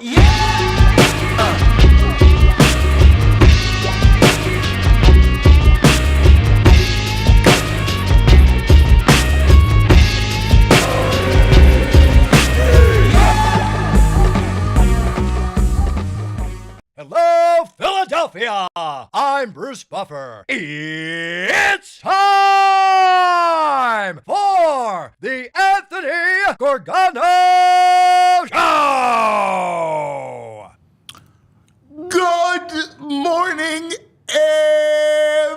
Hello, Philadelphia! I'm Bruce Buffer. It's time for the Anthony Gargano Show! Good morning,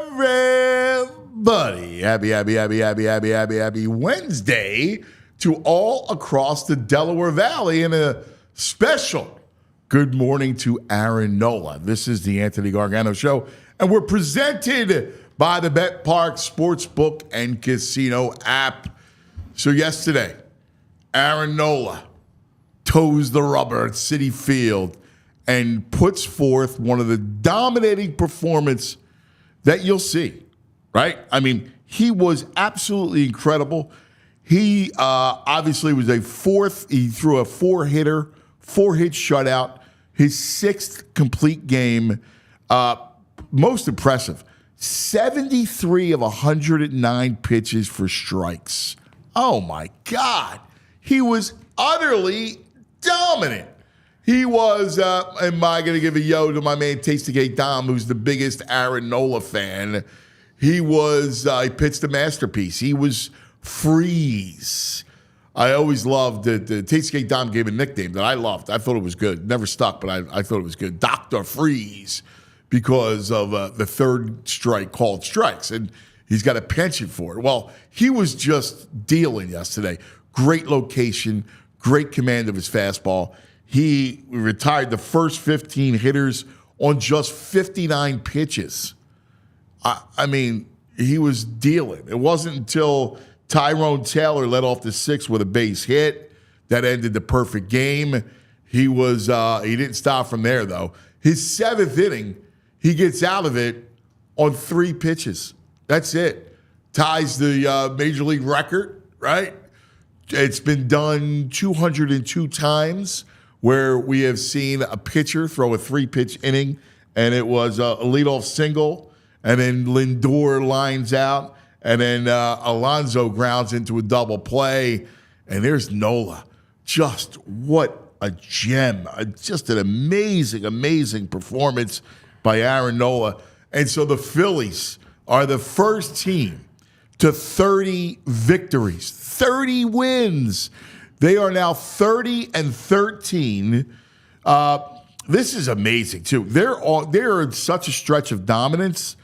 everybody. Happy Wednesday to all across the Delaware Valley, and a special good morning to Aaron Nola. This is the Anthony Gargano Show, and we're presented by the Bet Park Sportsbook and Casino app. So yesterday, Aaron Nola toes the rubber at Citi Field and puts forth one of the dominating performances that you'll see, right? I mean, he was absolutely incredible. He obviously was he threw a four-hit shutout, his sixth complete game. Most impressive, 73 of 109 pitches for strikes. Oh, my God. He was utterly dominant. He was, am I going to give a yo to my man Tastygate Dom, who's the biggest Aaron Nola fan? He pitched a masterpiece. He was Freeze. I always loved that. Tastygate Dom gave a nickname that I loved. I thought it was good. Never stuck, but I thought it was good. Dr. Freeze, because of the third strike called strikes, and he's got a penchant for it. Well, he was just dealing yesterday. Great location, great command of his fastball. He retired the first 15 hitters on just 59 pitches. I mean, he was dealing. It wasn't until Tyrone Taylor led off the sixth with a base hit that ended the perfect game. He didn't stop from there, though. His seventh inning, he gets out of it on 3 pitches. That's it. Ties the Major League record, right? It's been done 202 times where we have seen a pitcher throw a 3-pitch inning, and it was a leadoff single, and then Lindor lines out, and then Alonso grounds into a double play, and there's Nola. Just what a gem. Just an amazing, amazing performance by Aaron Nola. And so the Phillies are the first team to 30 victories, 30 wins. They are now 30-13. This is amazing, too. They're in such a stretch of dominance.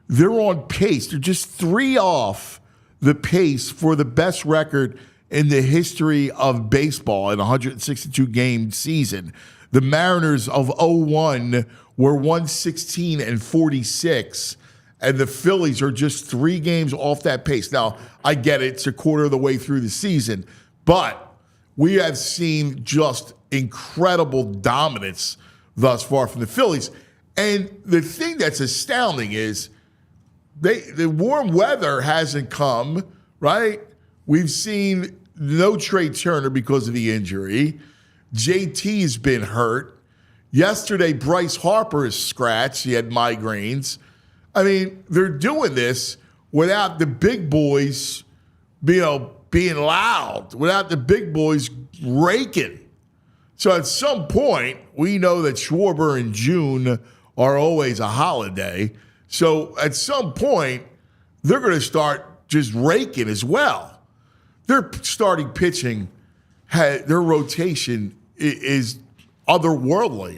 They're on pace. They're just 3 off the pace for the best record in the history of baseball in a 162-game season. The Mariners of 01 were 116-46, and the Phillies are just 3 games off that pace. Now, I get it. It's a quarter of the way through the season, but we have seen just incredible dominance thus far from the Phillies. And the thing that's astounding is the warm weather hasn't come, right? We've seen no Trey Turner because of the injury. JT's been hurt. Yesterday, Bryce Harper is scratched. He had migraines. I mean, they're doing this without the big boys, being loud, without the big boys raking. So at some point, we know that Schwarber and June are always a holiday. So at some point, they're going to start just raking as well. Their starting pitching, their rotation is otherworldly.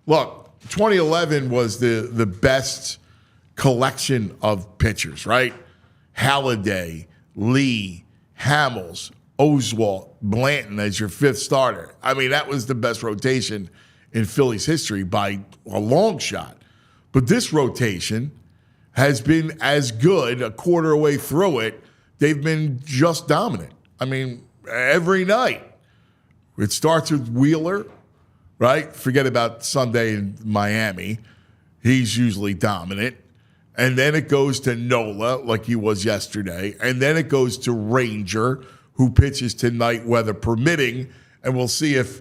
Look, 2011 was the best collection of pitchers, right? Halladay, Lee, Hamels, Oswalt, Blanton as your 5th starter. I mean, that was the best rotation in Phillies history by a long shot. But this rotation has been as good a quarter way through it. They've been just dominant. I mean, every night. It starts with Wheeler, right? Forget about Sunday in Miami. He's usually dominant. And then it goes to Nola, like he was yesterday. And then it goes to Ranger, who pitches tonight, weather permitting. And we'll see if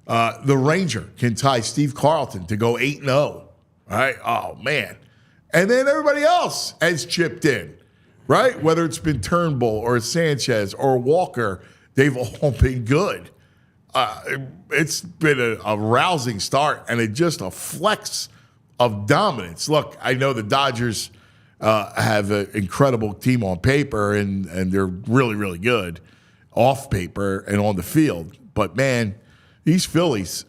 The Ranger can tie Steve Carlton to go 8-0. All right? Oh, man. And then everybody else has chipped in, right? Whether it's been Turnbull or Sanchez or Walker, they've all been good. It's been a rousing start and just a flex of dominance. Look, I know the Dodgers have an incredible team on paper, and they're really, really good off paper and on the field. But, man, these Phillies,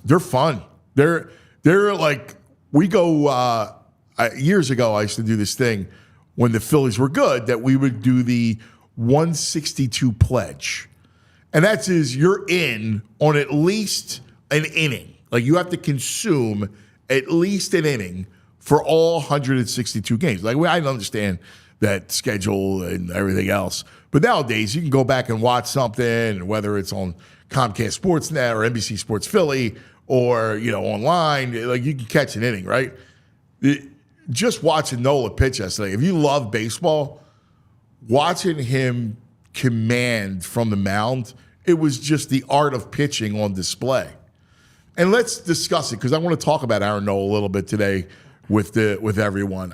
they're fun. They're like, we go years ago, I used to do this thing when the Phillies were good that we would do the 162 pledge. And that is you're in on at least an inning. Like you have to consume at least an inning for all 162 games. Like I understand that schedule and everything else. But nowadays you can go back and watch something, whether it's on Comcast Sportsnet or NBC Sports Philly or, online, like you can catch an inning, right? Just watching Nola pitch yesterday, if you love baseball, watching him command from the mound, it was just the art of pitching on display. And let's discuss it because I want to talk about Aaron Nola a little bit today with everyone.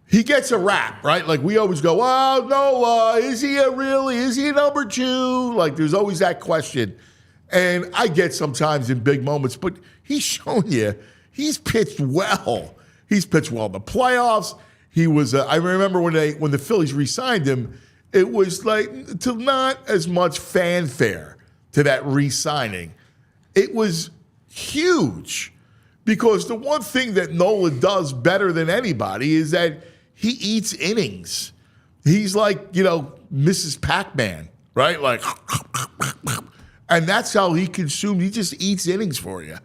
He gets a rap, right? Like we always go, oh, Nola, is he a number two? Like there's always that question. And I get sometimes in big moments, but he's shown you he's pitched well. He's pitched well in the playoffs. He was. I remember when the Phillies re-signed him, it was like to not as much fanfare to that re-signing. It was huge because the one thing that Nola does better than anybody is that he eats innings. He's like Mrs. Pac-Man, right? Like, and that's how he consumes. He just eats innings for you.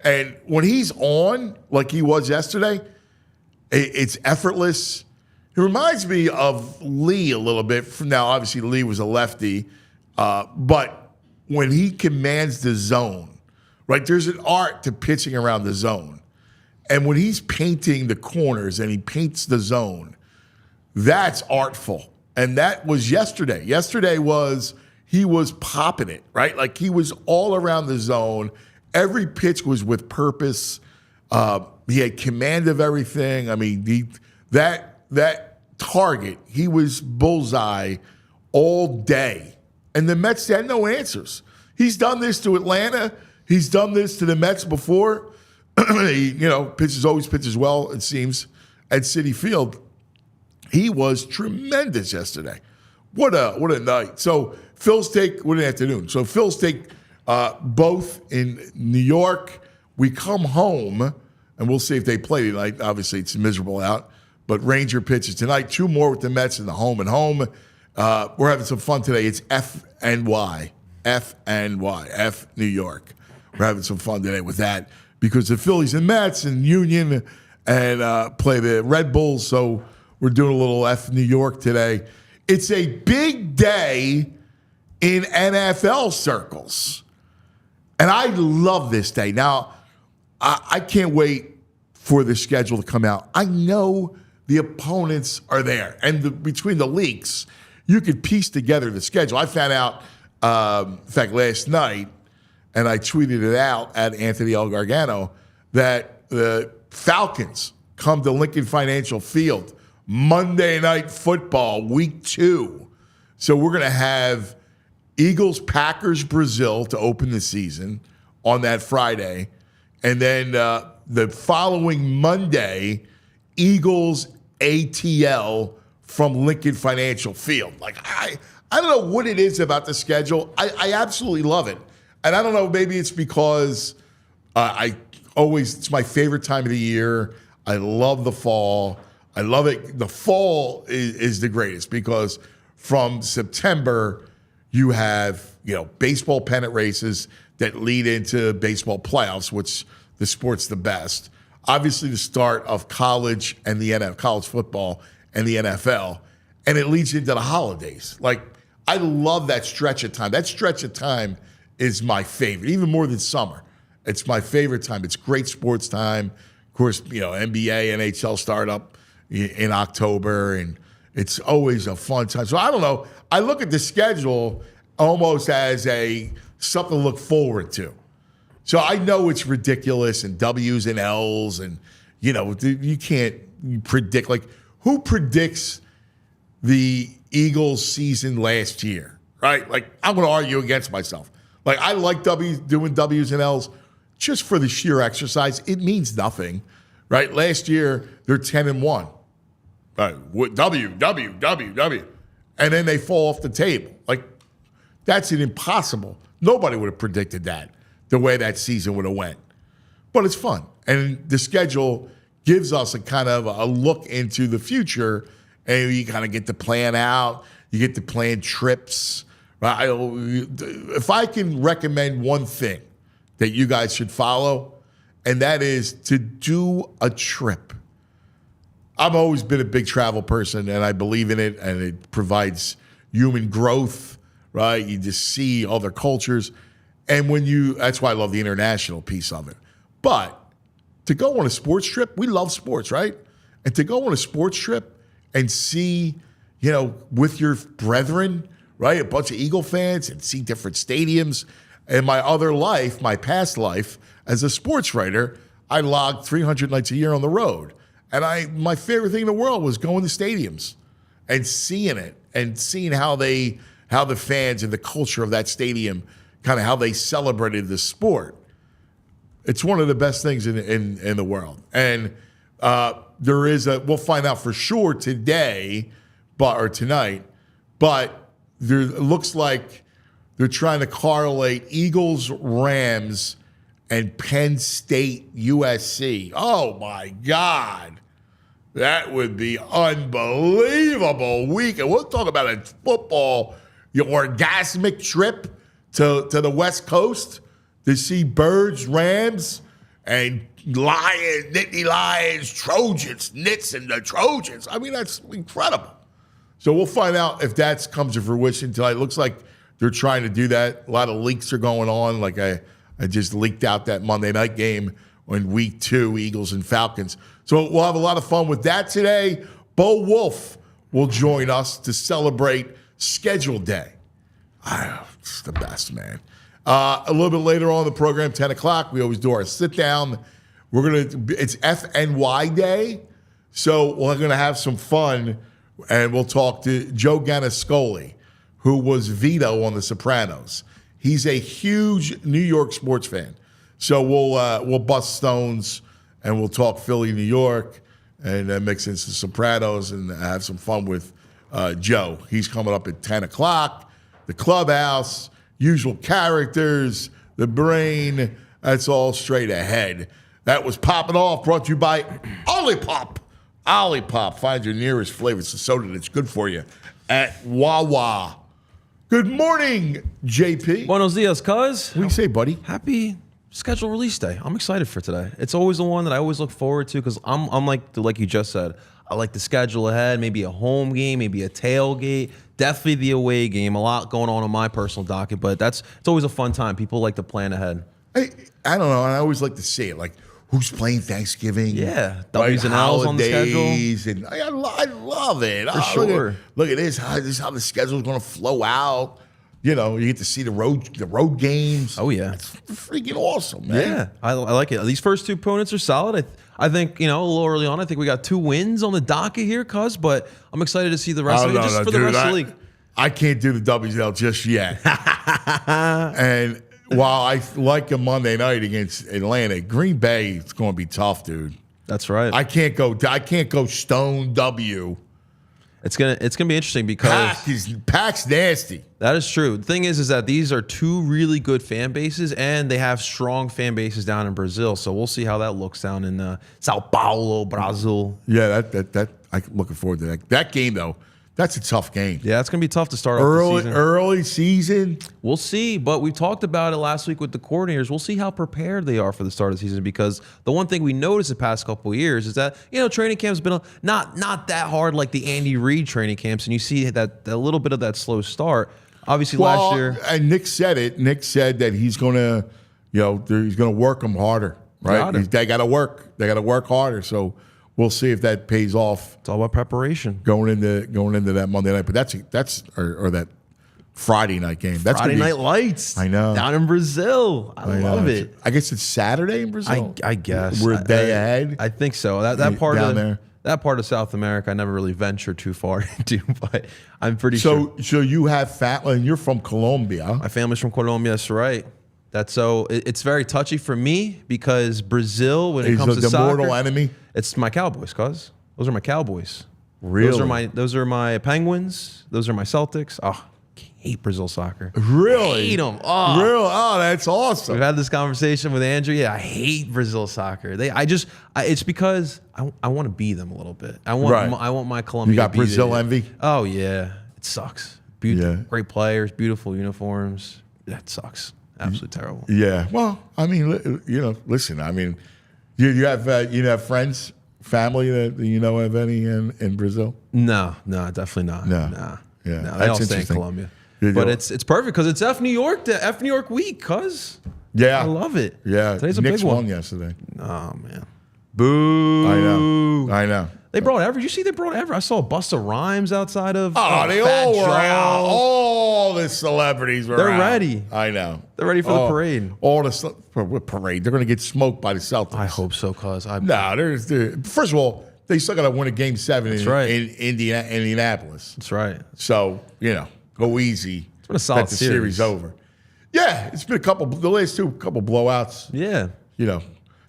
And when he's on, like he was yesterday, it's effortless. It reminds me of Lee a little bit. Now, obviously, Lee was a lefty, but when he commands the zone, right, there's an art to pitching around the zone. And when he's painting the corners and he paints the zone, that's artful. And that was yesterday. Yesterday he was popping it, right? Like he was all around the zone. Every pitch was with purpose. He had command of everything. I mean, that target, he was bullseye all day. And the Mets had no answers. He's done this to Atlanta. He's done this to the Mets before. He, always pitches well, it seems, at Citi Field. He was tremendous yesterday. What a night. So Phil's take, what an afternoon. So Phil's take both in New York. We come home, and we'll see if they play tonight. Obviously, it's miserable out. But Ranger pitches tonight. 2 more with the Mets in the home and home. We're having some fun today. It's FNY. F New York. We're having some fun today with that because the Phillies and Mets and Union and play the Red Bulls. So we're doing a little F New York today. It's a big day in NFL circles. And I love this day. Now, I can't wait for the schedule to come out. I know the opponents are there. And between the leaks, you could piece together the schedule. I found out, in fact, last night, and I tweeted it out at Anthony L. Gargano, that the Falcons come to Lincoln Financial Field Monday Night Football, Week 2. So we're going to have Eagles, Packers, Brazil to open the season on that Friday. And then the following Monday, Eagles, ATL from Lincoln Financial Field. Like, I don't know what it is about the schedule. I absolutely love it. And I don't know, maybe it's because it's my favorite time of the year. I love the fall. I love it. The fall is the greatest because from September, you have, baseball pennant races that lead into baseball playoffs, which the sport's the best. Obviously, the start of college and the NFL, college football and the NFL, and it leads into the holidays. Like, I love that stretch of time. That stretch of time is my favorite, even more than summer. It's my favorite time. It's great sports time. Of course, NBA, NHL start up in October, and it's always a fun time. So I don't know. I look at the schedule almost as a something to look forward to. So I know it's ridiculous and W's and L's and, you can't predict. Like, who predicts the Eagles season last year, right? Like, I'm going to argue against myself. Like, I like doing W's and L's just for the sheer exercise. It means nothing, right? Last year, they're 10-1. W. And then they fall off the table. Like, that's an impossible. Nobody would have predicted that, the way that season would have went. But it's fun. And the schedule gives us a kind of a look into the future, and you kind of get to plan out. You get to plan trips. Right? If I can recommend one thing that you guys should follow, and that is to do a trip. I've always been a big travel person, and I believe in it, and it provides human growth, right? You just see other cultures. And that's why I love the international piece of it. But to go on a sports trip, we love sports, right? And to go on a sports trip and see, with your brethren, right, a bunch of Eagle fans and see different stadiums. In my other life, my past life, as a sports writer, I logged 300 nights a year on the road. And my favorite thing in the world was going to stadiums and seeing it and seeing how the fans and the culture of that stadium, kind of how they celebrated the sport. It's one of the best things in the world. And we'll find out for sure today, or tonight, but it looks like they're trying to correlate Eagles, Rams, and Penn State, USC. Oh, my God. That would be unbelievable week. And we'll talk about a football, orgasmic trip to the West Coast to see Birds, Rams, and Nittany Lions, Trojans, Knits, and the Trojans. I mean, that's incredible. So we'll find out if that comes to fruition tonight. It looks like they're trying to do that. A lot of leaks are going on. Like I just leaked out that Monday night game in week 2, Eagles and Falcons. So we'll have a lot of fun with that today. Bo Wulf will join us to celebrate Schedule Day. It's the best, man. A little bit later on in the program, 10 o'clock, we always do our sit-down. It's FNY Day, so we're going to have some fun, and we'll talk to Joe Gannascoli, who was Vito on The Sopranos. He's a huge New York sports fan. So we'll bust stones, and we'll talk Philly, New York, and mix in some Sopranos and have some fun with Joe. He's coming up at 10 o'clock. The Clubhouse, usual characters, the brain, that's all straight ahead. That was Poppin' Off, brought to you by Olipop. Olipop, find your nearest flavor. It's a soda that's good for you at Wawa. Good morning, JP. Buenos dias, cuz. What do you say, buddy? Happy schedule release day. I'm excited for today. It's always the one that I always look forward to because I'm like you just said, I like the schedule ahead, maybe a home game, maybe a tailgate, definitely the away game. A lot going on my personal docket, but it's always a fun time. People like to plan ahead. I don't know. I always like to see it. Like, who's playing Thanksgiving? Yeah, W's and L's on the schedule. And I love it. For sure. Look at this. This is how the schedule is going to flow out. You get to see the road games. Oh, yeah. It's freaking awesome, man. Yeah, I like it. These first 2 opponents are solid. I think, a little early on, I think we got 2 wins on the docket here, cuz, but I'm excited to see the rest of it just for the rest of the league. I can't do the WL just yet. And while I like a Monday night against Atlanta, Green Bay, it's going to be tough, dude. That's right. I can't go stone W. It's gonna be interesting because Pac's nasty. That is true. The thing is that these are 2 really good fan bases, and they have strong fan bases down in Brazil. So we'll see how that looks down in Sao Paulo, Brazil. Yeah, that I'm looking forward to that. That game though, that's a tough game. Yeah, it's gonna be tough to start off the season. Early season. We'll see, but we talked about it last week with the coordinators. We'll see how prepared they are for the start of the season because the one thing we noticed the past couple of years is that training camp's been not that hard like the Andy Reid training camps, and you see that a little bit of that slow start. Obviously, last year, and Nick said it. Nick said that he's gonna, he's gonna work them harder, right? They got to work. They got to work harder. So we'll see if that pays off. It's all about preparation going into that Monday night. But that's that Friday night game. That's Friday Night Lights. I know. Down in Brazil. I love it. I guess it's Saturday in Brazil. I guess we're a day ahead. I think so. That part down of there. That part of South America, I never really ventured too far into, but I'm pretty sure. So you have and you're from Colombia. My family's from Colombia. That's right. That's so. It's very touchy for me because Brazil, when it comes to the soccer, mortal enemy. it's my Cowboys. Cuz those are my Cowboys. Really? Those are my Penguins. Those are my Celtics. Oh, I hate Brazil soccer. Really? I hate them. Oh. Really? Oh, that's awesome. We've had this conversation with Andrew. Yeah, I hate Brazil soccer. It's because I want to be them a little bit. I want my Colombia. You got to be Brazil there. envy? Oh yeah, it sucks. Great players, beautiful uniforms. That sucks. Absolutely terrible. Yeah. Well, I mean, listen. I mean, you have friends, family that have any in Brazil? No, definitely not. No. Yeah. No, they all stay in Colombia. But it's perfect because it's F New York week, cuz. Yeah. I love it. Yeah. Today's a Knicks big one. won yesterday. Oh man. Boo. I know. They brought Did you see they brought Everett? I saw Busta Rhymes outside of they Fat all were Joe. out. All the celebrities were They're out. ready. I know. They're ready for the parade. All the parade. They're going to get smoked by the Celtics. I hope so, cuz. First of all, they still got to win a game 7 in Indianapolis. That's right. So, go easy. It's been a solid Let the series over. Yeah, it's been the last couple blowouts. Yeah.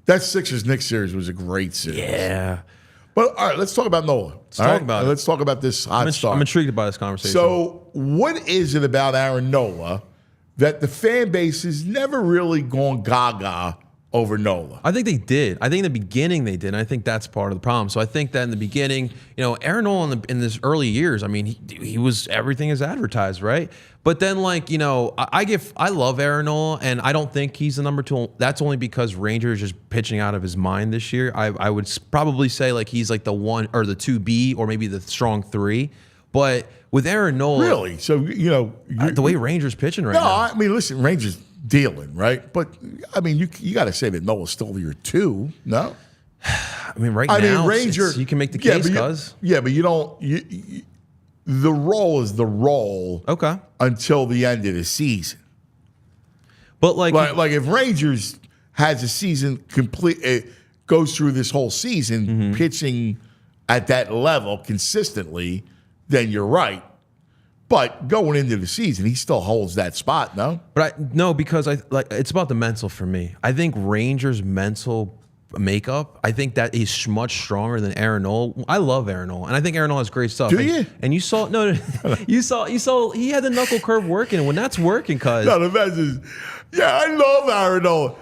That Sixers-Knicks series was a great series. Yeah. But all right, let's talk about Nola. Let's talk about this hot start. I'm intrigued by this conversation. So, what is it about Aaron Nola that the fan base has never really gone gaga over Nola? I think they did. I think in the beginning they did. And I think that's part of the problem. So I think that in the beginning, Aaron Nola in his early years, I mean, he was everything is advertised, right? But then, I love Aaron Nola, and I don't think he's the number 2. That's only because Ranger is just pitching out of his mind this year. I would probably say he's the 1 or the 2B or maybe the strong 3. But with Aaron Nola, really, so the way Ranger's pitching right now. No, I mean, listen, Ranger's dealing, right? But I mean, you got to say that Nola's still your 2, no? I mean, now, Ranger, you can make the case, cuz. Yeah, but you don't. The role is the role. Okay. Until the end of the season. But if Rangers has a season complete, it goes through this whole season pitching at that level consistently, then you're right. But going into the season, he still holds that spot, no? No, because it's about the mental for me. I think Rangers' mental makeup, I think that is much stronger than Aaron Nola. I love Aaron Nola, and I think Aaron Nola has great stuff. Do you? And you saw you saw he had the knuckle curve working. When that's working, cuz. No, the best is, I love Aaron Nola.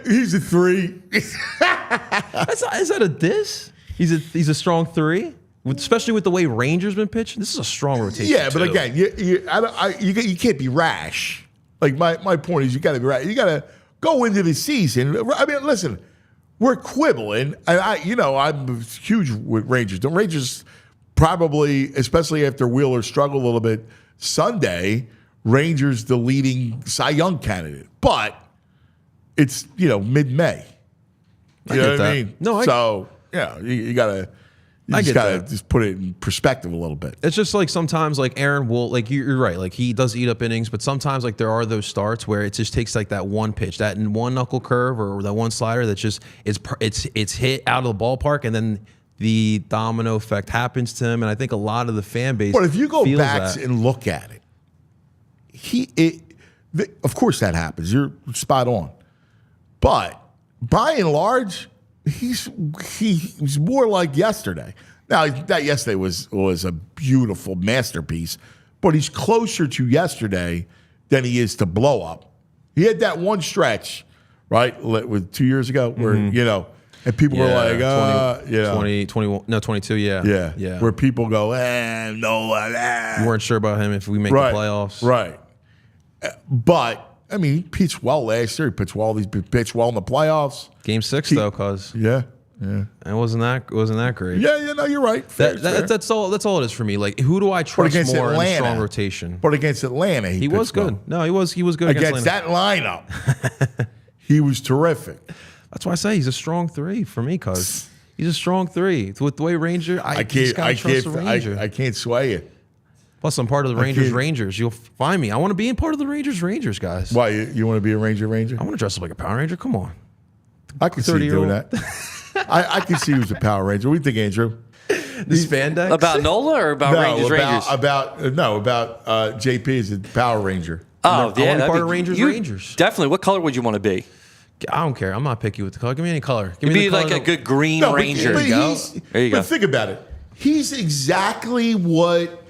He's a 3. Is that a diss? He's a strong 3. Especially with the way Rangers been pitching, this is a strong rotation. Yeah, but again, you can't be rash. My point is, you got to be rash. You got to go into the season. I mean, listen, we're quibbling, and I'm huge with Rangers. The Rangers probably, especially after Wheeler struggled a little bit Sunday, Rangers the leading Cy Young candidate, but it's mid-May. You know what I mean? No, you gotta. You just gotta just put it in perspective a little bit. It's just sometimes Aaron will you're right, he does eat up innings, but sometimes there are those starts where it just takes that one pitch, that one knuckle curve or that one slider that just it's hit out of the ballpark, and then the domino effect happens to him. And I think a lot of the fan base. But if you go back and look at it, of course that happens. You're spot on, but by and large, he's more like yesterday. Now, that yesterday was a beautiful masterpiece, but he's closer to yesterday than he is to blow up. He had that one stretch, right, with 2 years ago, where and people were like, 20, 21, no, 22, yeah. Where people go, no, you weren't sure about him if we make the playoffs, right? But I mean, he pitched well last year. He pitched well. He's pitched well in the playoffs. Game 6, though, cuz it wasn't that great. Yeah, no, you're right. That's all it is for me. Who do I trust more in a strong rotation? But against Atlanta, he was good. Well. No, he was good against that lineup. He was terrific. That's why I say he's a strong 3 for me, cuz he's a strong 3 with the way Ranger. I can't sway it. Plus, I'm part of the Rangers. You'll find me. I want to be in part of the Rangers, guys. Why you want to be a Ranger? I want to dress up like a Power Ranger. Come on. I can see you doing that. I can see who's a Power Ranger. What do you think, Andrew? The spandex About Nola or about Rangers? About JP is a Power Ranger. Oh, I yeah. want to be that'd part be- of Rangers. Definitely. What color would you want to be? I don't care. I'm not picky with the color. Give me any color. Give You'd me be the color like a that- good green Ranger. But There you go. But think about it. He's exactly what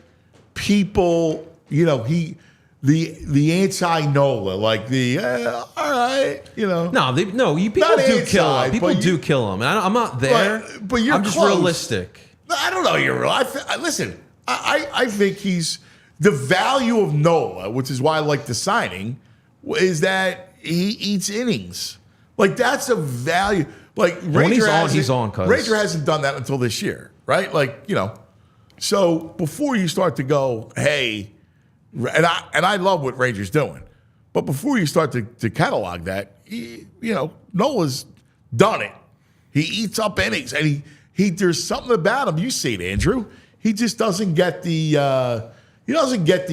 people, the anti-Nola, like all right, No, people Not do kill anti, him. People but do kill him. And I'm not there. But you're I'm just close. realistic. I don't know. You're real. Listen, I think he's the value of Nola, which is why I like the signing, is that he eats innings. Like that's a value. Like When he's on, cuz. Ranger hasn't done that until this year, right? Like So before you start to go, hey, and I love what Ranger's doing, but before you start to catalog that, Nola's done it. He eats up innings, and he there's something about him. You see it, Andrew. He just doesn't get the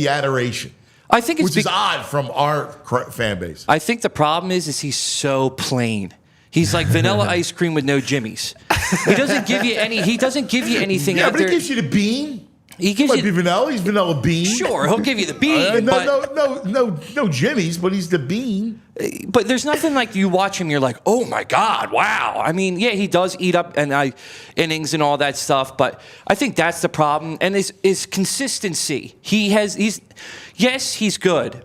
adoration. I think it's which is odd from our fan base. I think the problem is he's so plain. He's like vanilla ice cream with no jimmies. He doesn't give you anything. Yeah, out but there. he gives you the bean. He gives Might you be vanilla. He's vanilla bean. Sure, he'll give you the bean. No Jimmy's, but he's the bean. But there's nothing like you watch him, you're like, oh my God, wow. I mean, yeah, he does eat up innings and all that stuff, but I think that's the problem. And is consistency. Yes, he's good.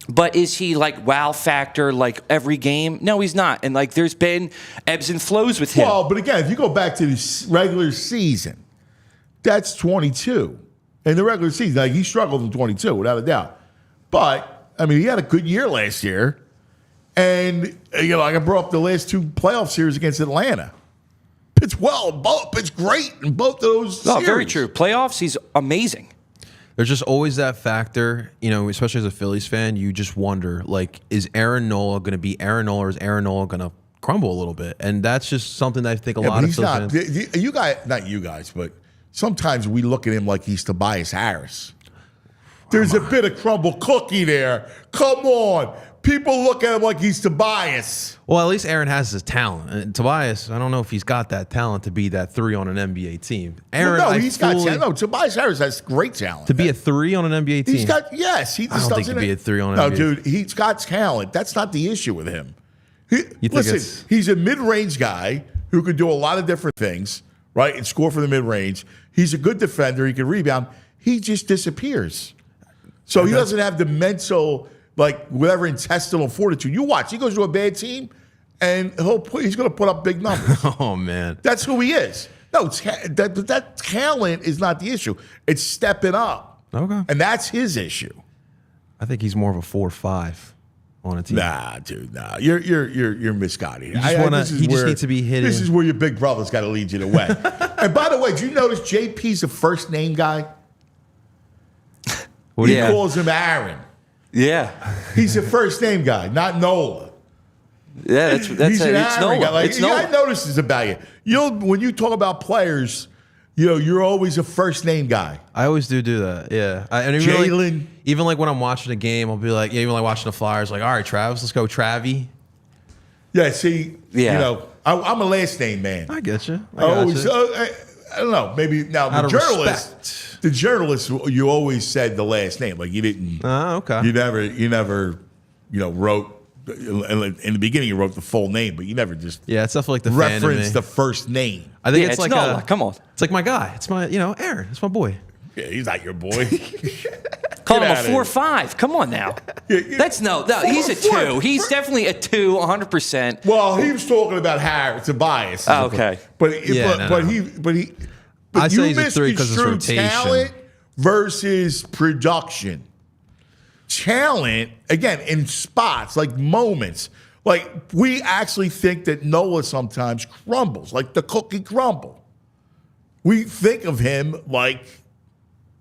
But is he like wow factor like every game? No, he's not. And like there's been ebbs and flows with him. Well, but again, if you go back to the regular season, that's 22. In the regular season, like he struggled in 22, without a doubt. But I mean, he had a good year last year, and like I brought up the last two playoff series against Atlanta. Pitched great in both of those series. Very true. Playoffs, he's amazing. There's just always that factor, especially as a Phillies fan, you just wonder, like, is Aaron Nola going to be Aaron Nola, or is Aaron Nola going to crumble a little bit? And that's just something that I think a lot of Phillies fans... You guys, not you guys, but sometimes we look at him like he's Tobias Harris. There's a bit of crumble cookie there. Come on. People look at him like he's Tobias. Well, at least Aaron has his talent. And Tobias, I don't know if he's got that talent to be that 3 on an NBA team. Aaron, he's got talent. No, Tobias Harris has great talent. To be a 3 on an NBA team? He just I don't think he'd be a 3 on an NBA team. No, dude, he's got talent. That's not the issue with him. Listen, he's a mid-range guy who could do a lot of different things, right, and score for the mid-range. He's a good defender. He can rebound. He just disappears. So he doesn't have the mental... like whatever intestinal fortitude. You watch, he goes to a bad team, and he's going to put up big numbers. Oh man, that's who he is. No, that talent is not the issue. It's stepping up. Okay, and that's his issue. I think he's more of a 4 or 5 on a team. Nah, dude, nah. You're misguided. He just needs to be hitting. This is where your big brother's got to lead you the way. And by the way, do you notice JP's a first name guy? He calls him Aaron. Yeah, he's a first name guy, not Nola. Yeah, he's an it's Aaron Nola. guy. Like, It's Nola. I noticed this about you. When you talk about players, you're always a first name guy. I always do that. Yeah, Jalen. Even like when I'm watching a game, I'll be like, even like watching the Flyers, like, all right, Travis, let's go, Travie. Yeah, see, I'm a last name man. I get you. I don't know. Maybe now the journalists, you always said the last name. Like you didn't. Okay. You never, wrote in the beginning. You wrote the full name, but you never just. Yeah, it's definitely like the reference the first name. I think it's like Nola. Come on. It's like my guy. It's my Aaron. It's my boy. Yeah, he's not your boy. Call him a 4 or 5. Come on now. That's no. He's a 2. He's definitely a 2, 100%. Well, he was talking about Tobias. Oh, okay. But you I say he's a 3 because it's rotation. Talent versus production. Talent, again, in spots, like moments. Like, we actually think that Nola sometimes crumbles, like the cookie crumble. We think of him like,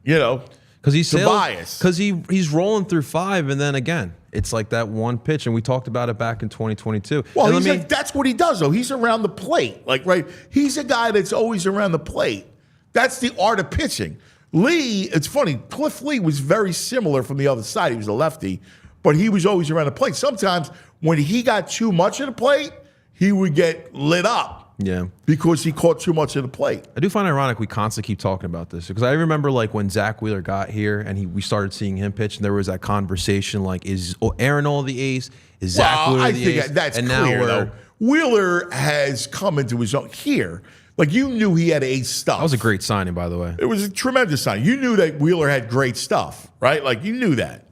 because he's Tobias. Because he's rolling through 5, and then again, it's like that one pitch, and we talked about it back in 2022. Well, that's what he does, though. He's around the plate. Like, right? He's a guy that's always around the plate. That's the art of pitching. Lee, it's funny, Cliff Lee was very similar from the other side. He was a lefty, but he was always around the plate. Sometimes when he got too much of the plate, he would get lit up. Yeah. Because he caught too much of the plate. I do find it ironic we constantly keep talking about this because I remember like when Zach Wheeler got here and we started seeing him pitch and there was that conversation like, is Aaron Nola the ace? Is Zach Wheeler the ace? That's and clear, now though. Wheeler has come into his own here. Like, you knew he had ace stuff. That was a great signing, by the way. It was a tremendous sign. You knew that Wheeler had great stuff, right? Like, you knew that.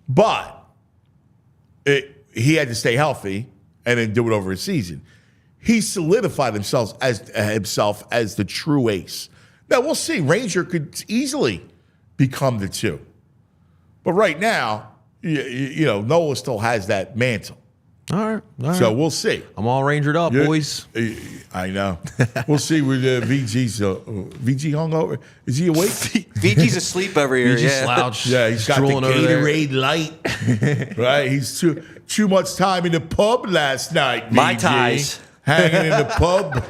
But he had to stay healthy and then do it over a season. He solidified himself as the true ace. Now, we'll see. Ranger could easily become the two. But right now, you know, Nola still has that mantle. All right. So we'll see. I'm all rangered up, boys. I know. We'll see with VG's. VG hungover. Is he awake? VG's asleep over here. VG slouched. Yeah, he's got the drooling over there. Gatorade Light. Right? He's too much time in the pub last night. My VG. ties. Hanging in the pub.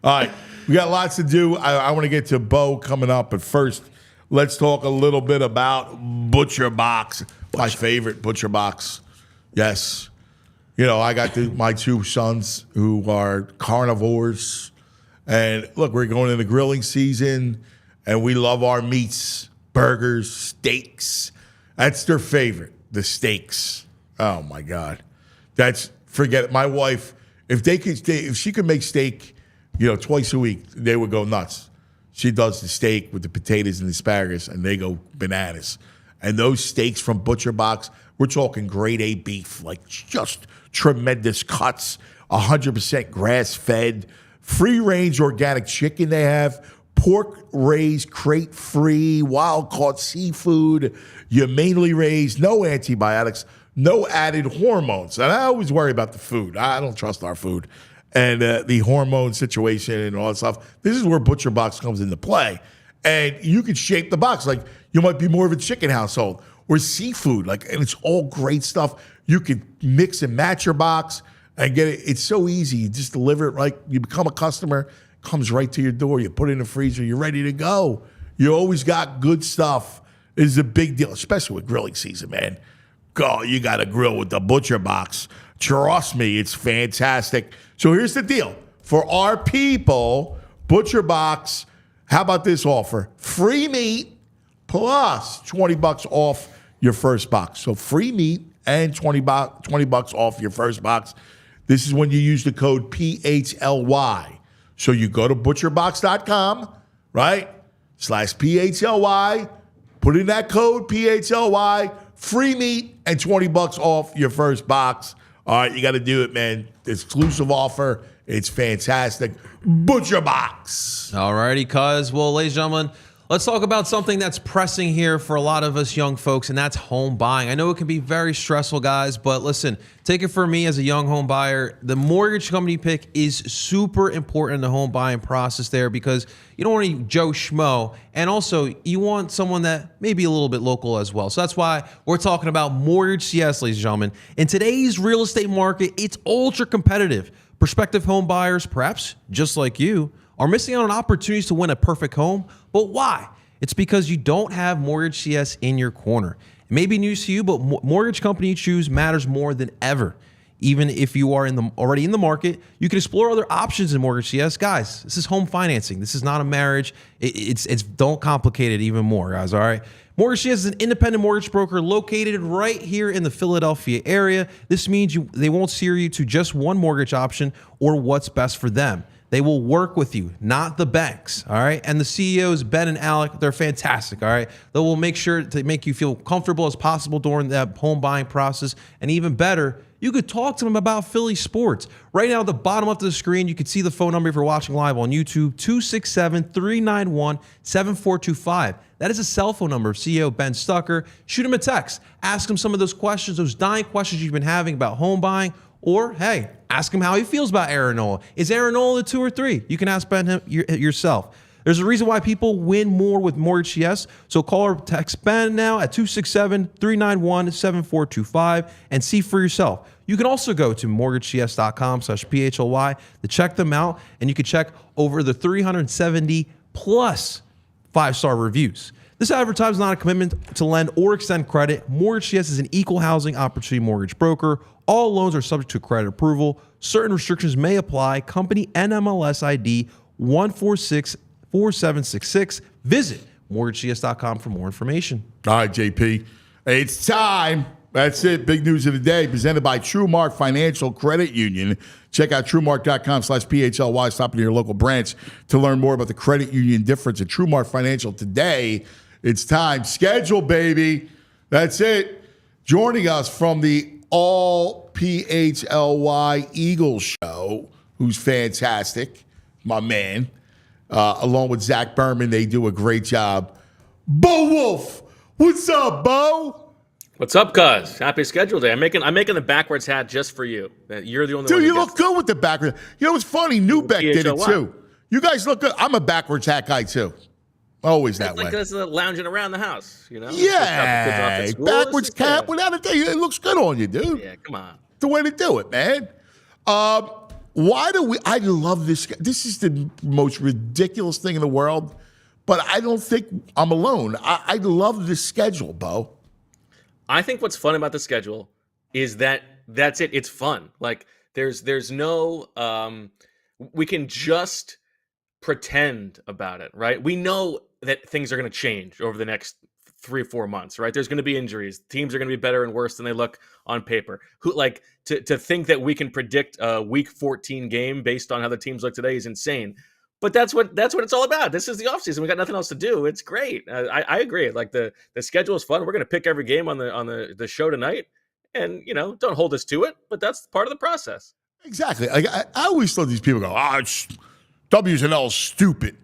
All right. We got lots to do. I want to get to Bo coming up. But first, let's talk a little bit about Butcher Box. My favorite Butcher Box. Yes. You know, I got my two sons who are carnivores. And look, we're going into grilling season, and we love our meats, burgers, steaks. That's their favorite, the steaks. Oh, my God. Forget it. My wife, if she could make steak, you know, twice a week, they would go nuts. She does the steak with the potatoes and the asparagus, and they go bananas. And those steaks from Butcher Box, we're talking grade A beef, like just tremendous cuts, 100% grass-fed, free-range organic chicken they have, pork raised, crate-free, wild-caught seafood, humanely raised, no antibiotics, no added hormones. And I always worry about the food. I don't trust our food. And the hormone situation and all that stuff. This is where Butcher Box comes into play. And you could shape the box. Like, you might be more of a chicken household or seafood. Like, and it's all great stuff. You could mix and match your box and get it. It's so easy. You just deliver it right. You become a customer. It comes right to your door. You put it in the freezer. You're ready to go. You always got good stuff. It is a big deal, especially with grilling season, man. Go, you got to grill with the Butcher Box. Trust me, it's fantastic. So here's the deal. For our people, Butcher Box, how about this offer? Free meat plus $20 off your first box. So free meat and $20 off your first box. This is when you use the code PHLY. So you go to butcherbox.com, right? /PHLY. Put in that code PHLY. Free meat and $20 off your first box. All right, you got to do it, man. Exclusive offer. It's fantastic. Butcher Box. All righty, cuz. Well, ladies and gentlemen, let's talk about something that's pressing here for a lot of us young folks, and that's home buying. I know it can be very stressful, guys, but listen, take it from me as a young home buyer. The mortgage company pick is super important in the home buying process there because you don't want any Joe Schmo, and also you want someone that may be a little bit local as well. So that's why we're talking about Mortgage CS, ladies and gentlemen. In today's real estate market, it's ultra competitive. Prospective home buyers, perhaps just like you, are missing out on opportunities to win a perfect home. But why? It's because you don't have Mortgage CS in your corner. It may be news to you, but mortgage company you choose matters more than ever. Even if you are already in the market, you can explore other options in Mortgage CS. Guys, this is home financing. This is not a marriage. It's don't complicate it even more, guys, all right? Mortgage CS is an independent mortgage broker located right here in the Philadelphia area. This means they won't steer you to just one mortgage option or what's best for them. They will work with you, not the banks, all right? And the CEOs, Ben and Alec, they're fantastic, all right? They will make sure to make you feel comfortable as possible during that home buying process. And even better, you could talk to them about Philly sports. Right now, at the bottom of the screen, you can see the phone number if you're watching live on YouTube, 267-391-7425. That is a cell phone number of CEO Ben Stucker. Shoot him a text. Ask him some of those questions, those dying questions you've been having about home buying. Or, hey, ask him how he feels about Aaron Nola. Is Aaron Nola the 2 or 3? You can ask Ben yourself. There's a reason why people win more with Mortgage CS. So call or text Ben now at 267-391-7425 and see for yourself. You can also go to mortgagecs.com/PHLY to check them out. And you can check over the 370 plus 5-star reviews. This advertisement is not a commitment to lend or extend credit. Mortgage CS is an equal housing opportunity mortgage broker. All loans are subject to credit approval. Certain restrictions may apply. Company NMLS ID 1464766. Visit mortgagecs.com for more information. All right, JP. It's time. That's it. Big news of the day presented by TrueMark Financial Credit Union. Check out TrueMark.com/PHLY. Stop in your local branch to learn more about the credit union difference at TrueMark Financial today. It's time. Schedule, baby. That's it. Joining us from the All PHLY Eagles show, who's fantastic, my man, along with Zach Berman. They do a great job. Bo Wulf. What's up, Bo? What's up, cuz? Happy schedule day. I'm making the backwards hat just for you. You're the only one. Dude, you look good with the backwards. You know, it's funny. Newbeck did it too. You guys look good. I'm a backwards hat guy too. Always that way. Like this lounging around the house, you know? Yeah. Backwards cap without a day. It looks good on you, dude. Yeah, come on. The way to do it, man. Why do we? I love this. This is the most ridiculous thing in the world, but I don't think I'm alone. I love this schedule, Bo. I think what's fun about the schedule is that that's it. It's fun. Like there's no we can just pretend about it, right? We know that things are going to change over the next 3 or 4 months, right? There's going to be injuries. Teams are going to be better and worse than they look on paper. Who like to think that we can predict a week 14 game based on how the teams look today is insane. But that's what it's all about. This is the offseason. We got nothing else to do. It's great. I agree. Like the schedule is fun. We're going to pick every game on the show tonight, and don't hold us to it. But that's part of the process. Exactly. Like I always thought these people go, W's and L's stupid.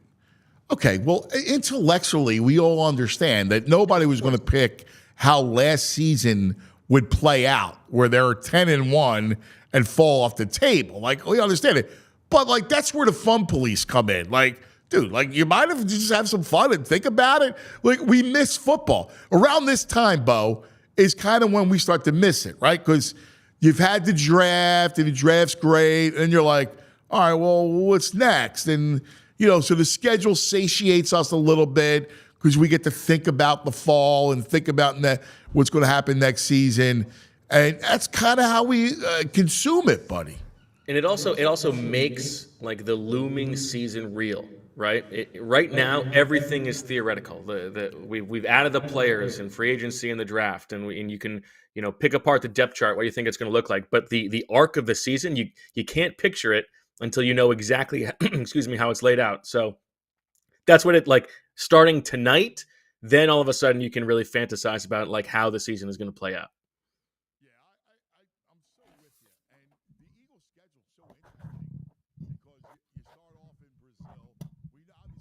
Okay, well, intellectually, we all understand that nobody was going to pick how last season would play out, where they're 10-1 and fall off the table. Like we understand it. But, like, that's where the fun police come in. Like, dude, like, you might have just have some fun and think about it. Like, we miss football. Around this time, Bo, is kind of when we start to miss it, right? Because you've had the draft, and the draft's great, and you're like, all right, well, what's next? And, so the schedule satiates us a little bit because we get to think about the fall and think about what's going to happen next season. And that's kind of how we consume it, buddy. And it also makes like the looming season real, right? Right now, everything is theoretical. We've added the players and free agency and the draft, and you can pick apart the depth chart, what you think it's going to look like. But the arc of the season, you can't picture it until you know exactly how it's laid out. So that's what it like starting tonight. Then all of a sudden you can really fantasize about like how the season is going to play out.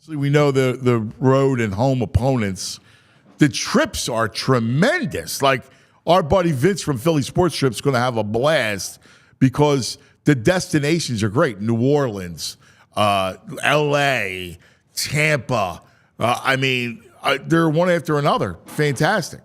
We know the road and home opponents. The trips are tremendous. Like our buddy Vince from Philly Sports Trips is going to have a blast because the destinations are great. New Orleans, L.A., Tampa. They're one after another. Fantastic.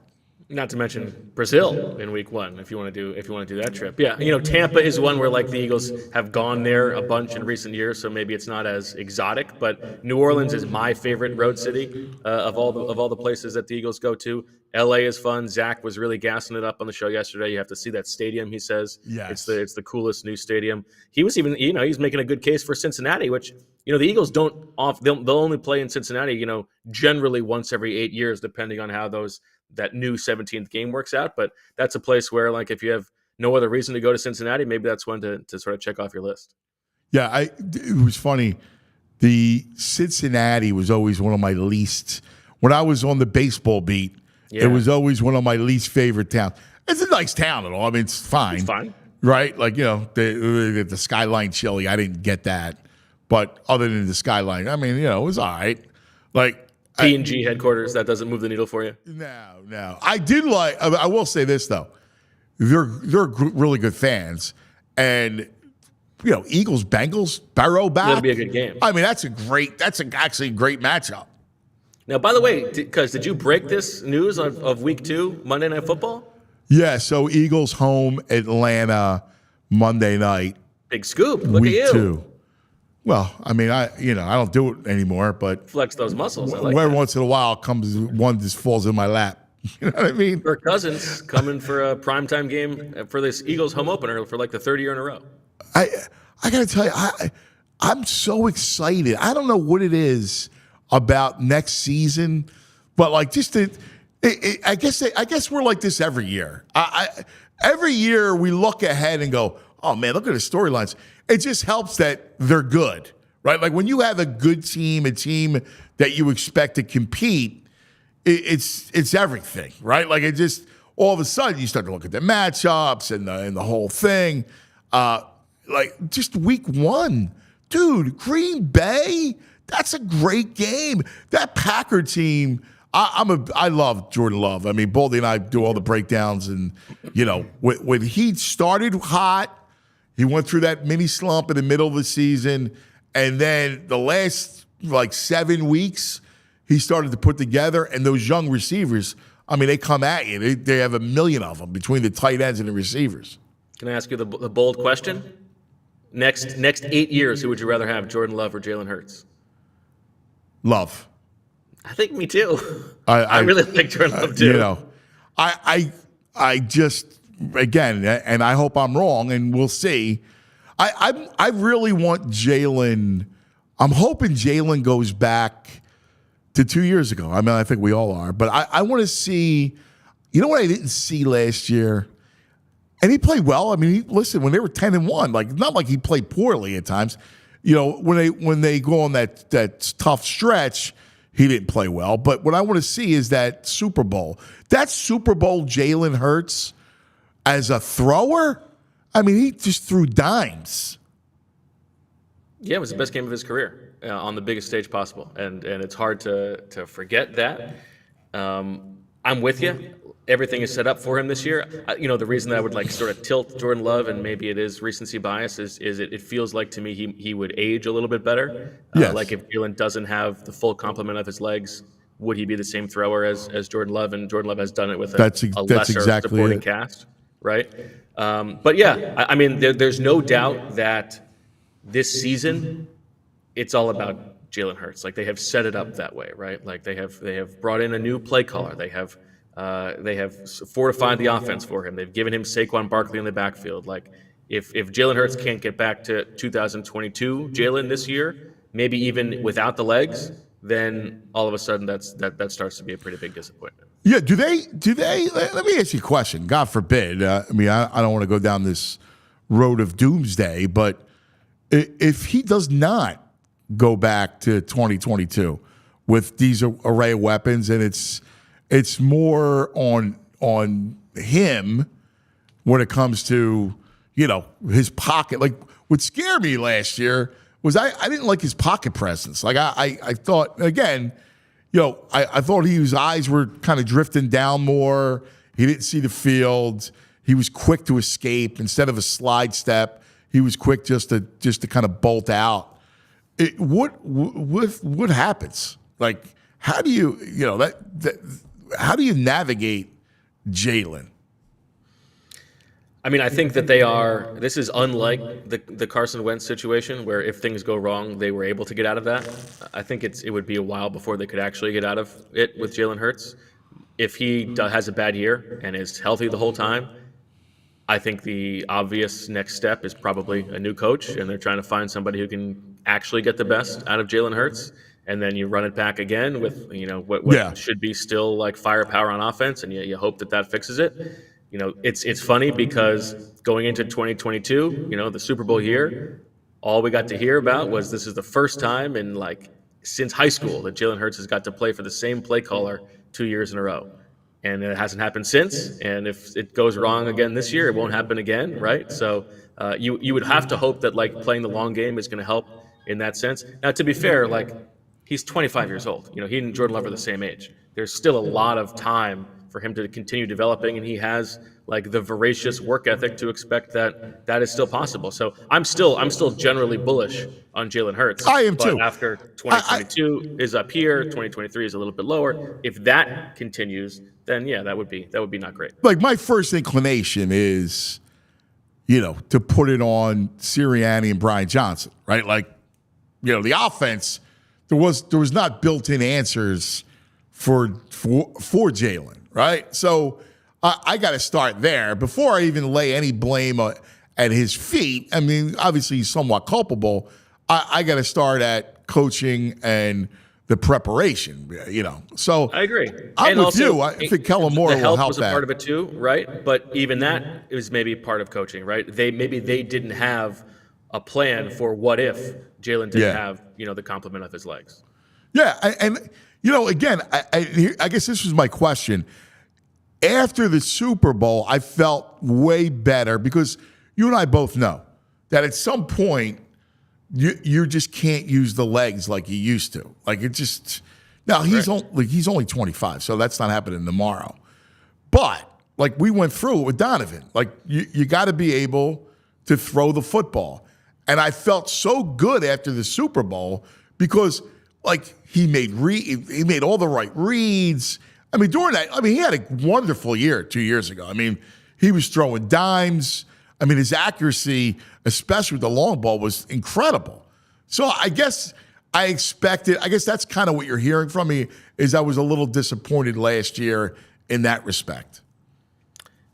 Not to mention Brazil in week 1, if you want to do that trip. Yeah, Tampa is one where like the Eagles have gone there a bunch in recent years, so maybe it's not as exotic. But New Orleans is my favorite road city of all the places that the Eagles go to. LA is fun. Zach was really gassing it up on the show yesterday. You have to see that stadium. He says it's the coolest new stadium. He was even he's making a good case for Cincinnati, which the Eagles they'll only play in Cincinnati generally once every 8 years, depending on how that new 17th game works out. But that's a place where, like, if you have no other reason to go to Cincinnati, maybe that's one to sort of check off your list. Yeah, it was funny. The Cincinnati was always one of my least. When I was on the baseball beat, it was always one of my least favorite towns. It's a nice town and all. I mean, it's fine. It's fine. Right? Like, the Skyline Chili, I didn't get that. But other than the Skyline, it was all right. Like, P&G headquarters, that doesn't move the needle for you? No. I will say this, though. They're really good fans. And, Eagles, Bengals, Barrow back. That'll be a good game. That's actually a great matchup. Now, by the way, did you break this news of week 2, Monday Night Football? Yeah, so Eagles home, Atlanta, Monday night. Big scoop. Look week at you. 2. Well, I mean, I don't do it anymore, but Flex those muscles. I like every that. once in a while comes one just falls in my lap. You know what I mean? Kirk Cousins coming for a primetime game for this Eagles home opener for like the third year in a row. I got to tell you, I'm so excited. I don't know what it is about next season, but like I guess we're like this every year. Every year we look ahead and go, oh man, look at the storylines. It just helps that they're good, right? Like when you have a good team, a team that you expect to compete, it's everything, right? Like it just all of a sudden you start to look at the matchups and the whole thing. Like just week one, dude, Green Bay, that's a great game. That Packer team, I love Jordan Love. I mean, Baldy and I do all the breakdowns, and when he started hot, he went through that mini slump in the middle of the season, and then the last like 7 weeks, he started to put together, and those young receivers, I mean, they come at you. They have a million of them between the tight ends and the receivers. Can I ask you the bold question? Next 8 years, who would you rather have, Jordan Love or Jalen Hurts? Love. I think me too. I really like Jordan Love too. I just, again, and I hope I'm wrong, and we'll see. I really want Jalen. I'm hoping Jalen goes back to 2 years ago. I mean, I think we all are. But I want to see, you know what I didn't see last year? And he played well. I mean, listen, when they were 10-1, like not like he played poorly at times. When they go on that tough stretch, he didn't play well. But what I want to see is that Super Bowl. That Super Bowl Jalen Hurts as a thrower, I mean, he just threw dimes. Yeah, it was the best game of his career on the biggest stage possible, and it's hard to forget that. I'm with you. Everything is set up for him this year. The reason that I would like sort of tilt Jordan Love, and maybe it is recency bias, is it feels like to me he would age a little bit better. Yes. Like if Jalen doesn't have the full complement of his legs, would he be the same thrower as Jordan Love? And Jordan Love has done it with a lesser exactly supporting it. cast, right? But yeah, I mean, there's no doubt that this season it's all about Jalen Hurts. Like they have set it up that way, right? Like they have brought in a new play caller. They have fortified the offense for him. They've given him Saquon Barkley in the backfield. Like if Jalen Hurts can't get back to 2022 Jalen this year, maybe even without the legs, then all of a sudden that starts to be a pretty big disappointment. Yeah, do they? Let me ask you a question. God forbid. I don't want to go down this road of doomsday, but if he does not go back to 2022 with these array of weapons, and it's more on him when it comes to his pocket. Like what scared me last year was I didn't like his pocket presence. Like I thought, again, I thought his eyes were kind of drifting down more. He didn't see the field. He was quick to escape instead of a slide step. He was quick just to kind of bolt out. What happens? Like how do you how do you navigate Jalen? I mean, I think that this is unlike the Carson Wentz situation where if things go wrong, they were able to get out of that. I think it would be a while before they could actually get out of it with Jalen Hurts. If he has a bad year and is healthy the whole time, I think the obvious next step is probably a new coach, and they're trying to find somebody who can actually get the best out of Jalen Hurts. And then you run it back again with what should be still like firepower on offense, and you hope that fixes it. It's funny because going into 2022, the Super Bowl year, all we got to hear about was this is the first time in since high school that Jalen Hurts has got to play for the same play caller 2 years in a row. And it hasn't happened since. And if it goes wrong again this year, it won't happen again, right? So you would have to hope that playing the long game is going to help in that sense. Now, to be fair, he's 25 years old. He and Jordan Love are the same age. There's still a lot of time for him to continue developing, and he has the voracious work ethic to expect that is still possible. So I'm still generally bullish on Jalen Hurts. I am but too. After 2022 is up here, 2023 is a little bit lower. If that continues, then yeah, that would be not great. Like my first inclination is, to put it on Sirianni and Brian Johnson, right? Like, the offense, there was not built-in answers for Jalen, right? So I got to start there before I even lay any blame at his feet. I mean, obviously he's somewhat culpable. I got to start at coaching and the preparation, So I agree. I'm with you. I think Kellen Moore will help was a that. part of it too, right? But even that is maybe part of coaching, right? Maybe they didn't have a plan for what if Jalen didn't have, the complement of his legs. Yeah, again, I guess this was my question. After the Super Bowl, I felt way better because you and I both know that at some point you just can't use the legs like you used to. Like it just now he's only 25, so that's not happening tomorrow. But like we went through it with Donovan, like you got to be able to throw the football, and I felt so good after the Super Bowl because like he made all the right reads. I mean during that, he had a wonderful year 2 years ago. I mean he was throwing dimes. I mean, his accuracy, especially with the long ball, was incredible. So I guess that's kind of what you're hearing from me, is I was a little disappointed last year in that respect.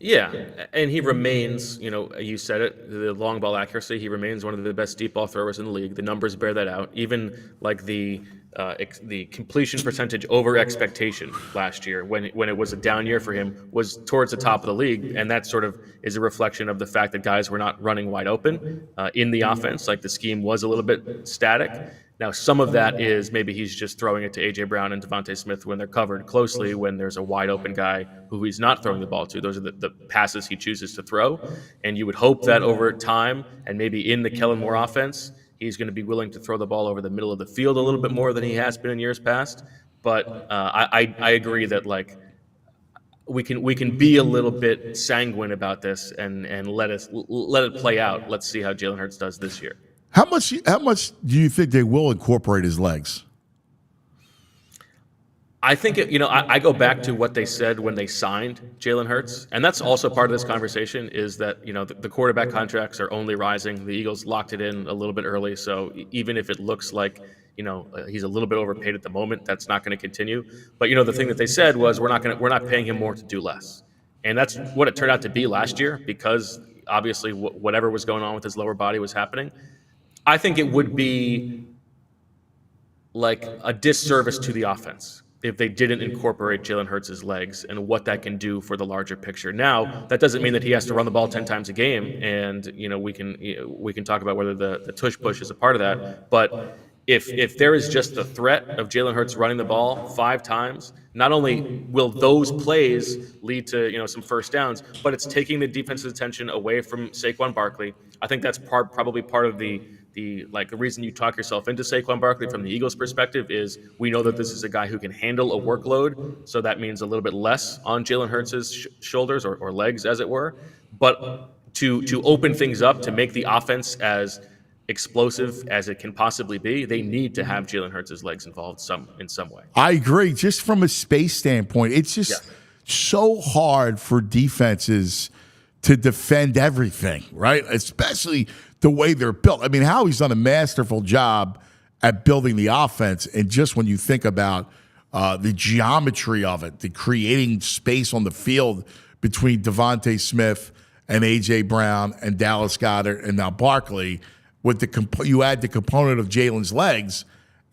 Yeah, and he remains, you said it, the long ball accuracy, he remains one of the best deep ball throwers in the league. The numbers bear that out. Even like the completion percentage over expectation last year, when it was a down year for him, was towards the top of the league, and that sort of is a reflection of the fact that guys were not running wide open in the offense. Like the scheme was a little bit static. Now, some of that is maybe he's just throwing it to A.J. Brown and Devontae Smith when they're covered closely, when there's a wide open guy who he's not throwing the ball to. Those are the passes he chooses to throw. And you would hope that over time, and maybe in the Kellen Moore offense, he's going to be willing to throw the ball over the middle of the field a little bit more than he has been in years past. But I agree that like we can be a little bit sanguine about this and let it play out. Let's see how Jalen Hurts does this year. How much do you think they will incorporate his legs? I think, I go back to what they said when they signed Jalen Hurts, and that's also part of this conversation is that, the quarterback contracts are only rising. The Eagles locked it in a little bit early, so even if it looks like, he's a little bit overpaid at the moment, that's not going to continue. But, the thing that they said was we're not paying him more to do less. And that's what it turned out to be last year because obviously whatever was going on with his lower body was happening. I think it would be like a disservice to the offense if they didn't incorporate Jalen Hurts' legs and what that can do for the larger picture. Now, that doesn't mean that he has to run the ball 10 times a game, and we can talk about whether the tush push is a part of that. But if there is just the threat of Jalen Hurts running the ball 5 times, not only will those plays lead to some first downs, but it's taking the defense's attention away from Saquon Barkley. I think that's probably part of the reason you talk yourself into Saquon Barkley from the Eagles' perspective is we know that this is a guy who can handle a workload, so that means a little bit less on Jalen Hurts' shoulders or legs, as it were. But to open things up, to make the offense as explosive as it can possibly be, they need to have Jalen Hurts' legs involved in some way. I agree. Just from a space standpoint, it's just so hard for defenses to defend everything, right? Especially the way they're built. I mean, Howie's done a masterful job at building the offense, and just when you think about the geometry of it, the creating space on the field between Devontae Smith and A.J. Brown and Dallas Goedert and now Barkley, with you add the component of Jalen's legs,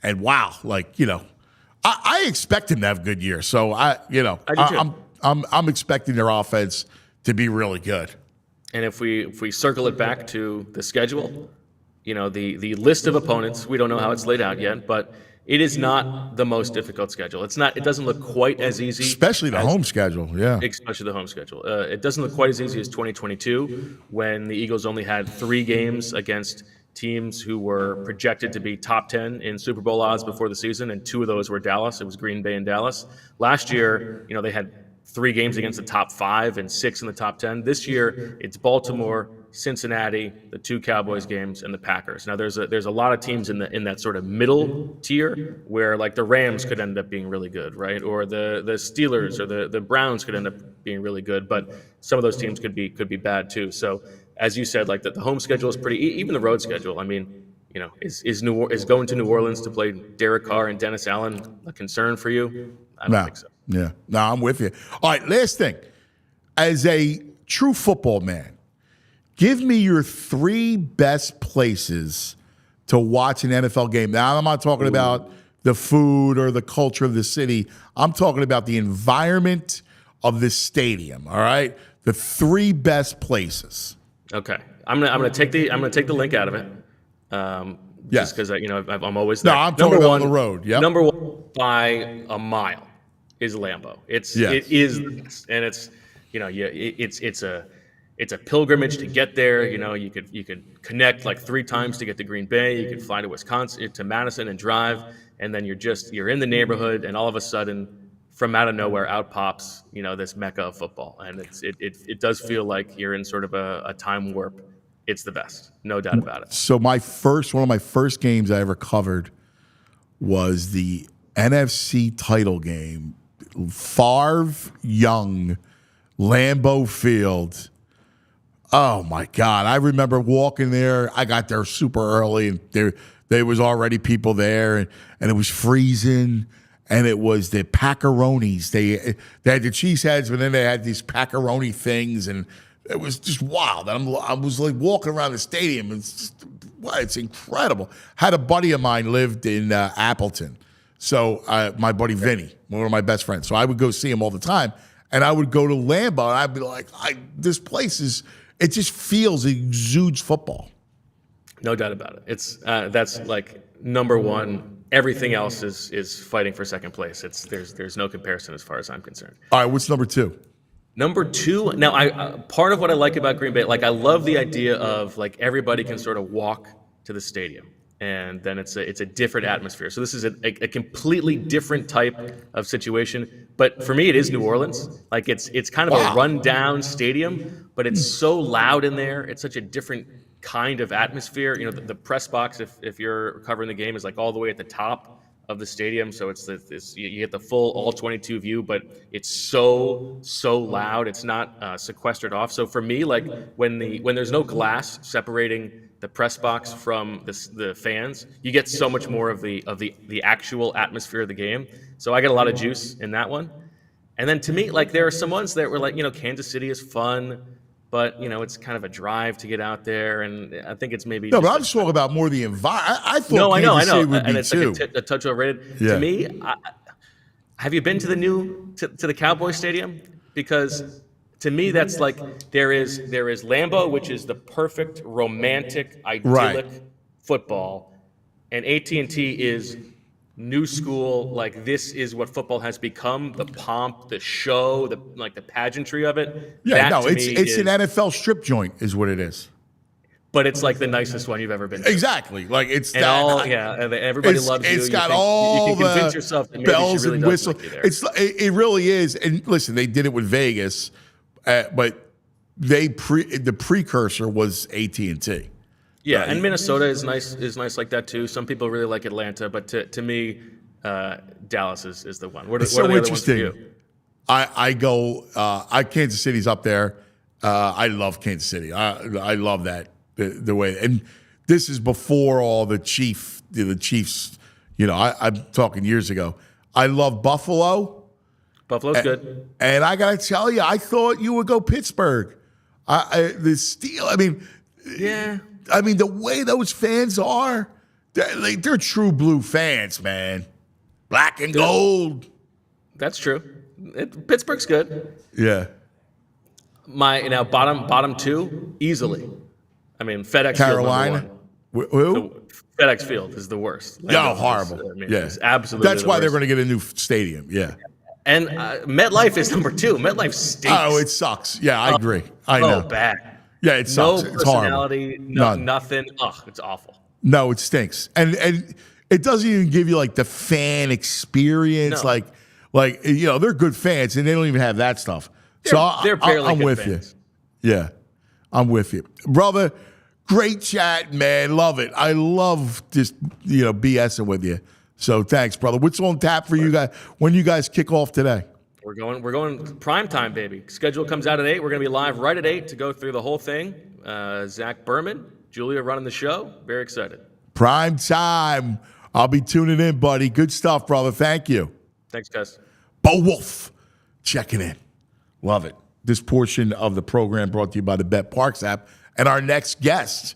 and wow, I expect him to have a good year. So I'm expecting their offense to be really good. And if we circle it back to the schedule, the list of opponents, we don't know how it's laid out yet, but it is not the most difficult schedule. It doesn't look quite as easy. Especially the home schedule, yeah. Especially the home schedule. It doesn't look quite as easy as 2022 when the Eagles only had 3 games against teams who were projected to be top 10 in Super Bowl odds before the season, and 2 of those were Dallas. It was Green Bay and Dallas. Last year, they had 3 games against the top 5 and 6 in the top 10. This year, it's Baltimore, Cincinnati, the 2 Cowboys games, and the Packers. Now, there's a lot of teams in that sort of middle tier where like the Rams could end up being really good, right? Or the Steelers or the Browns could end up being really good, but some of those teams could be bad too. So, as you said, like the home schedule is pretty, even the road schedule. I mean, is going to New Orleans to play Derek Carr and Dennis Allen a concern for you? I don't think so. Yeah. No, I'm with you. All right, last thing. As a true football man, give me your 3 best places to watch an NFL game. Now, I'm not talking about the food or the culture of the city. I'm talking about the environment of this stadium, all right? The 3 best places. Okay. I'm gonna take the link out of it. Yes. Just because I'm always there. No, I'm talking about on the road. Yep. Number 1 by a mile is Lambeau. It is the best. And it's a pilgrimage to get there. You could connect like 3 times to get to Green Bay. You could fly to Wisconsin, to Madison and drive, and then you're in the neighborhood, and all of a sudden, from out of nowhere, out pops this mecca of football, and it does feel like you're in sort of a time warp. It's the best, no doubt about it. So one of my first games I ever covered was the NFC title game, Favre Young, Lambeau Field. Oh my God! I remember walking there. I got there super early, and there was already people there, and it was freezing. And it was the packaronis. They had the cheeseheads, but then they had these packaroni things, and it was just wild. I was like walking around the stadium, and it's incredible. Had a buddy of mine lived in Appleton, so my buddy Vinny, one of my best friends. So I would go see him all the time, and I would go to Lambeau, and I'd be like, this place it just feels, it exudes football. No doubt about it. It's that's like number 1. Everything else is fighting for second place. There's no comparison as far as I'm concerned. All right, what's number 2? Number 2. Now, part of what I like about Green Bay, like I love the idea of like everybody can sort of walk to the stadium, and then it's a different atmosphere. So this is a completely different type of situation. But for me, it is New Orleans. Like it's kind of a rundown stadium, but it's so loud in there. It's such a different kind of atmosphere. The press box, if you're covering the game, is like all the way at the top of the stadium, so it's you get the full all 22 view, but it's so loud. It's not sequestered off. So for me, like when there's no glass separating the press box from the fans, you get so much more of the actual atmosphere of the game. So I get a lot of juice in that one. And then to me, like there are some ones that were like Kansas City is fun, but it's kind of a drive to get out there, and I think it's maybe no. But I'm just talking about more the environment. I thought I know, City would and be it's too. like a touch overrated. Yeah. To me, have you been to the Cowboy Stadium? Because to me, that's like there is Lambeau, which is the perfect romantic, idyllic football, and AT&T is new school. Like this is what football has become: the pomp, the show, the pageantry of it. Yeah, that, it's an NFL strip joint, is what it is. But it's like the nicest one you've ever been to. Exactly, like it's and that. and everybody loves you. It's got all you can convince the yourself that maybe bells she really and does whistles. like you there. It really is. And listen, they did it with Vegas, but the precursor was AT&T. Yeah, and Minnesota is nice like that too. Some people really like Atlanta, but to me, Dallas is the one. What are the other ones for you? I go. Kansas City's up there. I love Kansas City. I love that the way. And this is before all the Chiefs. I'm talking years ago. I love Buffalo. Buffalo's good. And I gotta tell you, I thought you would go Pittsburgh. The Steel. I mean, yeah. I mean, the way those fans are, they're true blue fans, man. Black and gold. That's true. Pittsburgh's good. Yeah. Now bottom 2 easily. I mean, FedEx Carolina. Field, Who? FedEx Field is the worst. No, horrible. It's absolutely. That's why they're worst. going to get a new stadium. Yeah. And MetLife is number 2. MetLife stinks. Oh, it sucks. Yeah, I agree. I know. Bad. Yeah, it sucks. No It's horrible. personality, nothing. Ugh, it's awful. No, it stinks. And it doesn't even give you like the fan experience. No. Like they're good fans and they don't even have that stuff. They're barely I'm good with fans. you. Yeah. I'm with you. Brother, great chat, man. Love it. I love just BSing with you. So thanks, brother. What's on tap for you guys when you guys kick off today? We're going prime time, baby. Schedule comes out at 8. We're going to be live right at 8 to go through the whole thing. Zach Berman, Julia running the show. Very excited. Prime time. I'll be tuning in, buddy. Good stuff, brother. Thank you. Thanks, guys. Bo Wulf checking in. Love it. This portion of the program brought to you by the Bet Parks app. And our next guest,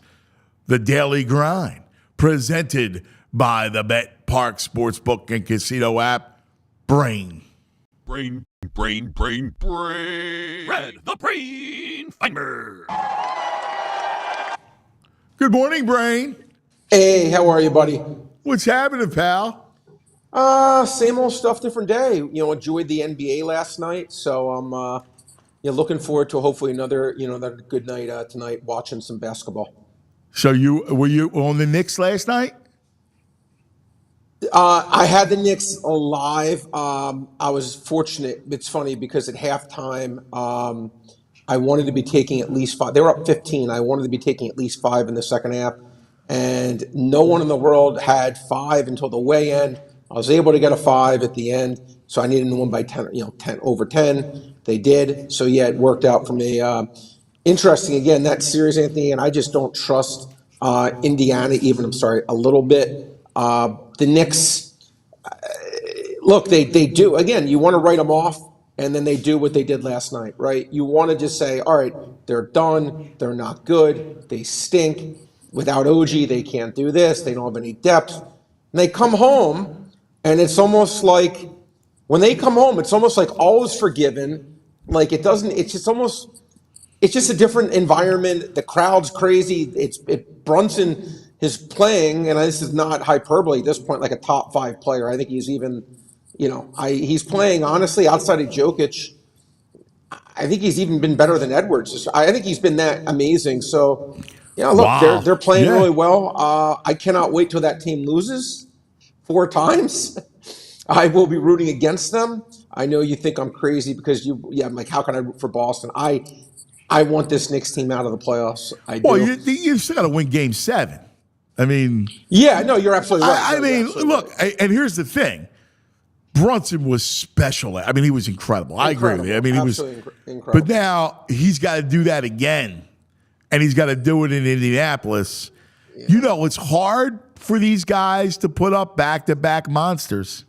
the Daily Grind, presented by the Bet Parks Sportsbook and Casino app, Brain. Brain. Red the Brain Finder. Good morning, Brain. Hey, how are you, buddy? What's happening, pal? Same old stuff, different day. Enjoyed the NBA last night, so I'm looking forward to hopefully another good night tonight, watching some basketball. So were you on the Knicks last night? I had the Knicks live. I was fortunate. It's funny because at halftime, I wanted to be taking at least 5. They were up 15. I wanted to be taking at least 5 in the second half, and no one in the world had 5 until the weigh-in. I was able to get a 5 at the end, so I needed to win by 10. 10 over 10. They did. So yeah, it worked out for me. Interesting again that series, Anthony, and I just don't trust Indiana even. I'm sorry, a little bit. The Knicks, look, they do. Again, you want to write them off, and then they do what they did last night, right? You want to just say, all right, they're done. They're not good. They stink. Without OG, they can't do this. They don't have any depth. And they come home, and it's almost like when they come home, it's almost like all is forgiven. Like it's just a different environment. The crowd's crazy. Brunson is playing, and this is not hyperbole at this point, like a top 5 player. I think he's even, he's playing, honestly, outside of Jokic. I think he's even been better than Edwards. I think he's been that amazing. So, look, Wow. they're playing Yeah. really well. I cannot wait till that team loses 4 times. I will be rooting against them. I know you think I'm crazy because I'm like, how can I root for Boston? I want this Knicks team out of the playoffs. I do. Well, you still got to win Game 7. I mean, yeah, no, you're absolutely right. I No, you're mean, absolutely look, and here's the thing. Brunson was special. I mean, he was incredible. I agree with you. I mean, he was incredible. But now he's got to do that again, and he's got to do it in Indianapolis. Yeah. It's hard for these guys to put up back-to-back monsters.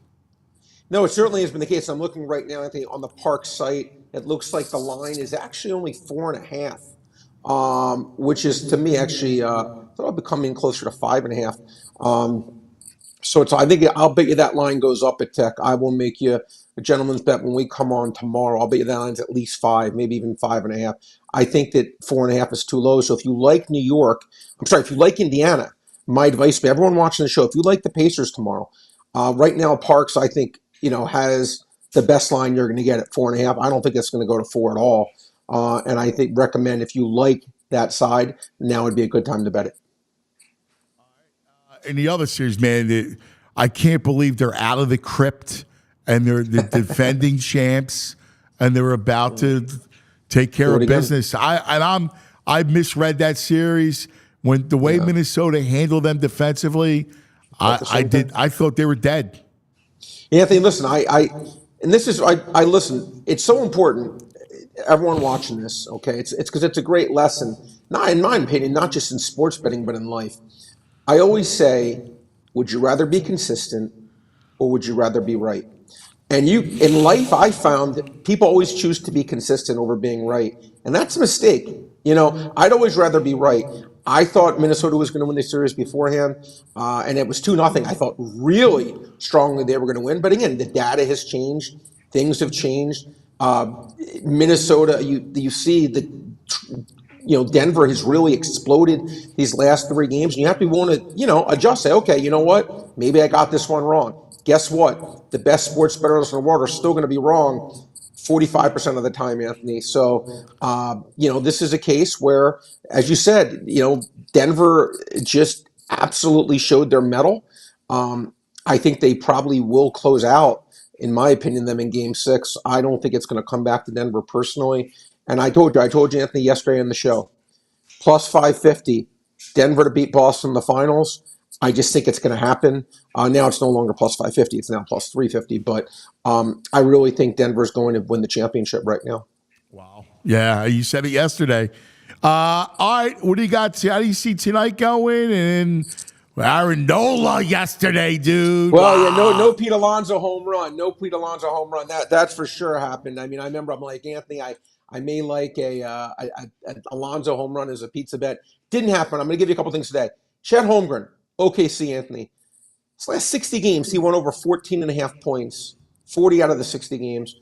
No, it certainly has been the case. I'm looking right now, Anthony, on the Park site. It looks like the line is actually only 4.5, which is to me actually I'll be coming closer to 5.5. So I think I'll bet you that line goes up at Tech. I will make you a gentleman's bet when we come on tomorrow. I'll bet you that line's at least 5, maybe even 5.5. I think that 4.5 is too low. So if you like if you like Indiana, my advice to everyone watching the show, if you like the Pacers tomorrow, right now Parks I think has the best line you're going to get at 4.5. I don't think it's going to go to 4 at all. And I think recommend if you like that side, now would be a good time to bet it. In the other series, man, I can't believe they're out of the crypt and they're the defending champs and they're about to take care of business. I misread that series when the way Minnesota handled them defensively. I thought they were dead. Anthony, listen, I listen. It's so important. Everyone watching this, okay? It's because it's a great lesson. Not in my opinion, not just in sports betting, but in life. I always say, would you rather be consistent or would you rather be right? And in life, I found that people always choose to be consistent over being right. And that's a mistake. I'd always rather be right. I thought Minnesota was going to win the series beforehand, and it was 2-0. I thought really strongly they were going to win. But again, the data has changed. Things have changed. Minnesota, you see the Denver has really exploded these last 3 games, and you have to be willing to, adjust. Say, okay, you know what? Maybe I got this one wrong. Guess what? The best sports bettors in the world are still going to be wrong 45% of the time, Anthony. So, this is a case where, as you said, Denver just absolutely showed their mettle. I think they probably will close out, in my opinion, them in Game 6. I don't think it's going to come back to Denver personally. And I told you, Anthony, yesterday on the show, plus 550, Denver to beat Boston in the finals. I just think it's going to happen. Now it's no longer plus 550. It's now plus 350. But I really think Denver's going to win the championship right now. Wow. Yeah, you said it yesterday. All right, what do you got? How do you see tonight going? And Aaron Nola yesterday, dude. Well, Wow. yeah, no Pete Alonso home run. No Pete Alonso home run. That's for sure happened. I mean, I remember I'm like, Anthony, I may like a Alonso home run as a pizza bet. Didn't happen. I'm going to give you a couple things today. Chet Holmgren, OKC, Anthony. His last 60 games, he won over 14.5 points, 40 out of the 60 games.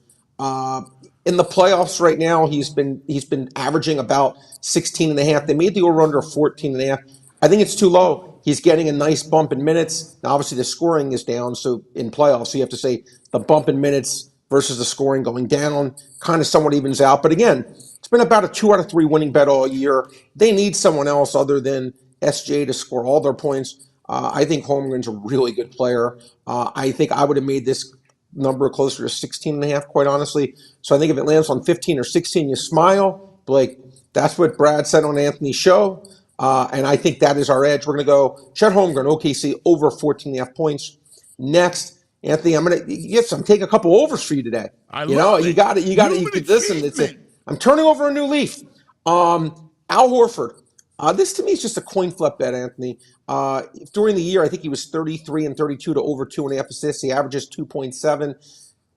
In the playoffs right now, he's been averaging about 16.5. They made the over-under 14.5. I think it's too low. He's getting a nice bump in minutes. Now, obviously, the scoring is down, so in playoffs, so you have to say the bump in minutes versus the scoring going down kind of somewhat evens out. But again, it's been about a 2 out of 3 winning bet all year. They need someone else other than SJ to score all their points. I think Holmgren's a really good player. I think I would have made this number closer to 16.5, quite honestly. So I think if it lands on 15 or 16, you smile. But that's what Brad said on Anthony's show. And I think that is our edge. We're going to go Chet Holmgren, OKC, over 14.5 points. Next, Anthony, I'm taking a couple overs for you today. You got it. You could listen. I'm turning over a new leaf. Al Horford. This to me is just a coin flip bet, Anthony. During the year, I think he was 33 and 32 to over 2.5 assists. He averages 2.7.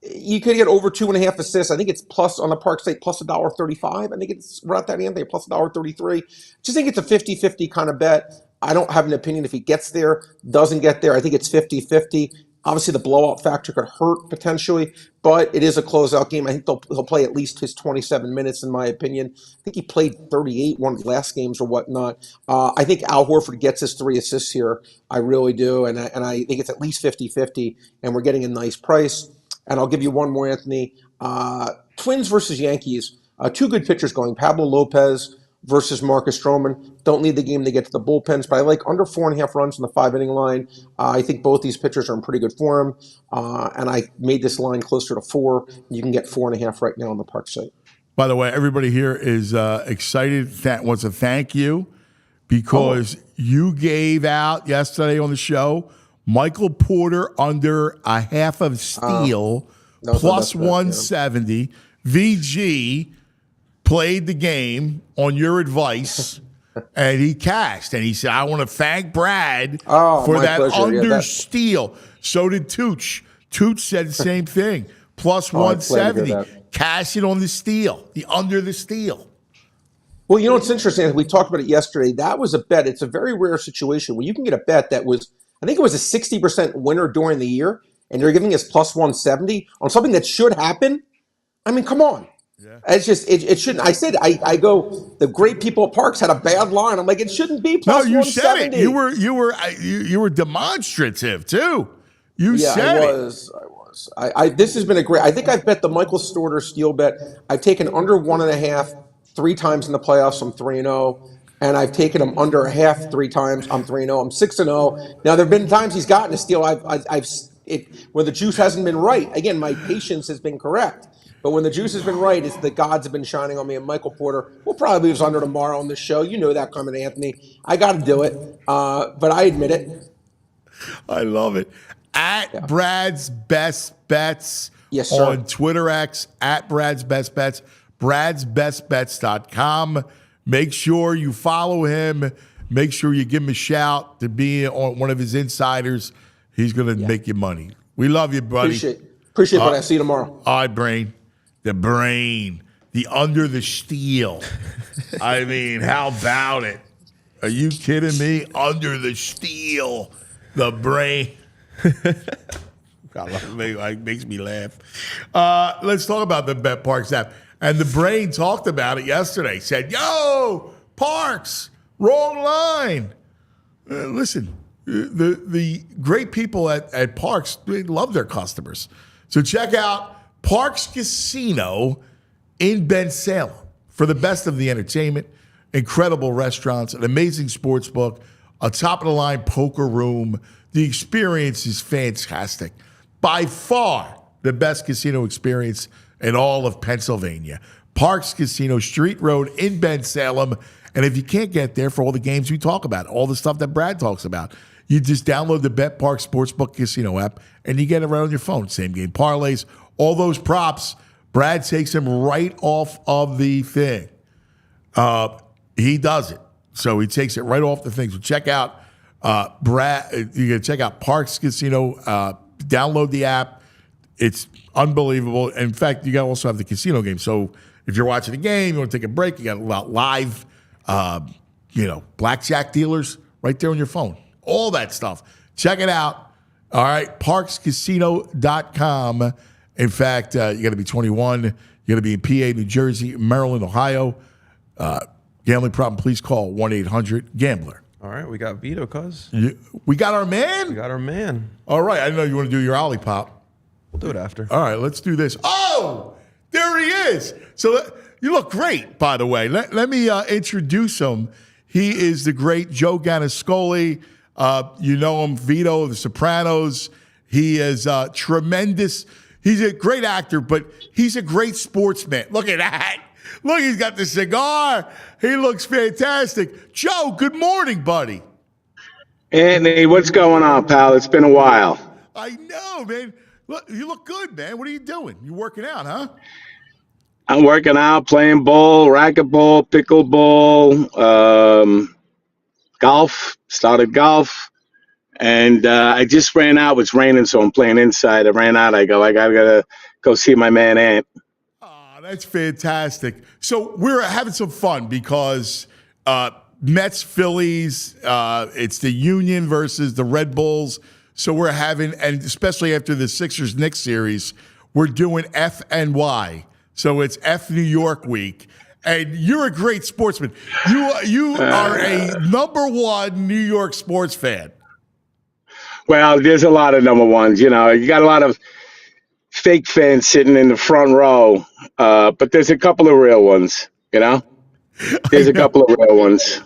You could get over 2.5 assists. I think it's plus on the Park State plus $1.35. I think it's right that Anthony plus $1.33. Just think it's a 50-50 kind of bet. I don't have an opinion if he gets there, doesn't get there. I think it's 50-50. Obviously, the blowout factor could hurt potentially, but it is a closeout game. I think he'll play at least his 27 minutes, in my opinion. I think he played 38 one of the last games or whatnot. I think Al Horford gets his 3 assists here. I really do, and I think it's at least 50-50, and we're getting a nice price. And I'll give you one more, Anthony. Twins versus Yankees. 2 good pitchers going. Pablo Lopez versus Marcus Stroman. Don't need the game to get to the bullpens, but I like under 4.5 runs in the 5-inning line. I think both these pitchers are in pretty good form, and I made this line closer to 4. You can get 4.5 right now on the Park site. By the way, everybody here is excited, wants to thank you because you gave out yesterday on the show Michael Porter under a half of steal, plus 170. Yeah. VG played the game on your advice, and he cashed. And he said, I want to thank Brad for that pleasure. Under steal. So did Tooch. Tooch said the same thing. Plus 170. Cash it on the steal, the under the steal. Well, you know what's interesting? We talked about it yesterday. That was a bet. It's a very rare situation where you can get a bet that was, I think it was a 60% winner during the year, and you're giving us plus 170 on something that should happen. I mean, come on. Yeah. It's just it shouldn't. I said I go. The great people at Parks had a bad line. I'm like, it shouldn't be plus 170. Said it. You were demonstrative too. You said it. I was. This has been a great. I think I've bet the Michael Storter steal bet. I've taken under 1.5 3 times in the playoffs. I'm 3-0, and I've taken him under a half 3 times. I'm 3-0. I'm 6-0. Now there have been times he's gotten a steal. Where the juice hasn't been right. Again, my patience has been correct. But when the juice has been right, it's the gods have been shining on me. And Michael Porter will probably lose under tomorrow on this show. You know that coming, Anthony. I got to do it. But I admit it. I love it. At Brad's Best Bets on Twitter X, at Brad's Best Bets, bradsbestbets.com. Make sure you follow him. Make sure you give him a shout to be on one of his insiders. He's going to make you money. We love you, buddy. Appreciate it, buddy. I'll see you tomorrow. All right, Brain. The brain, the under the steel. I mean, how about it? Are you kidding me? Under the steel, the brain. God, it makes me laugh. Let's talk about the Bet Parks app. And the brain talked about it yesterday. Said, yo, Parks, wrong line. Listen, the great people at Parks, they love their customers. So check out Parks Casino in Bensalem for the best of the entertainment, incredible restaurants, an amazing sports book, a top-of-the-line poker room. The experience is fantastic. By far the best casino experience in all of Pennsylvania. Parks Casino, Street Road in Bensalem. And if you can't get there for all the games we talk about, all the stuff that Brad talks about, you just download the Bet Parks Sportsbook Casino app, and you get it right on your phone. Same game parlays. All those props, Brad takes them right off of the thing. He does it. So he takes it right off the thing. So check out Brad, you can check out Parks Casino. Download the app. It's unbelievable. In fact, you got also have the casino game. So if you're watching the game, you want to take a break, you got a lot live, blackjack dealers right there on your phone. All that stuff. Check it out. All right, parkscasino.com. In fact, you got to be 21. You got to be in PA, New Jersey, Maryland, Ohio. Gambling problem, please call 1-800-GAMBLER. All right, we got Vito, cuz. We got our man? We got our man. All right, I know you want to do your Olipop. We'll do it after. All right, let's do this. Oh, there he is. So you look great, by the way. Let me introduce him. He is the great Joe Gannascoli. You know him, Vito of The Sopranos. He is tremendous. He's a great actor, but he's a great sportsman. Look at that. Look, he's got the cigar. He looks fantastic. Joe, good morning, buddy. Anthony, what's going on, pal? It's been a while. I know, man. Look, you look good, man. What are you doing? You working out, huh? I'm working out, playing ball, racquetball, pickleball, golf. Started golf. And I just ran out. It's raining, so I'm playing inside. I ran out. I gotta go see my man Ant. Oh, that's fantastic. So we're having some fun because Mets, Phillies, it's the Union versus the Red Bulls. So we're having, and especially after the Sixers-Knicks series, we're doing FNY. So it's F New York week. And you're a great sportsman. You are a #1 New York sports fan. Well, there's a lot of number ones. You got a lot of fake fans sitting in the front row, but there's a couple of real ones, There's a couple of real ones.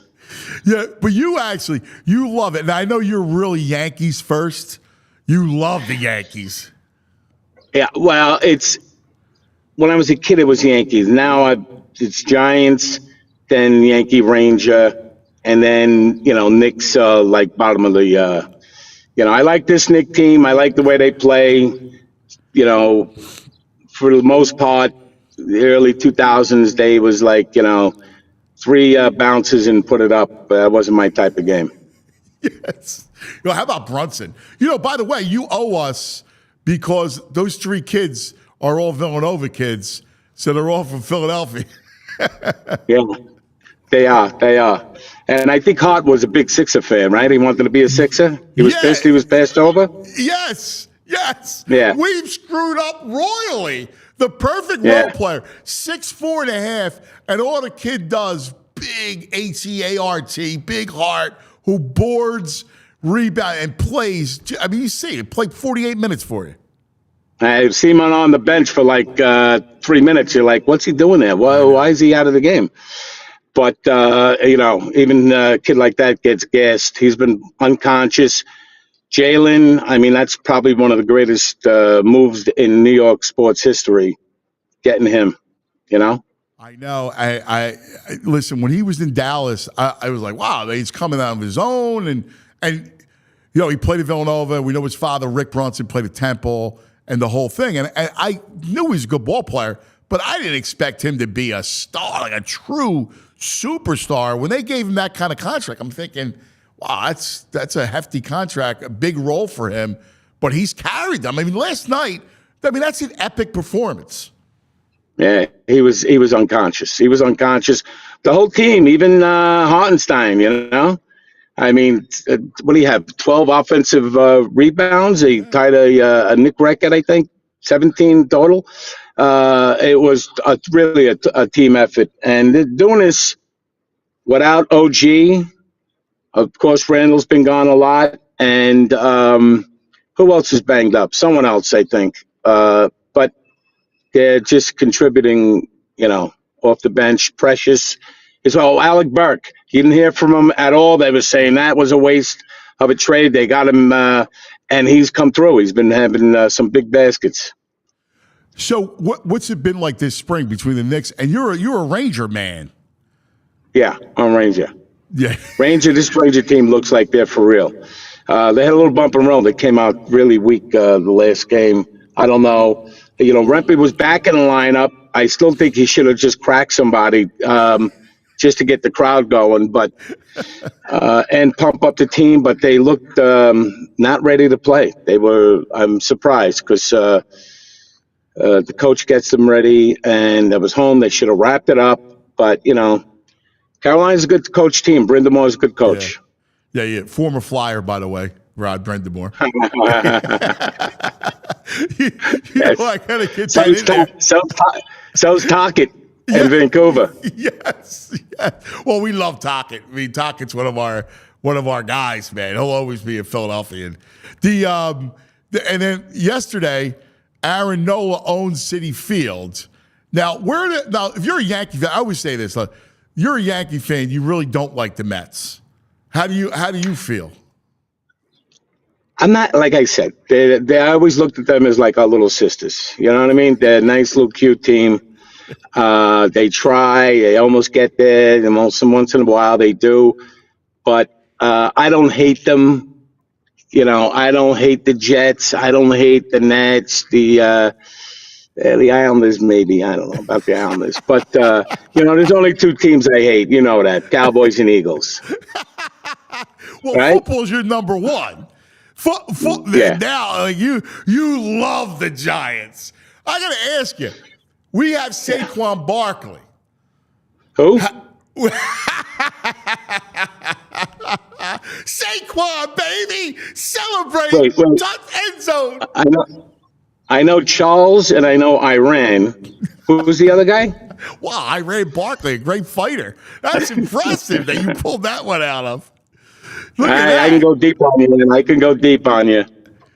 Yeah, but you love it. And I know you're really Yankees first. You love the Yankees. Yeah, well, when I was a kid, it was Yankees. Now it's Giants, then Yankee Ranger, and then, Knicks like bottom of the I like this Knicks team. I like the way they play. For the most part, the early 2000s, they was like, 3 bounces and put it up. That wasn't my type of game. Yes. How about Brunson? By the way, you owe us because those 3 kids are all Villanova kids, so they're all from Philadelphia. Yeah, they are. And I think Hart was a big Sixer fan, right? He wanted to be a Sixer. He was pissed he was passed over. Yes. Yeah. We've screwed up royally. The perfect role player, 6'4.5", and all the kid does, big HEART, big heart, who boards, rebound, and plays. I mean, you see it, played 48 minutes for you. I see him on the bench for like 3 minutes. You're like, what's he doing there? Why is he out of the game? But, even a kid like that gets gassed. He's been unconscious. Jalen, I mean, that's probably one of the greatest moves in New York sports history, getting him, I know. I listen, when he was in Dallas, I was like, wow, he's coming out of his own. And he played at Villanova. We know his father, Rick Brunson, played at Temple and the whole thing. And I knew he was a good ball player, but I didn't expect him to be a star, like a true superstar. When they gave him that kind of contract, I'm thinking, wow, that's a hefty contract, a big role for him. But he's carried them. I mean, last night, that's an epic performance. Yeah, he was unconscious. He was unconscious. The whole team, even Hartenstein, I mean, what do you have? 12 offensive rebounds. He tied a Knick record, I think, 17 total. It was really a team effort. And they're doing this without OG. Of course, Randall's been gone a lot. And who else is banged up? Someone else, I think. But they're just contributing, off the bench. Precious as well. Alec Burke. You didn't hear from him at all. They were saying that was a waste of a trade. They got him, and he's come through. He's been having some big baskets. So what's it been like this spring between the Knicks and you're a Ranger man? Yeah, I'm Ranger. Yeah, This Ranger team looks like they're for real. They had a little bump and roll. They came out really weak the last game. I don't know. Rempe was back in the lineup. I still think he should have just cracked somebody. just to get the crowd going, but and pump up the team. But they looked not ready to play. I'm surprised because the coach gets them ready, and it was home. They should have wrapped it up, but Carolina's a good coach team. Brindamore's a good coach. Yeah. Former Flyer, by the way, Rod Brindamore. I gotta get that in there. So's Tockett in Vancouver. Yes. Well, we love Tockett. I mean, Tockett's one of our guys, man. He'll always be a Philadelphian. And then yesterday, Aaron Nola owns Citi Field. Now, if you're a Yankee fan, I always say this: you're a Yankee fan, you really don't like the Mets. How do you feel? I'm not, like I said, I always looked at them as like our little sisters. You know what I mean? They're a nice little cute team. They try. They almost get there. And once in a while they do. But I don't hate them. I don't hate the Jets. I don't hate the Nets. The Islanders, maybe. I don't know about the Islanders. But, there's only two teams I hate. You know that. Cowboys and Eagles. Well, right? Football's your number one. Now, you love the Giants. I got to ask you, we have Saquon Barkley. Who? Saquon, baby, celebrate. Wait. End zone. I know Charles and I know Iran. Who was the other guy? Wow, Iran Barkley, a great fighter. That's impressive that you pulled that one out of. Look at that. I can go deep on you, man. I can go deep on you.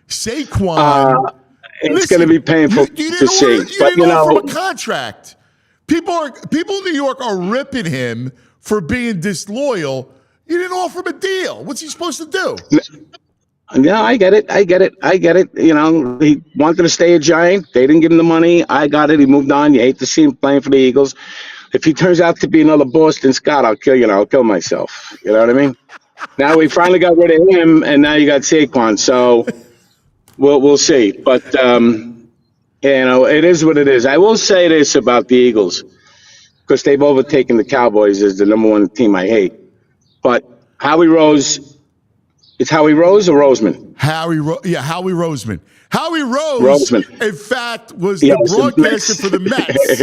Saquon. It's going to be painful to see. But from a contract. People in New York are ripping him for being disloyal. You didn't offer him a deal. What's he supposed to do? Yeah, I get it. He wanted to stay a Giant. They didn't give him the money. I got it. He moved on. You hate to see him playing for the Eagles. If he turns out to be another Boston Scott, I'll kill I'll kill myself. You know what I mean? Now we finally got rid of him, and now you got Saquon. So we'll see. But it is what it is. I will say this about the Eagles, because they've overtaken the Cowboys as the number one team I hate. But Howie Rose, it's Howie Rose or Roseman? Howie Roseman. Howie Rose, in fact, was the broadcaster for the Mets.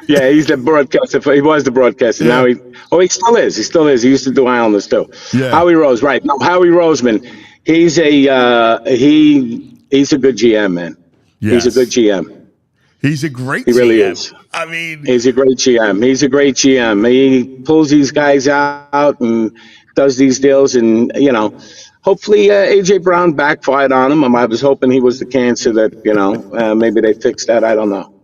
Yeah, he's the broadcaster. He was the broadcaster. Yeah. Now he still is. He still is. He used to do Islanders too. Yeah. Howie Rose, right? No, Howie Roseman. He's a he's a good GM, man. Yes. He's a good GM. He's a great GM. He really GM. is. I mean, he's a great GM. He pulls these guys out and does these deals, and hopefully A.J. Brown backfired on him. I was hoping he was the cancer that maybe they fixed that. I don't know.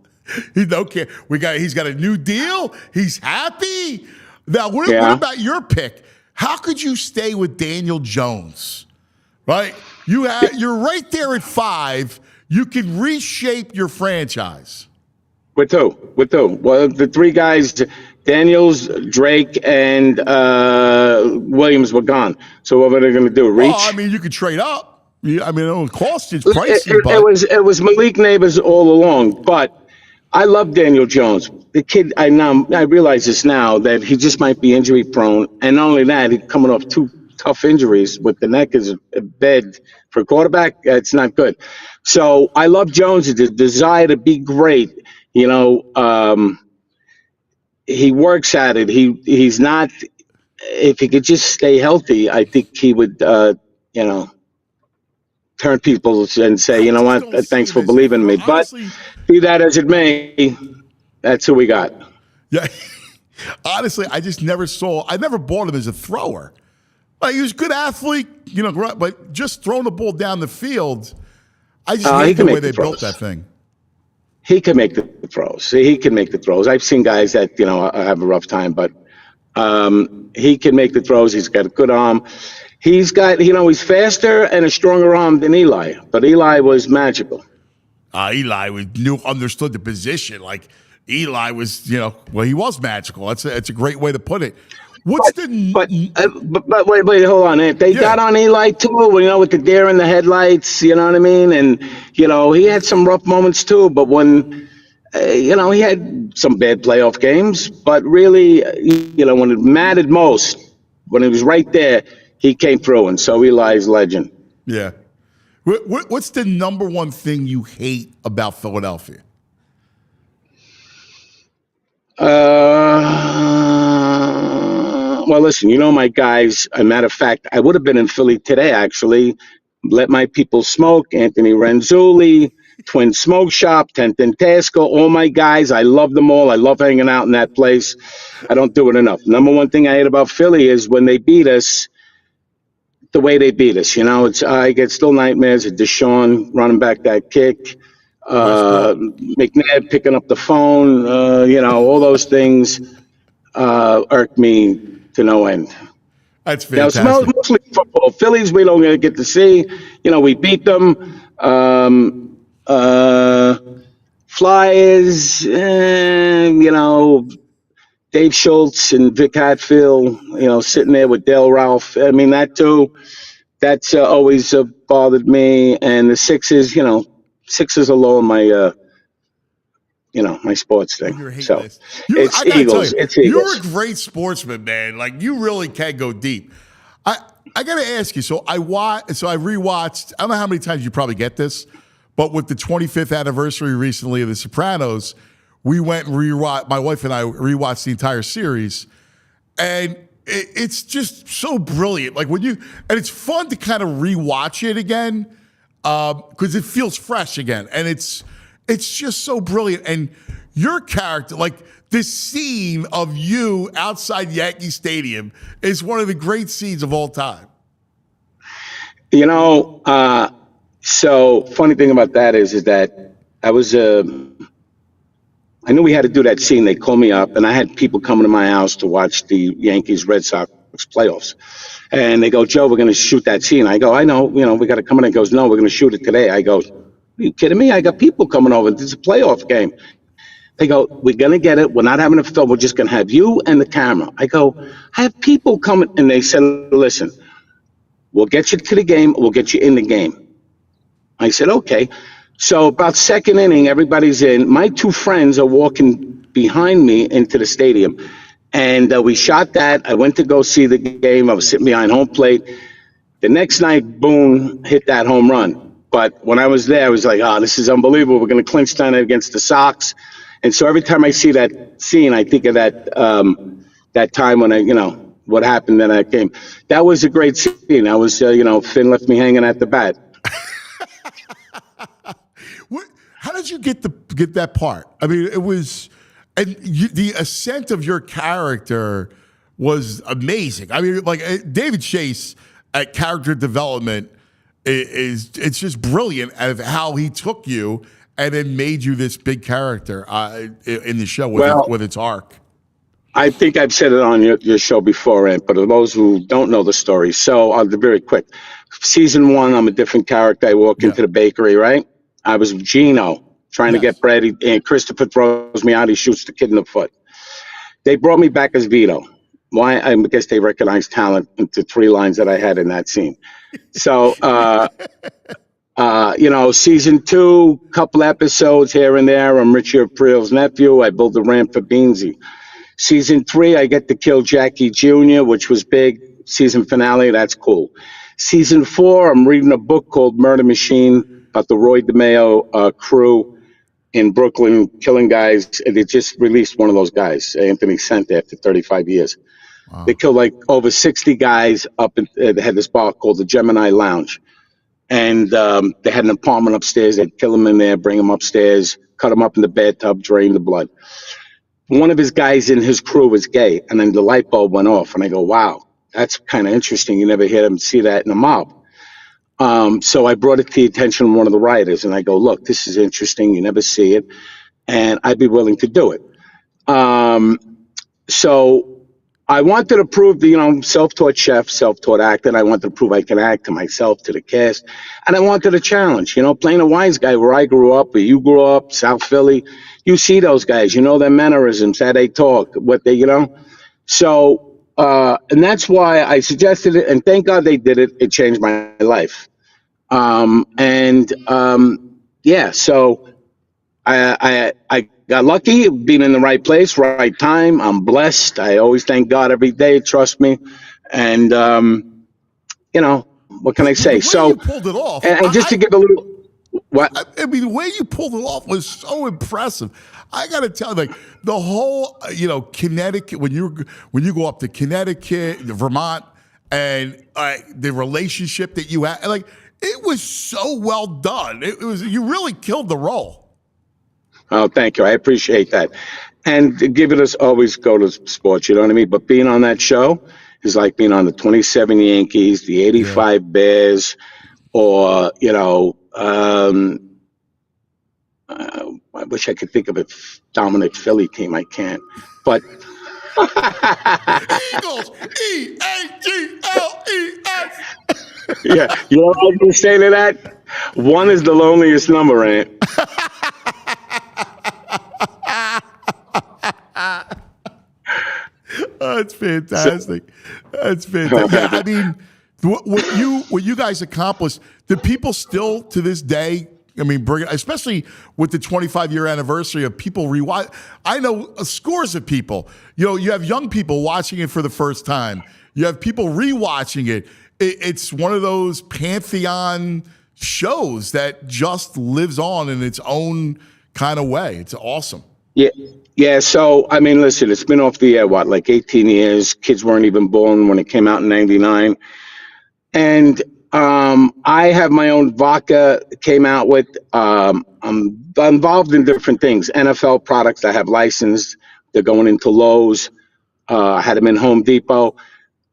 He don't care. He's got a new deal. He's happy. Now, what about your pick? How could you stay with Daniel Jones? Right? You're right there at 5. You can reshape your franchise. With who? Well, the three guys, Daniels, Drake, and Williams were gone. So what were they going to do? Reach? Oh, you could trade up. It'll cost you. It's pricey. It was Malik Neighbors all along. But I love Daniel Jones. The kid, I realize this now, that he just might be injury prone. And not only that, he's coming off 2 tough injuries with the neck as a bed for a quarterback. It's not good. So I love Jones, the desire to be great. He works at it. He's not. If he could just stay healthy, I think he would. Turn people and say, you know what? Thanks for believing in me. Honestly, but be that as it may, that's who we got. Yeah. Honestly, I never bought him as a thrower. He was a good athlete, but just throwing the ball down the field, I just hate the way they built that thing. He can make the throws. He can make the throws. I've seen guys that, have a rough time, but he can make the throws. He's got a good arm. He's got, he's faster and a stronger arm than Eli, but Eli was magical. Eli understood the position. Like Eli was, he was magical. That's a great way to put it. But wait, hold on. They got on Eli too, with the deer in the headlights, you know what I mean? And, he had some rough moments too, but when he had some bad playoff games, but really, when it mattered most, when it was right there, he came through, and so Eli's legend. Yeah. What's the number one thing you hate about Philadelphia? Well, listen, my guys. As a matter of fact, I would have been in Philly today, actually. Let My People Smoke, Anthony Renzulli, Twin Smoke Shop, 10th and Tasco, all my guys. I love them all. I love hanging out in that place. I don't do it enough. Number one thing I hate about Philly is when they beat us, the way they beat us. I get still nightmares of Deshaun running back that kick, McNabb picking up the phone, all those things irk me to no end. That's fantastic. It's mostly football. Phillies, we don't get to see. We beat them. Flyers, Dave Schultz and Vic Hatfield, sitting there with Dale Ralph. I mean, that too. That's always bothered me. And the Sixers, Sixers are low on my, my sports thing. So it's Eagles. It's Eagles. You're a great sportsman, man. Like, you really can go deep. I got to ask you. So I rewatched. I don't know how many times you probably get this, but with the 25th anniversary recently of The Sopranos, we went and rewatched. My wife and I rewatched the entire series, and it's just so brilliant. Like, and it's fun to kind of rewatch it again because it feels fresh again, and it's just so brilliant. And your character, like this scene of you outside Yankee Stadium, is one of the great scenes of all time. So funny thing about that is that I was I knew we had to do that scene. They called me up, and I had people coming to my house to watch the Yankees-Red Sox playoffs. And they go, Joe, we're going to shoot that scene. I go, I know, we got to come in. He goes, no, we're going to shoot it today. I go, are you kidding me? I got people coming over. This is a playoff game. They go, we're going to get it. We're not having a film. We're just going to have you and the camera. I go, I have people coming. And they said, listen, we'll get you to the game. We'll get you in the game. I said, okay. So about second inning, everybody's in. My two friends are walking behind me into the stadium. And we shot that. I went to go see the game. I was sitting behind home plate. The next night, Boone hit that home run. But when I was there, I was like, oh, this is unbelievable. We're going to clinch tonight against the Sox. And so every time I see that scene, I think of that time when what happened in that game. That was a great scene. I was, Finn left me hanging at the bat. How did you get that part? I mean, it was, and the ascent of your character was amazing. I mean, like David Chase at character development it's just brilliant of how he took you and then made you this big character in the show with its arc. I think I've said it on your show before, Ant, but for those who don't know the story, so I'll be very quick. Season 1, I'm a different character. I walk into the bakery, right? I was Gino trying to get bread, and Christopher throws me out. He shoots the kid in the foot. They brought me back as Vito. Why? I guess they recognized talent into 3 lines that I had in that scene. So, season 2, couple episodes here and there. I'm Richie April's nephew. I build a ramp for Beansy. Season 3, I get to kill Jackie Jr., which was big. Season finale, that's cool. Season 4, I'm reading a book called Murder Machine about the Roy DeMeo crew in Brooklyn killing guys. And they just released one of those guys, Anthony Sent, after 35 years. Wow. They killed like over 60 guys up they had this bar called the Gemini Lounge. And they had an apartment upstairs. They'd kill them in there, bring them upstairs, cut them up in the bathtub, drain the blood. One of his guys in his crew was gay, and then the light bulb went off. And I go, wow, that's kind of interesting. You never hear them see that in a mob. So I brought it to the attention of one of the writers, and I go, look, this is interesting. You never see it, and I'd be willing to do it. So I wanted to prove the, self-taught chef, self-taught actor, and I wanted to prove I can act to myself, to the cast. And I wanted a challenge, playing a wise guy where I grew up, where you grew up, South Philly. You see those guys, their mannerisms, how they talk, what they, So, and that's why I suggested it, and thank God they did it. It changed my life. So I got lucky being in the right place, right time. I'm blessed. I always thank God every day. Trust me. And, what can I Well, say? the way you So, pulled it off, and just to give a little, what? I mean, the way you pulled it off was so impressive. I got to tell you, like the whole, Connecticut. When you go up to Connecticut, Vermont, and the relationship that you had, like it was so well done. It was you really killed the role. Oh, thank you. I appreciate that. And giving us always go to sports, you know what I mean? But being on that show is like being on the 27 Yankees, the 85 Bears, or, I wish I could think of a dominant Philly team. I can't. But Eagles, EAGLES. yeah, you know what I was going to say to that? One is the loneliest number, ain't it? Oh, that's fantastic. That's fantastic. Yeah, I mean, what you guys accomplished, do people still to this day, I mean, bring it, especially with the 25-year anniversary of people rewatch. I know scores of people. You have young people watching it for the first time. You have people rewatching it. It's one of those pantheon shows that just lives on in its own kind of way. It's awesome. Yeah. Yeah. So, I mean, listen, it's been off the air, like 18 years. Kids weren't even born when it came out in 99. And I have my own vodka, came out with. I'm involved in different things. NFL products I have licensed. They're going into Lowe's. I had them in Home Depot.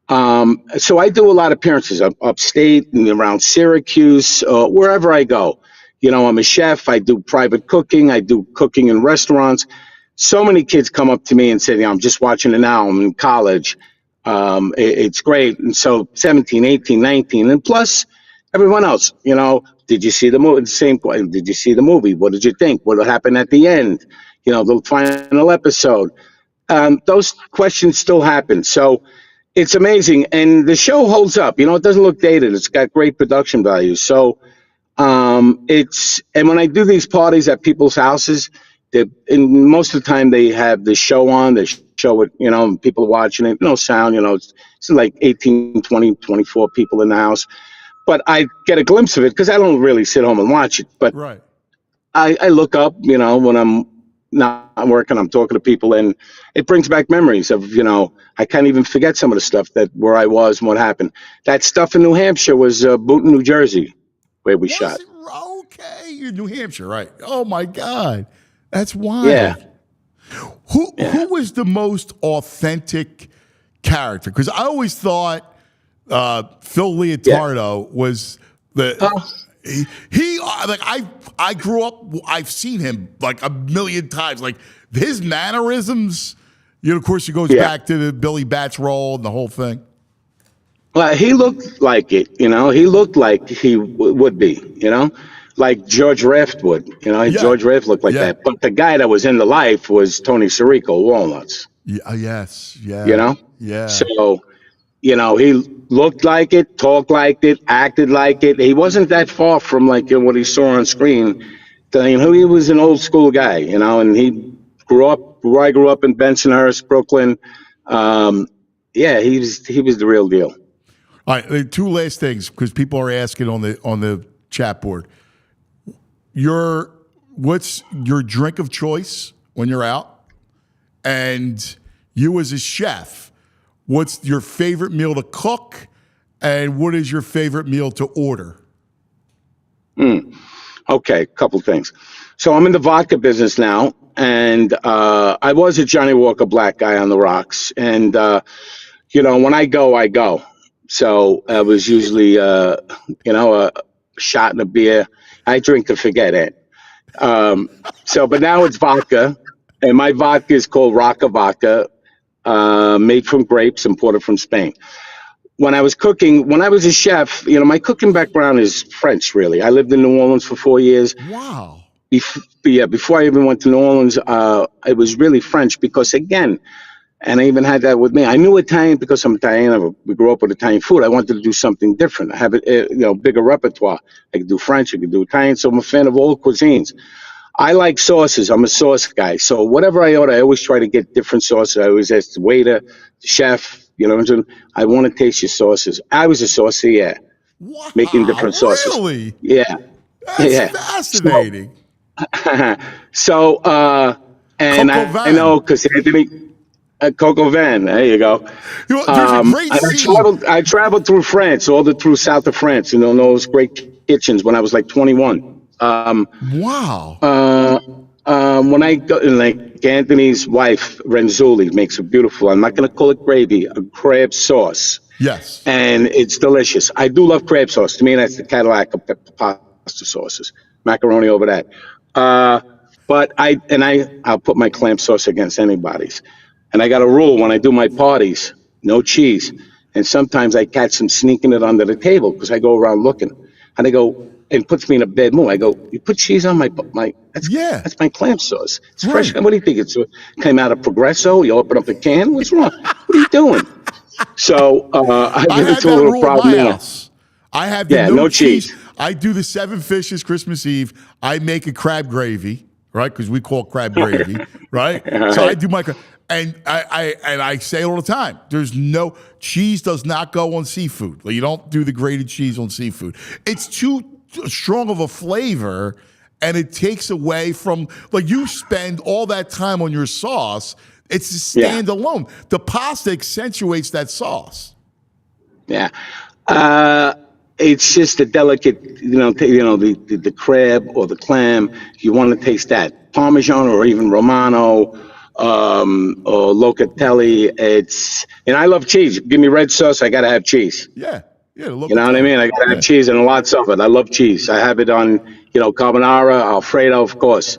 So I do a lot of appearances upstate and around Syracuse, wherever I go. I'm a chef. I do private cooking. I do cooking in restaurants. So many kids come up to me and say, I'm just watching it now. I'm in college. It's great. And so 17, 18, 19, and plus everyone else, did you see the movie? Same question. Did you see the movie? What did you think? What happened at the end? The final episode. Those questions still happen. So it's amazing. And the show holds up. It doesn't look dated. It's got great production value. So and when I do these parties at people's houses, and most of the time they have the show on, they show it, and people are watching it, no sound, it's like 18, 20, 24 people in the house. But I get a glimpse of it because I don't really sit home and watch it. But Right. I look up, when I'm not working, I'm talking to people, and it brings back memories of, I can't even forget some of the stuff where I was and what happened. That stuff in New Hampshire was Boonton, New Jersey, where we shot. Okay, you're New Hampshire, right? Oh my God, that's wild. Yeah. Who was the most authentic character? Because I always thought Phil Leotardo was the he like I grew up. I've seen him like a million times. Like his mannerisms. Of course, he goes back to the Billy Bats role and the whole thing. Well, he looked like it, He looked like he would be, like George Raft would, George Raft looked like that. But the guy that was in the life was Tony Sirico, Walnuts. Yeah, yes, yeah. Yeah. So, he looked like it, talked like it, acted like it. He wasn't that far from like what he saw on screen. He was an old school guy, and he grew up where I grew up in Bensonhurst, Brooklyn. He was the real deal. All right, two last things because people are asking on the chat board. What's your drink of choice when you're out? And you as a chef, what's your favorite meal to cook? And what is your favorite meal to order? Okay, couple things. So I'm in the vodka business now, and I was a Johnny Walker Black guy on the rocks. And, when I go, I go. So I was usually, a shot and a beer. I drink to forget it. But now it's vodka, and my vodka is called Rocca Vodka, made from grapes, imported from Spain. When I was cooking, when I was a chef, my cooking background is French, really. I lived in New Orleans for 4 years. Wow. Before I even went to New Orleans, it was really French because, again, and I even had that with me. I knew Italian because I'm Italian. We grew up with Italian food. I wanted to do something different. I have a bigger repertoire. I could do French. I could do Italian. So I'm a fan of all cuisines. I like sauces. I'm a sauce guy. So whatever I order, I always try to get different sauces. I always ask the waiter, the chef, you know, I want to taste your sauces. I was a saucier, making Wow, different sauces. really? Yeah, That's yeah. fascinating. And Coco I Van. know because Anthony, Coco Van. There you go. You know, there's a great And scene. I traveled through France, through south of France, you know, those great kitchens when I was like 21. Wow. When I go, like Anthony's wife, Renzulli, makes a beautiful, I'm not going to call it gravy, a crab sauce. Yes. And it's delicious. I do love crab sauce. To me, that's the Cadillac of pasta sauces. Macaroni over that. But I'll put my clam sauce against anybody's. And I got a rule when I do my parties, no cheese. And sometimes I catch them sneaking it under the table because I go around looking. And they go, and puts me in a bad mood. I go, you put cheese on my that's my clam sauce. It's fresh. What do you think? Came out of Progresso? You open up a can? What's wrong? What are you doing? So I get into a little problem there. I have the no cheese. I do the 7 fishes Christmas Eve. I make a crab gravy, right? Because we call it crab gravy, right? So I do my and I say it all the time. There's no cheese does not go on seafood. Like, you don't do the grated cheese on seafood. It's too strong of a flavor, and it takes away from, like, you spend all that time on your sauce. It's a standalone. The pasta accentuates that sauce. Yeah. It's just a delicate, the crab or the clam. You want to taste that Parmesan or even Romano, or Locatelli. I love cheese. Give me red sauce, I gotta have cheese. Yeah. You know what I mean? I gotta have cheese and lots of it. I love cheese. I have it on, carbonara, Alfredo, of course.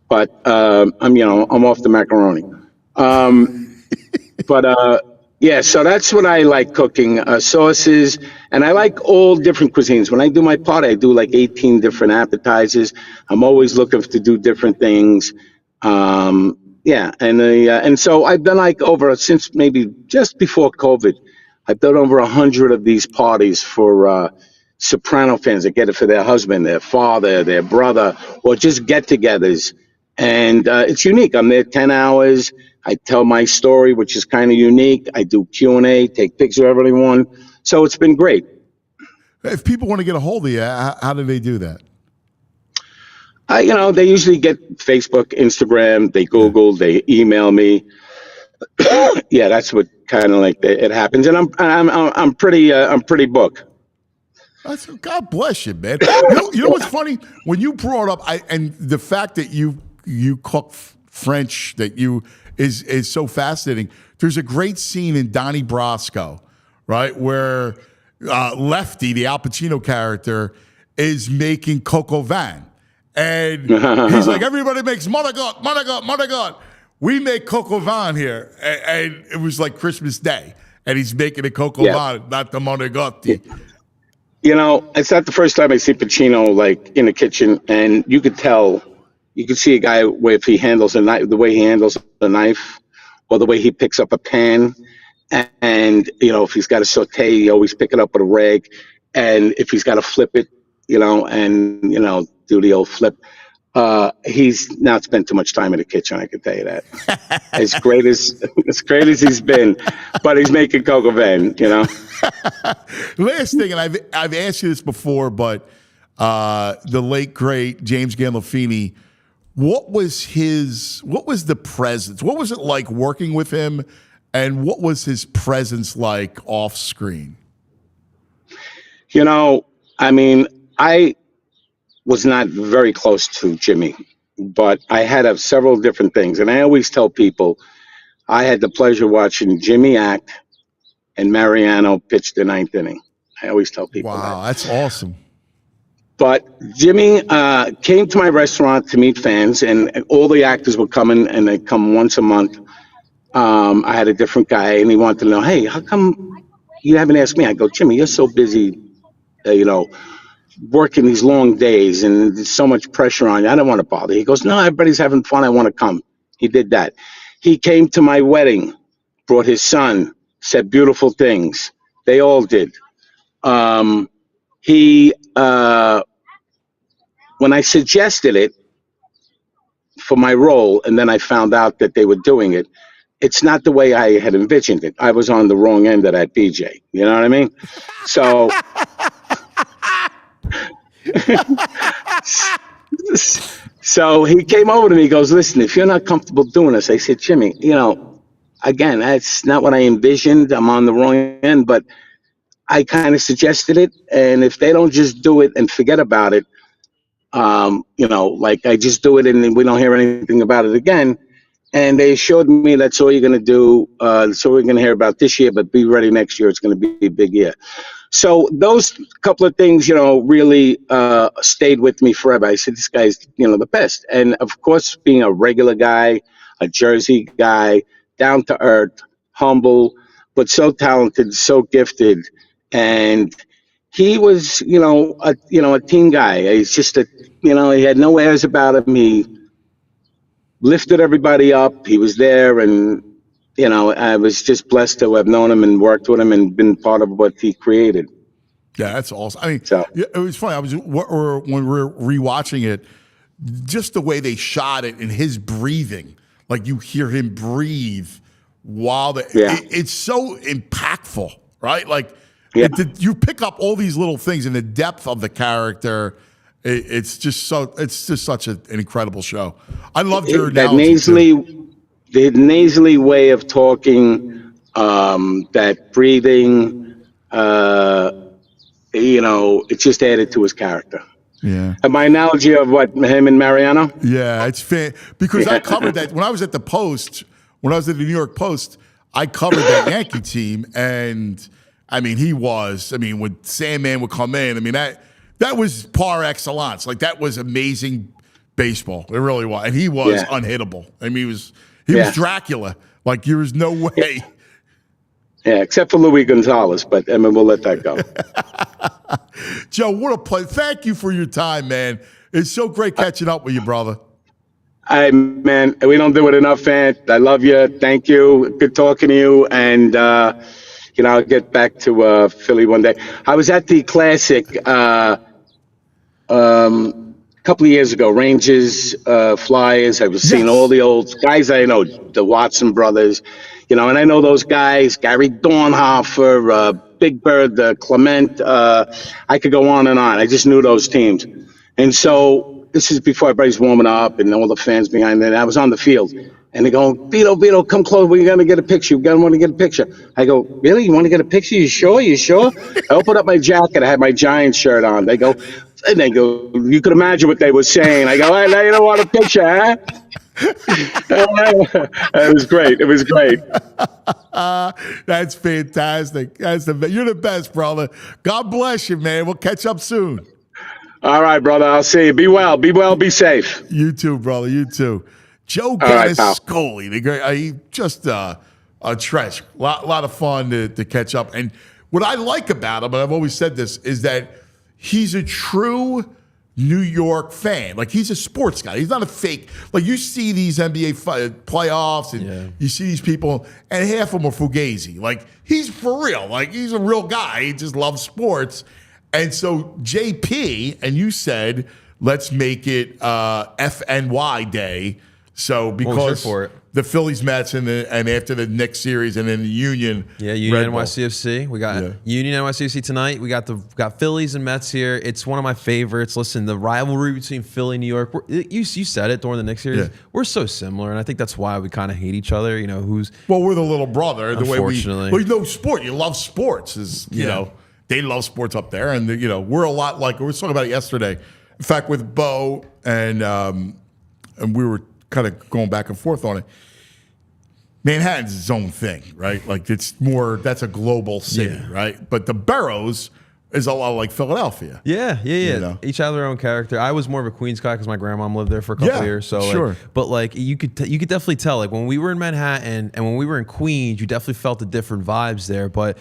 But I'm off the macaroni. So that's what I like cooking, sauces, and I like all different cuisines. When I do my party, I do like 18 different appetizers. I'm always looking to do different things. And so I've done since maybe just before COVID, I've done over 100 of these parties for Soprano fans that get it for their husband, their father, their brother, or just get-togethers. And it's unique. I'm there 10 hours. I tell my story, which is kind of unique. I do Q&A, take pictures of everyone. So it's been great. If people want to get a hold of you, how do they do that? They usually get Facebook, Instagram, they Google, they email me. That's what kind of like it happens. And I'm pretty booked. God bless you, man. You know what's funny? When you brought up, and the fact that you cook French is so fascinating. There's a great scene in Donnie Brasco, right, where Lefty, the Al Pacino character, is making coq au vin. And he's like, everybody makes Monagot. We make coq au vin here. And it was like Christmas Day. And he's making a coq au vin, not the Monagotti. It's not the first time I see Pacino like in the kitchen, and you could see a guy if he handles a knife, the way he handles the knife, or the way he picks up a pan, and if he's got to saute, he always pick it up with a rag, and if he's got to flip it, do the old flip. He's not spent too much time in the kitchen, I can tell you that. as great as he's been, but he's making coq au vin, Last thing, and I've asked you this before, but the late great James Gandolfini, what was the presence? What was it like working with him, and what was his presence like off screen? I was not very close to Jimmy, but I had several different things. And I always tell people I had the pleasure of watching Jimmy act and Mariano pitch the 9th inning. I always tell people Wow, that's awesome. But Jimmy came to my restaurant to meet fans, and all the actors were coming, and they come once a month. I had a different guy, and he wanted to know, hey, how come you haven't asked me? I go, Jimmy, you're so busy, working these long days, and there's so much pressure on you. I don't want to bother. He goes, no, everybody's having fun. I want to come. He did that. He came to my wedding, brought his son, said beautiful things. They all did. When I suggested it, for my role, and then I found out that they were doing it. It's not the way I had envisioned it. I was on the wrong end of that BJ. You know what I mean? So, so he came over to me. He goes, "Listen, if you're not comfortable doing this," I said, "Jimmy, again, that's not what I envisioned. I'm on the wrong end, but I kind of suggested it. And if they don't just do it and forget about it, like I just do it and we don't hear anything about it again." And they assured me that's all you're going to do. That's all we're going to hear about this year, but be ready next year. It's going to be a big year. So those couple of things, really stayed with me forever. I said, this guy's, the best. And of course, being a regular guy, a Jersey guy, down to earth, humble, but so talented, so gifted. And he was, a team guy. He's just he had no airs about him. He lifted everybody up. He was there, and I was just blessed to have known him and worked with him and been part of what he created. Yeah, that's awesome. I mean, it was funny. When we were rewatching it, just the way they shot it and his breathing, like you hear him breathe while it's so impactful, right? Like you pick up all these little things in the depth of the character. It's just such an incredible show. I loved your the nasally way of talking, that breathing, it just added to his character. Yeah. And my analogy of him and Mariano? Yeah, it's fair. Because I covered that when I was at the Post, when I was at the New York Post, I covered that Yankee team. And, when Sandman would come in, that was par excellence. Like, that was amazing baseball. It really was. And he was unhittable. He was Dracula. Like, there was no way. Yeah, except for Luis Gonzalez, but we'll let that go. Joe, what a pleasure. Thank you for your time, man. It's so great catching up with you, brother. Man, we don't do it enough, man. I love you. Thank you. Good talking to you. And, I'll get back to Philly one day. I was at the Classic a couple of years ago, Rangers, Flyers. I was seeing all the old guys I know, the Watson brothers, and I know those guys, Gary Dornhofer, Big Bird, Clement. I could go on and on. I just knew those teams. And so this is before everybody's warming up and all the fans behind me. I was on the field. And they go, Vito, come close. We're going to get a picture. We're going to want to get a picture. I go, really? You want to get a picture? You sure? I open up my jacket. I had my Giants shirt on. They go, you could imagine what they were saying. I go, hey, now you don't want a picture, huh? It was great. That's fantastic. You're the best, brother. God bless you, man. We'll catch up soon. All right, brother. I'll see you. Be well. Be safe. You too, brother. You too. Joe Gannascoli, the great, he just a treasure. A lot of fun to catch up. And what I like about him, and I've always said this, is that he's a true New York fan. Like, he's a sports guy. He's not a fake. Like, you see these NBA playoffs, and you see these people, and half of them are fugazi. Like, he's for real. Like, he's a real guy. He just loves sports. And so, JP, and you said, let's make it FNY Day. So because the Phillies Mets and after the Knicks series and then the Union. Yeah, Union NYCFC. We got Union NYCFC tonight. We got Phillies and Mets here. It's one of my favorites. Listen, the rivalry between Philly and New York. You said it during the Knicks series. Yeah. We're so similar, and I think that's why we kind of hate each other. Well, we're the little brother. Unfortunately, you know sport. You love sports. They love sports up there, and we're a lot like we were talking about it yesterday. In fact, with Bo and we were kind of going back and forth on it. Manhattan's its own thing, right? Like, that's a global city, right? But the boroughs is a lot like Philadelphia. Yeah. Each have their own character. I was more of a Queens guy because my grandmom lived there for a couple of years. So sure. But you could definitely tell, like, when we were in Manhattan and when we were in Queens, you definitely felt the different vibes there. But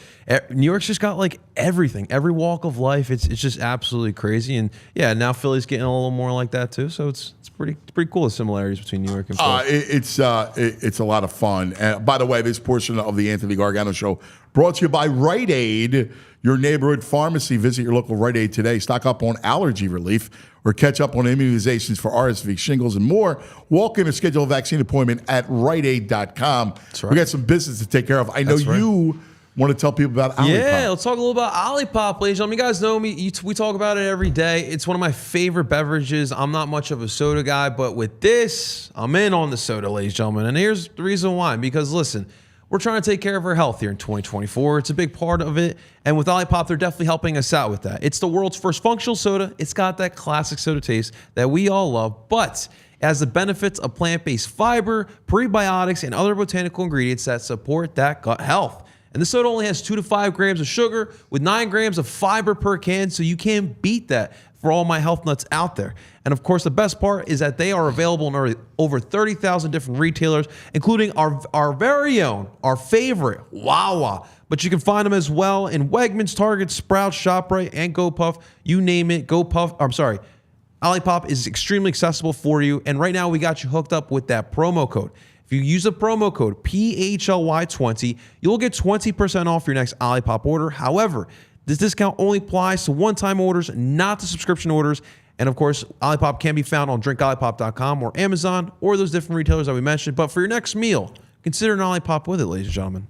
New York's just got like everything, every walk of life. It's just absolutely crazy. And now Philly's getting a little more like that too. So it's pretty cool, the similarities between New York and Philly. It's a lot of fun. And by the way, this portion of the Anthony Gargano Show Brought to you by Rite Aid, your neighborhood pharmacy. Visit your local Rite Aid today. Stock up on allergy relief or catch up on immunizations for RSV, shingles, and more. Walk in or schedule a vaccine appointment at riteaid.com. That's right. We got some business to take care of. I know you want to tell people about Olipop. Yeah, let's talk a little about Olipop, ladies and gentlemen. You guys know me. We talk about it every day. It's one of my favorite beverages. I'm not much of a soda guy, but with this, I'm in on the soda, ladies and gentlemen. And here's the reason why. Because listen, we're trying to take care of our health here in 2024. It's a big part of it. And with Olipop, they're definitely helping us out with that. It's the world's first functional soda. It's got that classic soda taste that we all love, but it has the benefits of plant-based fiber, prebiotics, and other botanical ingredients that support that gut health. And the soda only has 2 to 5 grams of sugar with 9 grams of fiber per can, so you can't beat that for all my health nuts out there. And of course, the best part is that they are available in over 30,000 different retailers, including our very own, our favorite, Wawa. But you can find them as well in Wegmans, Target, Sprouts, ShopRite, and GoPuff. You name it, Olipop is extremely accessible for you. And right now, we got you hooked up with that promo code. If you use the promo code PHLY20, you'll get 20% off your next Olipop order. However, this discount only applies to one-time orders, not to subscription orders. And of course, Olipop can be found on drinkolipop.com or Amazon or those different retailers that we mentioned. But for your next meal, consider an Olipop with it, ladies and gentlemen.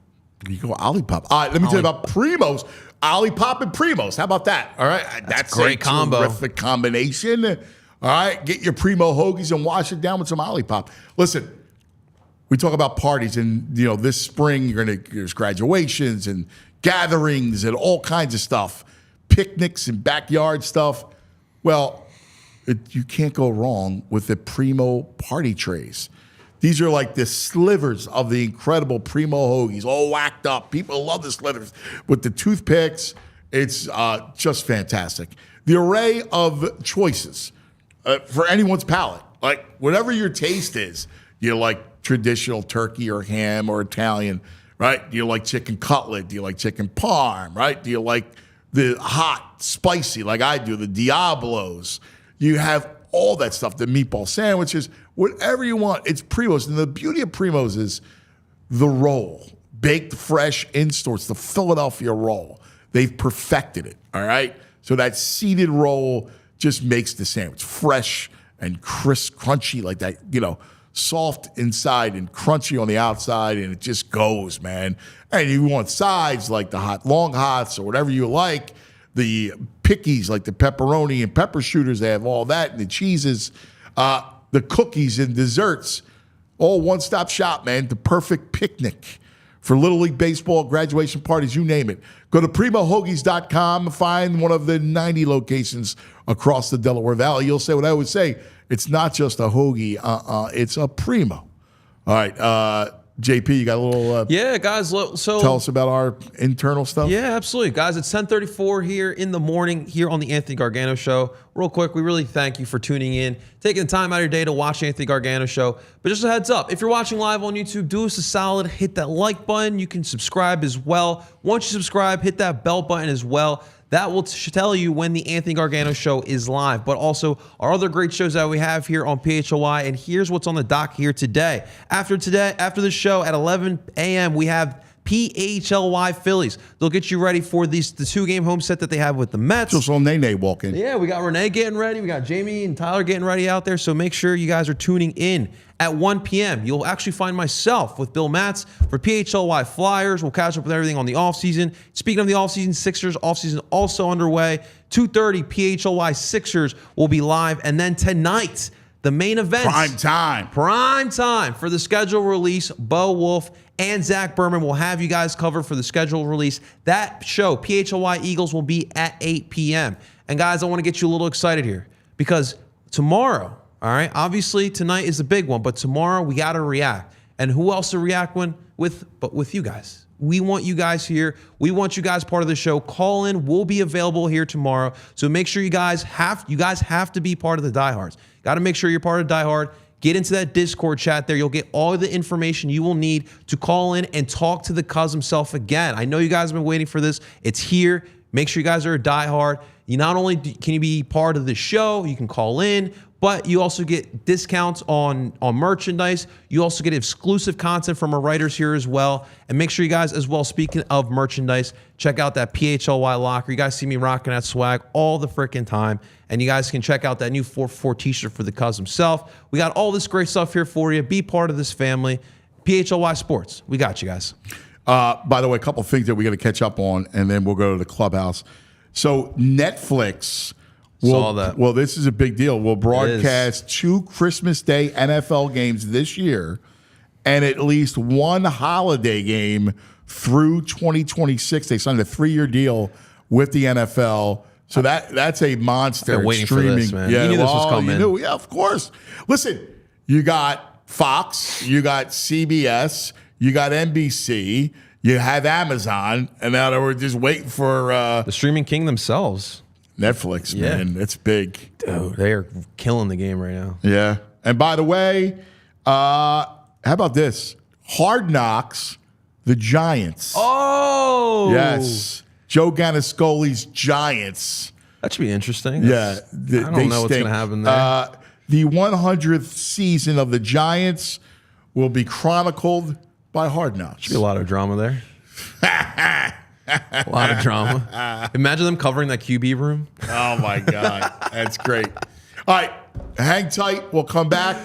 You go Olipop. All right, let me tell you about Primos. Olipop and Primos. How about that? All right. That's a great combo. Terrific combination. All right. Get your Primo hoagies and wash it down with some Olipop. Listen, we talk about parties, and this spring there's graduations and gatherings and all kinds of stuff, picnics and backyard stuff. Well, you can't go wrong with the Primo party trays. These are like the slivers of the incredible Primo hoagies, all whacked up. People love the slivers with the toothpicks. It's just fantastic. The array of choices for anyone's palate, like whatever your taste is. You like traditional turkey or ham or Italian, right? Do you like chicken cutlet? Do you like chicken parm, right? Do you like the hot, spicy like I do, the Diablos? You have all that stuff, the meatball sandwiches, whatever you want. It's Primos. And the beauty of Primos is the roll, baked fresh in store. It's the Philadelphia roll. They've perfected it, all right? So that seeded roll just makes the sandwich fresh and crisp, crunchy like that, soft inside and crunchy on the outside, and it just goes, man. And you want sides like the hot long hots or whatever you like, the pickies like the pepperoni and pepper shooters, they have all that, and the cheeses, the cookies and desserts, all one-stop shop, man. The perfect picnic for Little League Baseball, graduation parties, you name it. Go to PrimoHoagies.com and find one of the 90 locations across the Delaware Valley. You'll say what I would say. It's not just a hoagie. It's a Primo. All right. JP, you got a little... yeah, guys. So tell us about our internal stuff. Yeah, absolutely. Guys, it's 10:34 here in the morning here on the Anthony Gargano Show. Real quick, we really thank you for tuning in, taking the time out of your day to watch the Anthony Gargano Show. But just a heads up, if you're watching live on YouTube, do us a solid, hit that like button. You can subscribe as well. Once you subscribe, hit that bell button as well. That will tell you when the Anthony Gargano Show is live, but also our other great shows that we have here on PHLY. And here's what's on the dock here today. After the show at 11 a.m., we have PHLY Phillies. They'll get you ready for the 2-game home set that they have with the Mets. Just on Nene walking. Yeah, we got Renee getting ready. We got Jamie and Tyler getting ready out there. So make sure you guys are tuning in. At 1 p.m., you'll actually find myself with Bill Matz for PHLY Flyers. We'll catch up with everything on the offseason. Speaking of the offseason, Sixers offseason also underway. 2:30, PHLY Sixers will be live. And then tonight, the main event. Prime time for the schedule release. Bo Wulf and Zach Berman will have you guys covered for the schedule release. That show, PHLY Eagles, will be at 8 p.m. And guys, I want to get you a little excited here because tomorrow, all right, obviously tonight is the big one, but tomorrow we got to react. And who else to react with you guys? We want you guys here. We want you guys part of the show. Call in. We'll be available here tomorrow. So make sure you guys have to be part of the diehards. Got to make sure you're part of Die Hard. Get into that Discord chat there. You'll get all the information you will need to call in and talk to the cuz himself again. I know you guys have been waiting for this. It's here. Make sure you guys are a diehard. You not only can you be part of the show, you can call in, but you also get discounts on merchandise. You also get exclusive content from our writers here as well. And make sure you guys, as well, speaking of merchandise, check out that PHLY locker. You guys see me rocking that swag all the freaking time. And you guys can check out that new 4-4 t-shirt for the cuz himself. We got all this great stuff here for you. Be part of this family. PHLY Sports. We got you guys. By the way, a couple things that we got to catch up on, and then we'll go to the Clubhouse. So Netflix... Saw that. Well, this is a big deal. We'll broadcast 2 Christmas Day NFL games this year and at least 1 holiday game through 2026. They signed a 3-year deal with the NFL. So that's a monster. I've been waiting for this, man. Yeah, you knew this was coming. Yeah, of course. Listen, you got Fox, you got CBS, you got NBC, you have Amazon, and now we're just waiting for the streaming king themselves. Netflix, man. It's big. Dude, they are killing the game right now. Yeah. And by the way, how about this? Hard Knocks, the Giants. Oh! Yes. Joe Gannascoli's Giants. That should be interesting. Yeah. I don't know what's going to happen there. The 100th season of the Giants will be chronicled by Hard Knocks. Should be a lot of drama there. A lot of drama. Imagine them covering that QB room. Oh, my God. That's great. All right. Hang tight. We'll come back.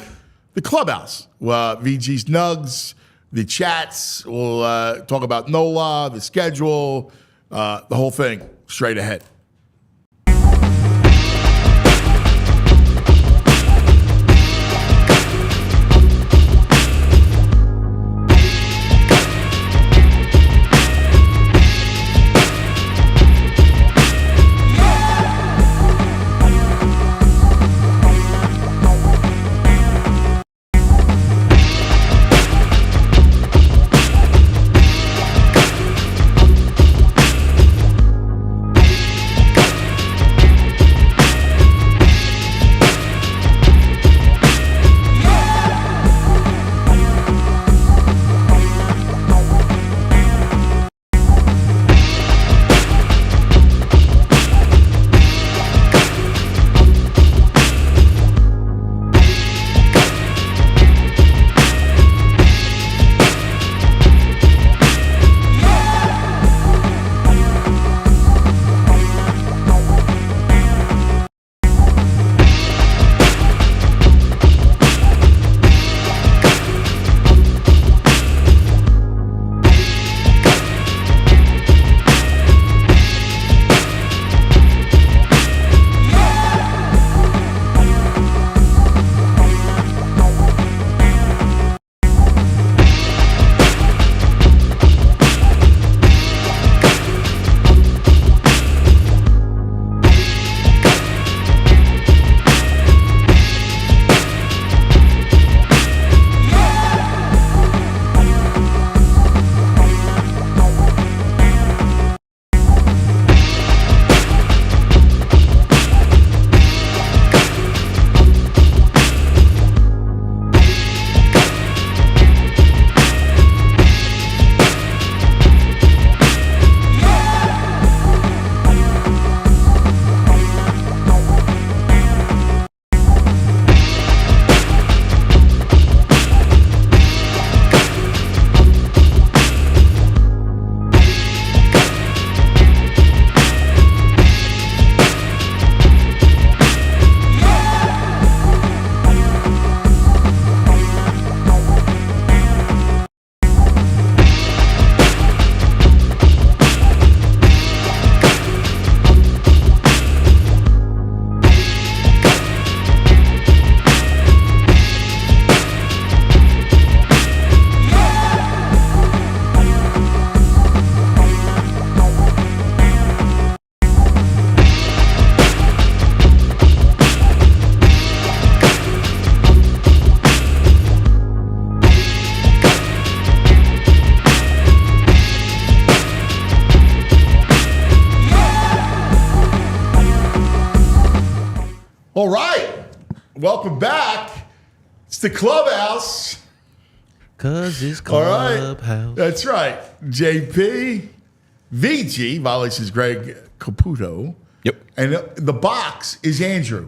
The Clubhouse. VG's Nugs, the chats. We'll talk about Nola, the schedule, the whole thing straight ahead. All right. Welcome back. It's the Clubhouse. Cause it's All right. Clubhouse. That's right. JP, VG, violations Greg Caputo. Yep. And the box is Andrew.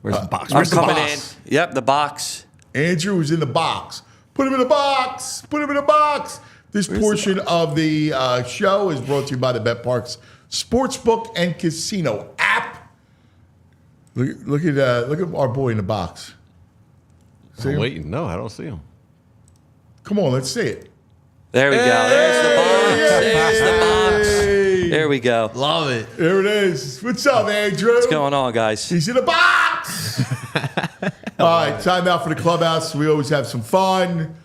Where's the box? I'm Where's the coming box? in. Yep, the box. Andrew is in the box. Put him in the box. Put him in the box. This portion of the show is brought to you by the Bet Parks Sportsbook and Casino app. Look at our boy in the box. See I'm him? waiting. No, I don't see him. Come on, let's see it. There we go. There's the box. There's the box. There we go. Love it. There it is. What's up, Andrew? What's going on, guys? He's in the box. All right, time out for the clubhouse. We always have some fun.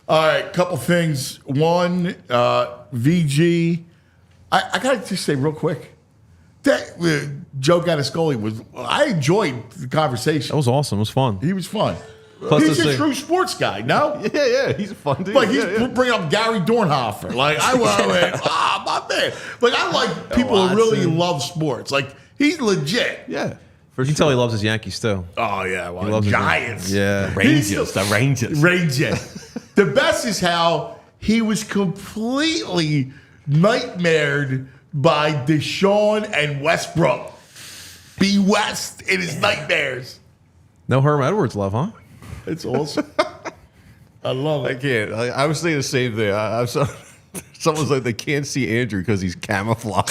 All right, couple things. One, VG. I got to just say real quick. That Joe Gannascoli I enjoyed the conversation. That was awesome. It was fun. He was fun. Plus He's to a say- true sports guy, no? Yeah, he's a fun dude. Like he's yeah. bringing up Gary Dornhofer. Like I went, my man. Like I like people who really love sports. Like he's legit. Yeah. You can tell he loves his Yankees too. Oh yeah, well, loves his Giants. Yeah. Rangers, the Rangers. Rangers. The best is how he was completely nightmared by Deshaun and Westbrook. B. West in his nightmares. No Herm Edwards love, huh? It's awesome. I love I it. can't. I was saying the same thing. Someone's like, they can't see Andrew because he's camouflaged.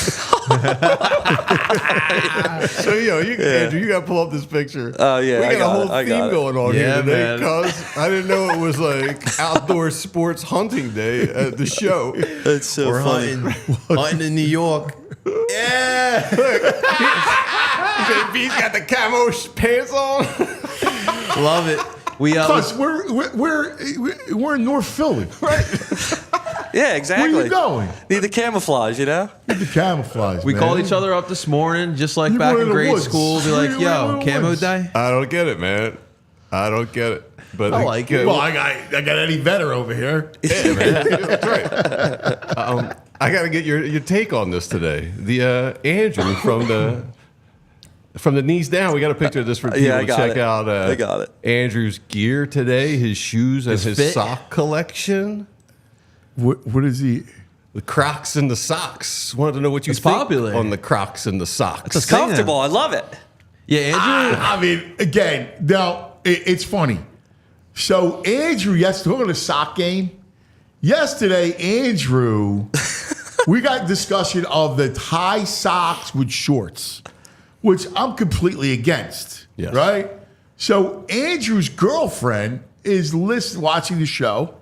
So, Andrew, you got to pull up this picture. Oh, yeah, We I got a got whole it, I theme got it. going on Yeah, here today man. because I didn't know it was like outdoor sports hunting day at the show. That's so We're hunting in New York. Yeah. B's got the camo pants on. Love it. We Plus, we're in North Philly. Yeah, exactly. Where you going? Need the camouflage, you know? Get the camouflage. we man. called each other up this morning, just like You back were in in the grade woods. school. Be You like, were in yo, the camo woods. day. I don't get it, man. I don't get it. But I like it. Well, I got Eddie Vedder over here. Yeah, man. That's right. I got to get your take on this today. The Andrew from the knees down. We got a picture of this for people Yeah, I to got check it. out. I got it. Andrew's gear today, his shoes and his fit. sock collection. What is he? The Crocs and the socks. Wanted to know what you It's think popular. on the Crocs and the socks. It's It's comfortable. I love it. Yeah, Andrew. I mean, again, now it's funny. So Andrew, we're going to sock game. Yesterday, Andrew, we got discussion of the high socks with shorts, which I'm completely against. Yes. Right? So Andrew's girlfriend is watching the show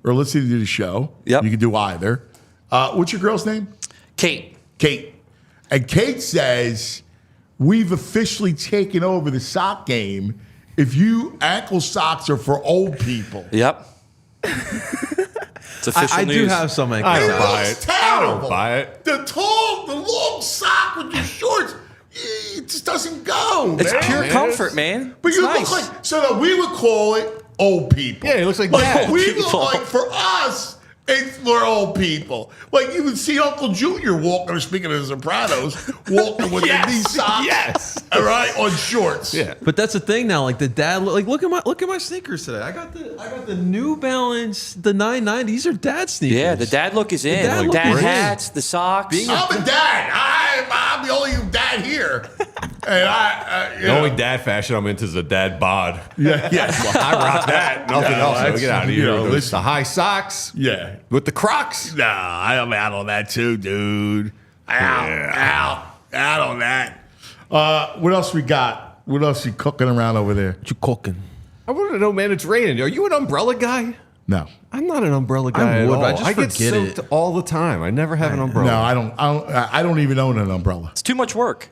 or listening to the show. Yep. You can do either. What's your girl's name? Kate. Kate. And Kate says, we've officially taken over the sock game. If ankle socks are for old people. Yep. It's official I news. do have some ankle I don't socks. buy It's it. I terrible. don't buy it. The long sock with your shorts, it just doesn't go. It's man. pure man. comfort, man. But It's you nice. look like, so that we would call it old people. Yeah, it looks like dad. We look people. like, for us, it's for old people. Like you would see Uncle Junior walking, or speaking of the Sopranos, walking with these socks. Yes. All right, on shorts. Yeah. But that's the thing now. Like the dad, like look at my sneakers today. I got the New Balance, the 990. These are dad sneakers. Yeah, the dad look is in. dad Like look dad is in. hats, the socks. I'm a dad. I'm the only dad here. And The only dad fashion I'm into is a dad bod. yeah. I rock that. Nothing Yeah, else. So that's- get out of you here. know, It was listen. the high socks Yeah. with the Crocs. Nah, I'm out on that too, dude. Out on that. What else we got? What else you cooking around over there? What you cooking? I wanted to know, man, it's raining. Are you an umbrella guy? No. I'm not an umbrella guy would, at all. but I just get forget soaked it. all the time. I never have an umbrella. No, I don't even own an umbrella. It's too much work.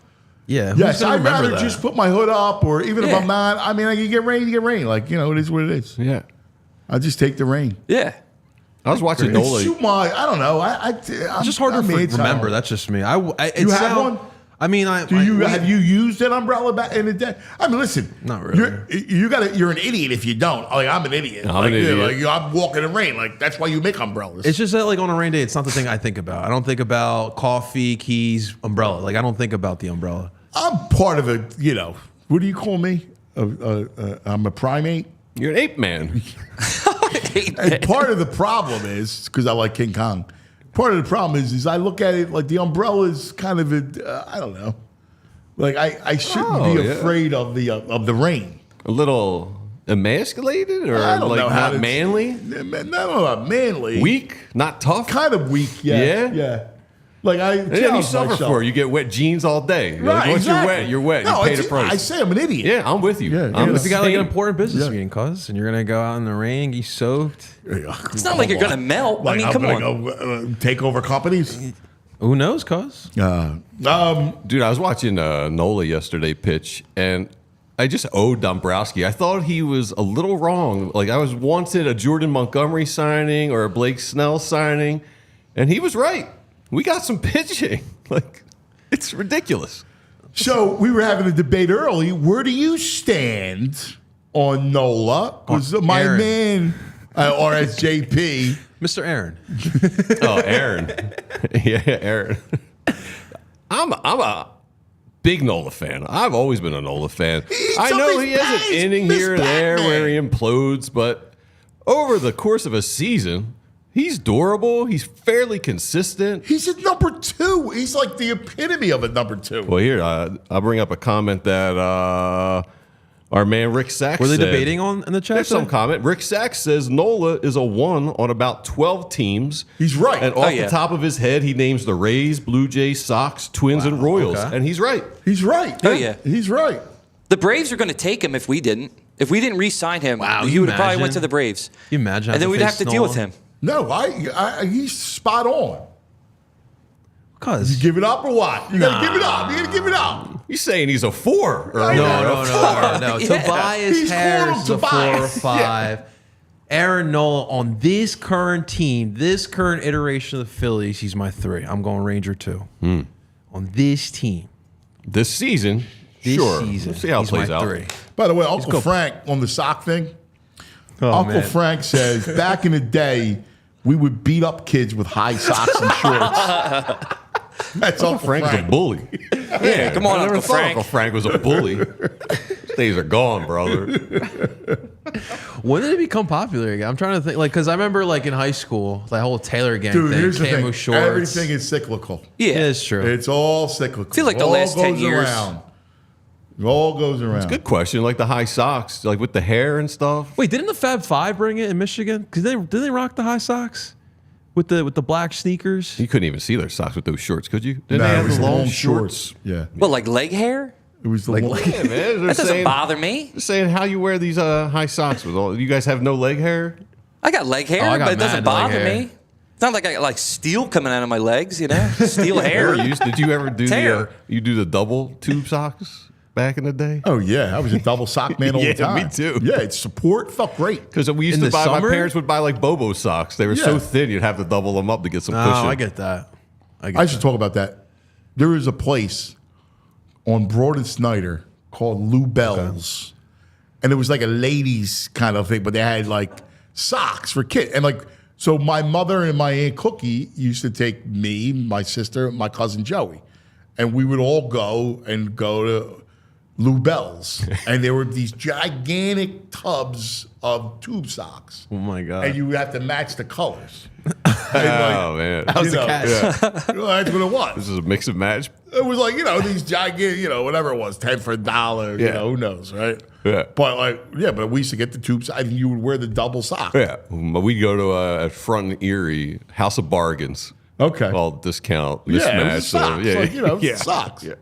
Yeah. Who's Yes, gonna I'd remember rather that? just put my hood up, or even if Yeah. I'm not. I mean, you get rain. Like, it is what it is. Yeah. I just take the rain. Yeah. I was watching It's Nola. too much. I don't know. It's just hard to remember. That's just me. You have one? I mean, Have you used an umbrella back in the day? I mean, listen. Not really. You're an idiot if you don't. Like, I'm an idiot. I'm an idiot. I'm walking in rain. Like, that's why you make umbrellas. It's just that, like, on a rain day, it's not the thing I think about. I don't think about coffee, keys, umbrella. Like, I don't think about the umbrella. I'm part of a. What do you call me? I'm a primate. You're an ape man. And part of the problem is because I like King Kong. Part of the problem is I look at it like the umbrella is kind of I don't know. Like I shouldn't be afraid of the rain. A little emasculated or I don't like know how not to- manly? I don't know about manly. Weak? Not tough? Kind of weak. Yeah. Yeah? Like I Yeah, you challenge suffer myself. for it. You get wet jeans all day. Right, Like, once exactly. you're wet. No, you pay it's- the price. I say I'm an idiot. Yeah, I'm with you. Yeah, I'm yeah. the If you got like an same. important business Yeah. meeting, cuz, and you're gonna go out in the rain, get soaked. It's not like you're gonna melt. Like, I mean, I'm come gonna on. go take over companies. Who knows, cuz? Dude, I was watching Nola yesterday pitch, and I just owed Dombrowski. I thought he was a little wrong. Like, I was wanted a Jordan Montgomery signing or a Blake Snell signing, and he was right. We got some pitching. Like, it's ridiculous. So we were having a debate early. Where do you stand on Nola? Because my Aaron. man, or as JP, Mr. Aaron. Oh, Aaron. Yeah, Aaron. I'm a big Nola fan. I've always been a Nola fan. I some know of he his has an bats, inning Miss here or there Batman. where he implodes, but over the course of a season, he's durable. He's fairly consistent. he's at number 2. He's like the epitome of a number 2. Well, here, I'll bring up a comment that our man Rick Sachs Were they said. debating on in the chat? There's some today? comment. Rick Sachs says Nola is a 1 on about 12 teams. He's right. And off yeah. the top of his head, he names the Rays, Blue Jays, Sox, Twins, and Royals. okay. And he's right. He's right. Oh, yeah. He's right. The Braves are going to take him if we didn't. If we didn't re-sign him, Wow, he you would have probably went imagine? to the Braves. You imagine And then we'd have to deal with him. No, he's spot on. Cuz. You give it up or what? You gotta give it up. You gotta give it up. He's saying he's a 4. Or No. Yeah. Tobias He's Harris is a calling 4 or Tobias. 5. Aaron Nola on this current team, this current iteration of the Phillies, he's my 3. I'm going Ranger 2. On this team, This season, this sure. season, We'll see how it he's plays my out. 3. By the way, Uncle Frank on the sock thing. Uncle man. Frank says back in the day, we would beat up kids with high socks and shorts. That's Uncle Frank's a bully. Yeah, come on, I never Uncle thought Frank. Uncle Frank was a bully. Days are gone, brother. When did it become popular again? I'm trying to think, like, because I remember, like, in high school, the whole Taylor gang Dude, thing, here's the camo thing. shorts. Everything is cyclical. Yeah. Yeah, it's true. It's all cyclical. I feel like the All last 10 goes years- around. It all goes around. Good question. Like the high socks, like with the hair and stuff. Wait, didn't the Fab Five bring it in Michigan? Because didn't they rock the high socks with the black sneakers? You couldn't even see their socks with those shorts, could you? Didn't No, they it have was the long long shorts? Yeah. Well, like leg hair? It was the long. Yeah, man. They're That doesn't saying, bother me. they're saying how you wear these high socks with all. You guys have no leg hair. I got leg hair, Oh, I got but it doesn't mad leg bother hair. me. It's not like I got like steel coming out of my legs, you know? Steel hair. Did you ever do Tear. you do the double tube socks back in the day? Oh yeah, I was a double sock man all Yeah, the time. me too. Yeah, it's support felt great. Because we used In to the buy. summer? My parents would buy like Bobo socks. They were so Yeah. thin, you'd have to double them up to get some Oh, cushion. I get that. I should talk about that. There is a place on Broad and Snyder called Lou Bell's, and it was like a ladies kind of thing, but they had like socks for kids, and like so. My mother and my aunt Cookie used to take me, my sister, my cousin Joey, and we would all go to Lou Bell's, and there were these gigantic tubs of tube socks. Oh my god. And you would have to match the colors. Oh man, was the catch. Well, that's what it was. this is a mix and match. It was like, these gigantic, whatever it was, 10 for $1, Yeah. who knows, right? Yeah. But but we used to get the tubes. I think you would wear the double sock. Yeah, we go to at Front and Erie House of Bargains. Okay. Called discount Yeah, mismatch. it was socks. yeah, Like, it was yeah. socks. Yeah. It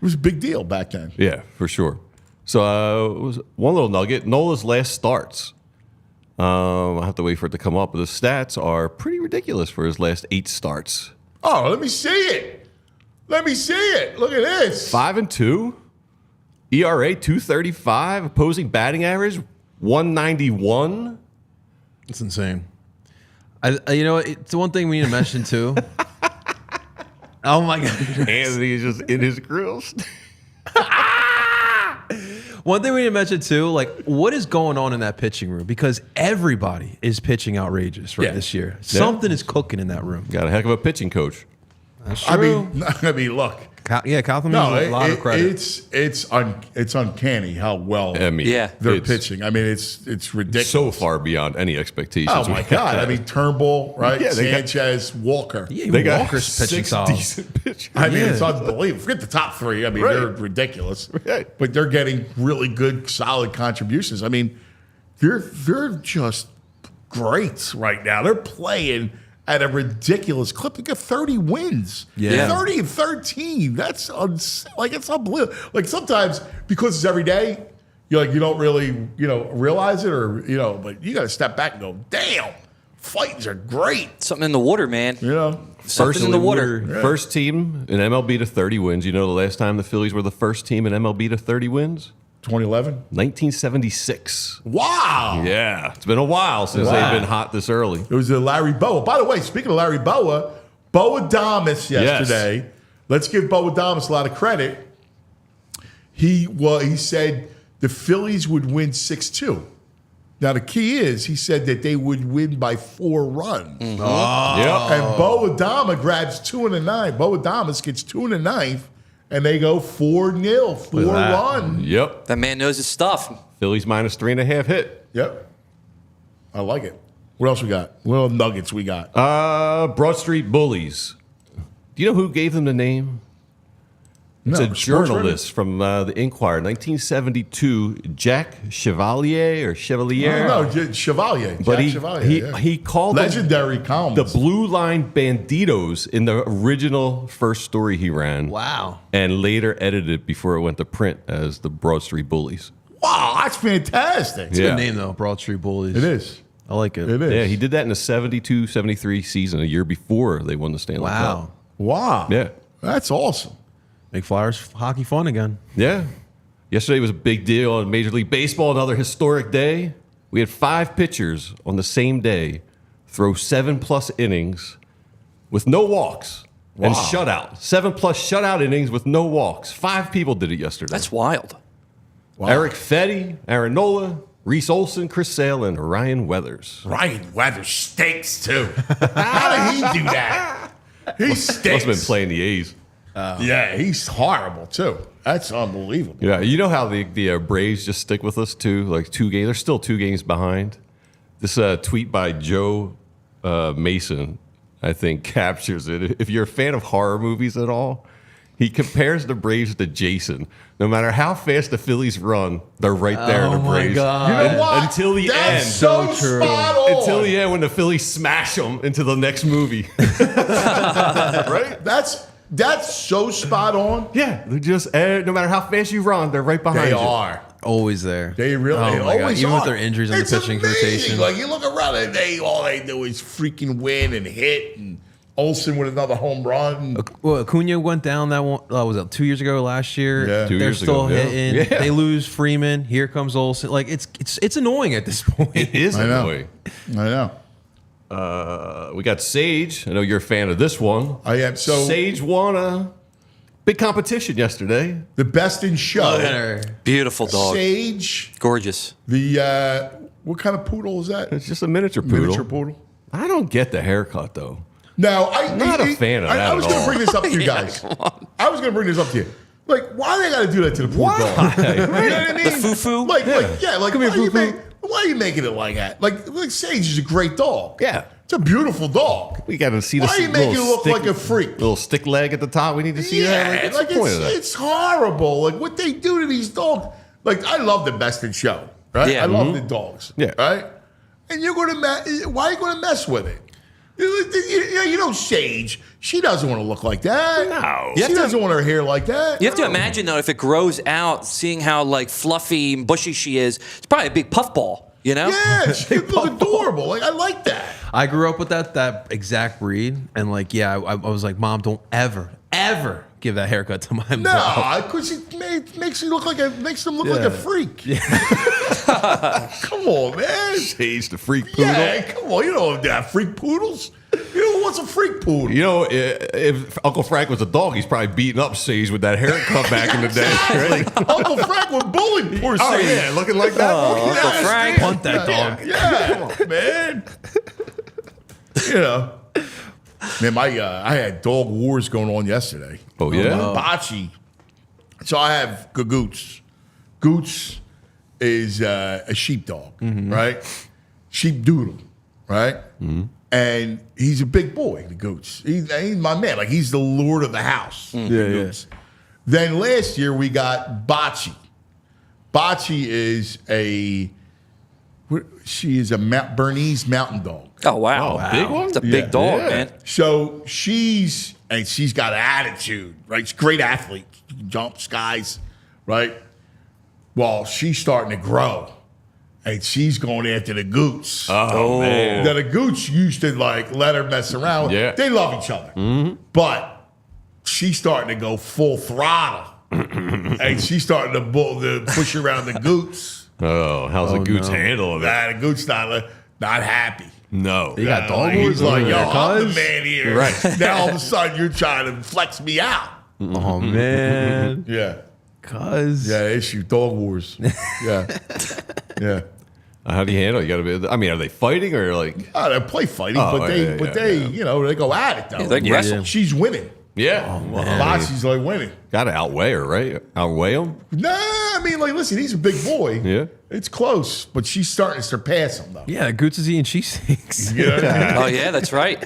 was a big deal back then. Yeah, for sure. So it was one little nugget. Nola's last starts. I'll have to wait for it to come up, but the stats are pretty ridiculous for his last 8 starts. Oh, let me see it. Let me see it. Look at this. 5-2, ERA 2.35, opposing batting average 191. It's insane. It's one thing we need to mention too. Oh my god. Anthony is just in his grills. One thing we need to mention too, like what is going on in that pitching room? Because everybody is pitching outrageous Yeah. this year. Something is cooking in that room. Got a heck of a pitching coach. That's I true. mean, look. Kaufman No, needs a lot of credit. it's uncanny how well I mean, Yeah. they're it's pitching. I mean, it's ridiculous. so far beyond any expectations. Oh my God! I mean, Turnbull, right? Yeah, they got- Sanchez, Walker. Yeah, they got Walker's pitching 6 solid. decent pitchers. I mean, Yeah. it's unbelievable. Forget the top three. I mean, Right. they're ridiculous. Right. But they're getting really good, solid contributions. I mean, they're just great right now. They're playing at a ridiculous clip. They got 30 wins. Yeah. 30 and 13. That's it's unbelievable. Like sometimes because it's every day, you don't really realize it but you got to step back and go, damn, fightings are great. Something in the water, man. Something in the water. First team in MLB to 30 wins. You know the last time the Phillies were the first team in MLB to 30 wins? 2011. 1976. Wow. Yeah, it's been a while since they've been hot this early. It was Larry Boa. By the way, speaking of Larry Boa, Adames yesterday. Yes. Let's give Adames a lot of credit. He said the Phillies would win 6-2. Now the key is he said that they would win by 4 runs. Yep. And Adames grabs 2 in the 9th. Adames gets 2 in the 9th, and they go 4-0, 4 runs. Yep. That man knows his stuff. Phillies minus 3.5 hit. Yep. I like it. What else we got? What other nuggets we got? Broad Street Bullies. Do you know who gave them the name? It's a journalist from the Inquirer, 1972, Jack Chevalier. No, Chevalier. But Jack Chevalier, he called legendary them columnist. the Blue Line Banditos in the original first story he ran. Wow. And later edited before it went to print as the Broad Street Bullies. Wow, that's fantastic. It's a good name, though, Broad Street Bullies. It is. I like it. It is. Yeah, he did that in the 72-73 season, a year before they won the Stanley Cup. Wow. Yeah. That's awesome. Make Flyers hockey fun again. Yeah. Yesterday was a big deal in Major League Baseball, another historic day. We had 5 pitchers on the same day throw 7+ innings with no walks and shutout. 7+ shutout innings with no walks. 5 people did it yesterday. That's wild. Wow. Eric Fetty, Aaron Nola, Reese Olson, Chris Sale, and Ryan Weathers. Ryan Weathers stinks, too. How did he do that? He stinks. Must have been playing the A's. Yeah, he's horrible, too. That's unbelievable. Yeah, you know how the Braves just stick with us, too? Like 2 games. They're still 2 games behind. This tweet by Joe Mason, I think, captures it. If you're a fan of horror movies at all, he compares the Braves to Jason. No matter how fast the Phillies run, they're right there in the Braves. God. You know what? Until the That's end. so spot on. Until the end when the Phillies smash them into the next movie. Right? That's so spot on. Yeah. They're just, no matter how fast you run, they're right behind They you. are. Always there. They really Oh my God. always Even are. with their injuries in the It's pitching amazing. rotation. Like, you look around and all they do is freaking win and hit, and Olsen with another home run. Well, Acuna went down that one. Was it 2 years ago? Last year, Yeah. 2 they're years still ago, yeah. hitting. Yeah. They lose Freeman. Here comes Olsen. Like it's annoying at this point. It is I know. annoying. I know. We got Sage. I know you're a fan of this one. I am. So Sage won a big competition yesterday. the best in show. Beautiful dog. Sage. Gorgeous. The what kind of poodle is that? It's just a miniature poodle. Miniature poodle. I don't get the haircut though. Now, I'm Not a fan of that I was at going all. to bring this up to you guys. I was going to bring this up to you. Like, why they got to do that to the poor dog? You know what I mean? The foo-foo? Like, Come here, why are you making it like that? Like Sage is a great dog. Yeah. It's a beautiful dog. We got to see the Why are you making it look like a freak? Little stick leg at the top. We need to see that. Like, what's like the point of that? it's horrible. Like what they do to these dogs. Like I love the best in show, right? Yeah. I love the dogs, Yeah. right? And you're going to why are you going to mess with it? You know, Sage. She doesn't want to look like that. No. She doesn't want her hair like that. You have to imagine though, if it grows out, seeing how like fluffy and bushy she is, it's probably a big puffball. You know? Yeah, she look adorable. Like I like that. I grew up with that exact breed, and like, yeah, I was like, Mom, don't ever give that haircut to my dog. No, because it makes him look like a freak. Yeah. Come on, man. Sage the freak poodle. Yeah, come on. You don't have freak poodles. You know what's a freak poodle? You know, if Uncle Frank was a dog, he's probably beating up Sage with that haircut back in the day. Right? Uncle Frank would bully poor Oh, Sage. yeah, looking like that. Uncle Frank. Punt that dog. Yeah, man. You know, man, I had dog wars going on yesterday. Oh, yeah? Bocce. So I have Goots. Goots is a sheepdog, right? Sheep doodle, right? And he's a big boy, the Goots. He's my man. Like, he's the lord of the house. Goots. Then last year we got Bocce. Bocce is she is a Bernese mountain dog. Oh, wow. Big one? It's a big dog, man. So she's got an attitude, right? She's a great athlete. She can jump skies, right? Well, she's starting to grow. And she's going after the Goots. Oh, man. Now, the Goots used to, like, let her mess around. Yeah. They love each other. But she's starting to go full throttle. And she's starting to push around the Goots. Oh, how's the Goots handling that? The Goots not happy. No. You got dog He's wars like, over yo, there, I'm the cuz. man here. Right. Now, all of a sudden, you're trying to flex me out. Oh, man. Yeah. Cuz. Yeah, issue. Dog wars. Yeah. Yeah. How do you handle it? You gotta be. I mean, are they fighting or like? They play fighting, Oh, but they you know, they go at it, though. Yeah, they wrestle. She's winning. Yeah. Bocce's like winning. Gotta outweigh her, right? Outweigh him. Nah, I mean, like, listen, he's a big boy. Yeah. It's close, but she's starting to surpass him, though. Yeah, Goots is eating cheesesteaks. Oh, yeah, that's right.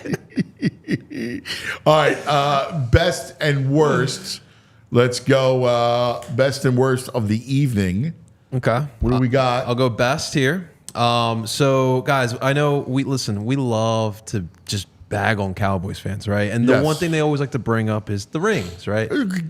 All right, best and worst. Let's go best and worst of the evening. Okay. What do we got? I'll go best here. So, guys, I know we love to just bag on Cowboys fans, right? And the Yes. one thing they always like to bring up is the rings, right?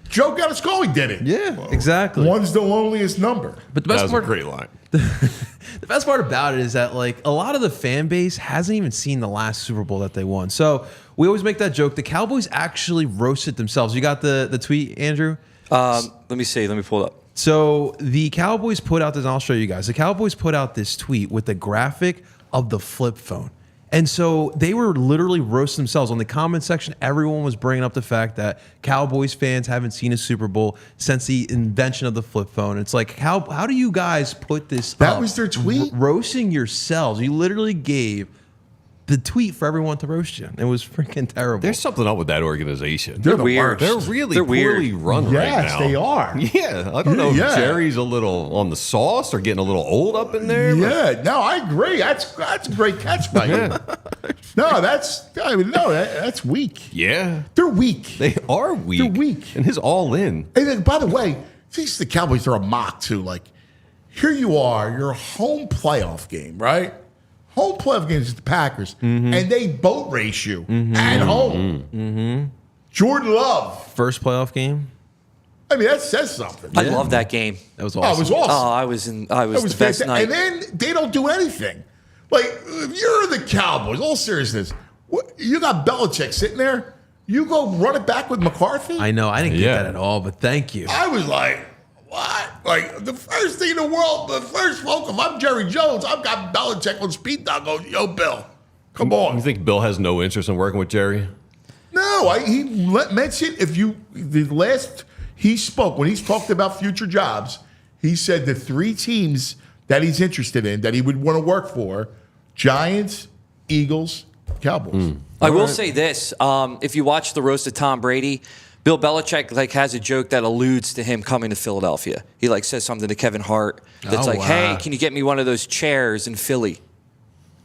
Joe Gannascoli did it. Yeah, exactly. One's the loneliest number. But the That best was part, a great line. the best part about it is that like a lot of the fan base hasn't even seen the last Super Bowl that they won. So we always make that joke. The Cowboys actually roasted themselves. You got the tweet, Andrew? Let me see. Let me pull it up. So the Cowboys put out this, and I'll show you guys. The Cowboys put out this tweet with the graphic of the flip phone. And so they were literally roasting themselves. On the comment section, everyone was bringing up the fact that Cowboys fans haven't seen a Super Bowl since the invention of the flip phone. It's like, how do you guys put this That up? was their tweet? Roasting yourselves. You literally gave the tweet for everyone to roast you. It was freaking terrible. There's something up with that organization. They're the weird. worst. They're really They're poorly weird. run right Yes, now. they are. Yeah, I don't know Yeah. if Jerry's a little on the sauce or getting a little old up in there. but- Yeah, no, I agree. That's a great catch by you. No, that's weak. Yeah, They're weak. they are weak. They're weak. And his all in. And then, by the way, these the Cowboys are a mock too. Like, here you are, your home playoff game, right? Home playoff games with the Packers, and they boat race you at home. Jordan Love. First playoff game. I mean, that says something. I love that game. That was Oh, awesome. it was awesome. Oh, I was That was the best fantastic. night. And then they don't do anything. Like, if you're the Cowboys, all seriousness, you got Belichick sitting there. You go run it back with McCarthy. I know. I didn't get Yeah. that at all, but thank you. I was like, what? Like, the first thing in the world, the first folk, if I'm Jerry Jones, I've got Belichick on speed dial going, yo, Bill, come on. You think Bill has no interest in working with Jerry? No, he mentioned he spoke, when he's talked about future jobs, he said the three teams that he's interested in, that he would want to work for, Giants, Eagles, Cowboys. I will say this: if you watch the roast of Tom Brady, Bill Belichick has a joke that alludes to him coming to Philadelphia. He says something to Kevin Hart that's Oh, like, wow. "Hey, can you get me one of those chairs in Philly?"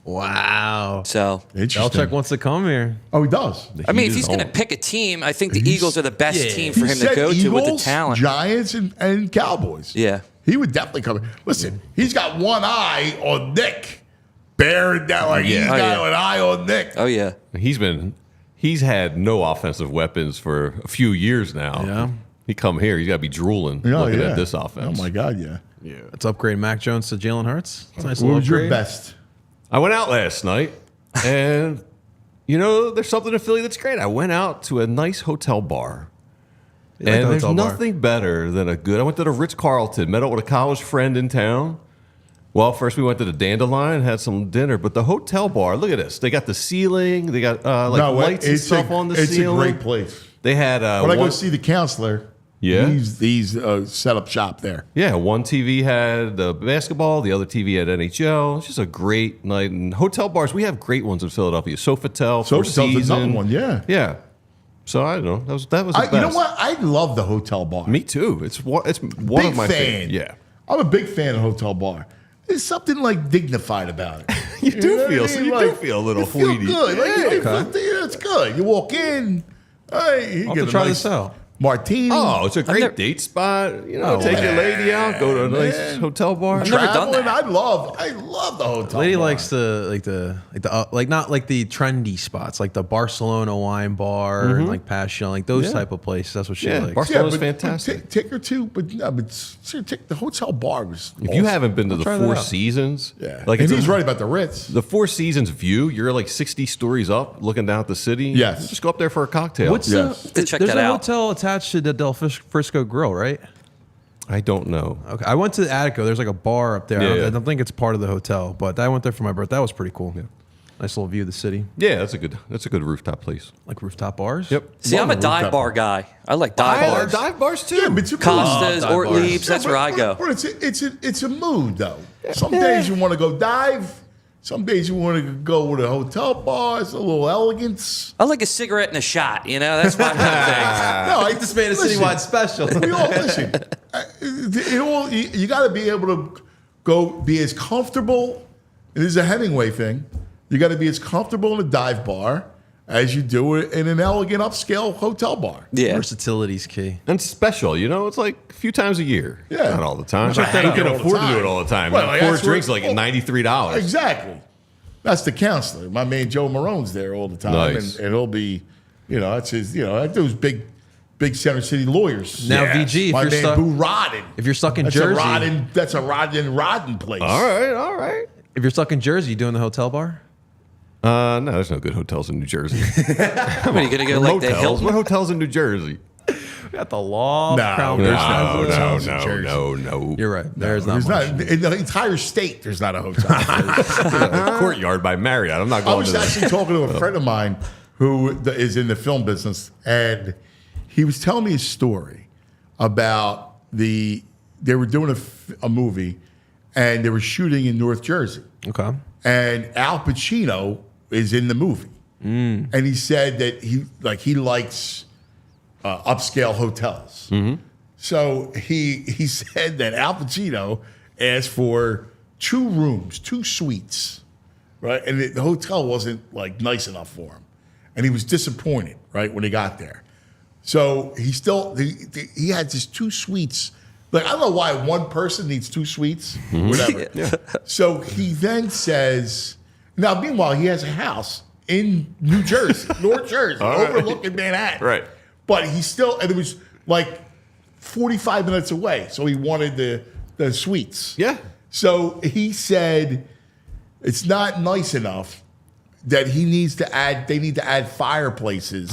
Wow. So, Interesting. Belichick wants to come here. Oh, he does. I mean, Heat if is he's going to on. pick a team, I think the Eagles are the best yeah. team for He him to said go to with the Eagles, talent. Giants, and Cowboys. Yeah. He would definitely come. Listen, he's got one eye on Nick. Bearing down like he's Yeah. Oh, got yeah. an eye on Nick. Oh yeah. He's had no offensive weapons for a few years now. Yeah. He come here, he's got to be drooling looking at this offense. Oh my God, yeah. Let's upgrade Mac Jones to Jalen Hurts. It's a nice What little was your upgrade. best? I went out last night, and there's something in Philly that's great. I went out to a nice hotel bar. like And the there's hotel bar. nothing better than I went to the Ritz-Carlton, met up with a college friend in town. Well, first we went to the Dandelion, had some dinner, but the hotel bar, look at this. They got the ceiling, they got lights and stuff on the ceiling. It's a great place. They had When I go see the counselor, Yeah? he's set up shop there. Yeah, one TV had the basketball, the other TV had NHL. It's just a great night. And hotel bars, we have great ones in Philadelphia. Sofitel, Four Sofitel's Seasons. another one, yeah. Yeah. So I don't know. That was the best. You know what? I love the hotel bar. Me too. It's one Big of my fan. favorites. Yeah. I'm a big fan of hotel bar. There's something like dignified about it. You do know feel what I so. mean? You Like, do feel a little you feel fleety. good. Like, Yeah. you feel, it's good. You walk in. Hey, you I'll get have to a try nice this out. martini. Oh, it's a great date spot. You know, take your lady out, go to a nice man. hotel bar. I've never done Traveling, that. I love the hotel. Lady bar. likes like not like the trendy spots, like the Barcelona wine bar and like PHLY, like those type of places. That's what she Yeah, likes. Barcelona's fantastic. Take her to, but take the hotel bar was. If you haven't been to the try that Four out. Seasons, yeah, like and it's he's right about the Ritz. the Four Seasons view, you're like 60 stories up looking down at the city. Yes. Just go up there for a cocktail. What's Yes. the? Check There's that a out. hotel attached to the Del Frisco Grill, right? I don't know. Okay, I went to Attico. There's like a bar up there. Yeah, I don't think it's part of the hotel, but I went there for my birthday. That was pretty cool. Nice little view of the city, Yeah, that's a good rooftop place. like rooftop bars. Yep. See, I'm a Love a dive rooftop bar guy. I like dive bars. Dive bars too. Yeah, but you Costas, dive bars. Ortlieb's, that's where I go. But it's a mood though. Some days you want to go dive. Some days you want to go with a hotel bar. It's a little elegance. I like a cigarette and a shot. You know, that's my kind of thing. No, I This made a listen, citywide special. We all listen. You got to be able to go be as comfortable. It is a Hemingway thing. You got to be as comfortable in a dive bar as you do in an elegant upscale hotel bar. Yeah. Versatility's key. And special, you know, it's like a few times a year. Yeah. Not all the time. Check that You out can all the afford to do time. it all the time. Well, Four that's drinks what- like at $93. Exactly. That's the counselor. My man Joe Marone's there all the time, Nice. and he'll be, that's his, that's those big Center City lawyers. Now, VG, if My you're man stuck, Boo Rodden. if you're stuck in That's Jersey, that's a Rodden place. All right. if you're stuck in Jersey, you doing the hotel bar? No, there's no good hotels in New Jersey. What, are you going to go like the Hotels? Hilton? What hotels in New Jersey? We got the law. No, Crown there's Prince. no hotels in Jersey. no. You're right. There's not There's much. not in the entire state. There's not a hotel. Courtyard by Marriott. I'm not I going was to that. actually talking to a friend of mine who is in the film business, and he was telling me a story about they were doing a movie, and they were shooting in North Jersey, Okay. and Al Pacino is in the movie, and he said that he likes upscale hotels. So he said that Al Pacino asked for 2 rooms, 2 suites, right? And the hotel wasn't like nice enough for him, and he was disappointed, right, when he got there. So he had just 2 suites. Like, I don't know why one person needs 2 suites, whatever. So he then says, now meanwhile he has a house in New Jersey, North Jersey, overlooking Manhattan. Right. But and it was like 45 minutes away. So he wanted the suites. Yeah. So he said it's not nice enough that they need to add fireplaces.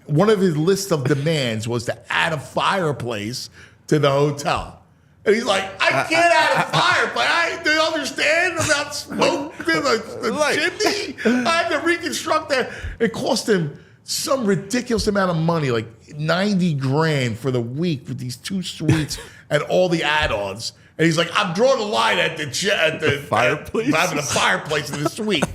One of his list of demands was to add a fireplace to the hotel. And he's like, I can't add a fireplace. Do you understand about smoke in the chimney? I had to reconstruct that. It cost him some ridiculous amount of money, like 90 grand for the week with these 2 suites and all the add-ons. And he's like, I'm drawing the line at the fireplace? having a fireplace in the suite.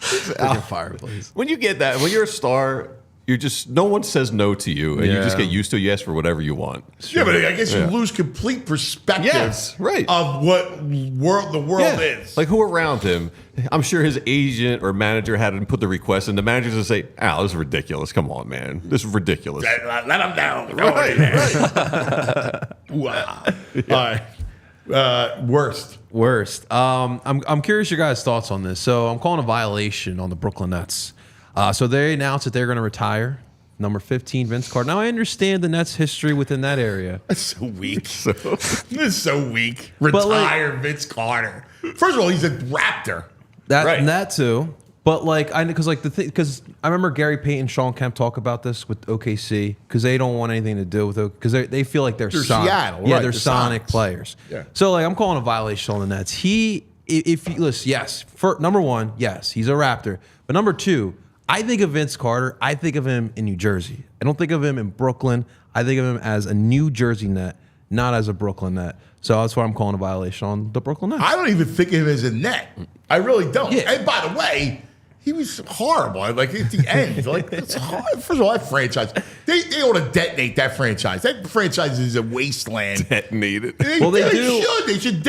Fireplace. When you get that, when you're a star, you're just, no one says no to you, and you just Yeah. get used to it. You ask for whatever you want. Yeah, but I guess you lose complete perspective Yes, right. of what the world is. Like, who around him? I'm sure his agent or manager had him put the request, and the manager just say, Al, this is ridiculous. Come on, man. This is ridiculous. Let him down. Right. Wow. All right. Worst. I'm curious your guys' thoughts on this. So I'm calling a violation on the Brooklyn Nets. So they announced that they're going to retire number 15, Vince Carter. Now I understand the Nets' history within that area. That's so weak. This is so weak. But, Retire Vince Carter. First of all, he's a Raptor. And that too. But because I remember Gary Payton, Sean Kemp talk about this with OKC because they don't want anything to do with it because they feel like they're Seattle, yeah, right, they're the Sonic Sonics. players. Yeah. So I'm calling a violation on the Nets. If you listen, yes, for number 1, yes, he's a Raptor. But number 2, I think of Vince Carter. I think of him in New Jersey. I don't think of him in Brooklyn. I think of him as a New Jersey Net, not as a Brooklyn Net. So that's why I'm calling a violation on the Brooklyn Nets. I don't even think of him as a net. I really don't. Yeah. And by the way, He was horrible. Like at the end, like it's hard. First of all, that franchise, they ought to detonate that franchise. That franchise is a wasteland. Detonate it. They should.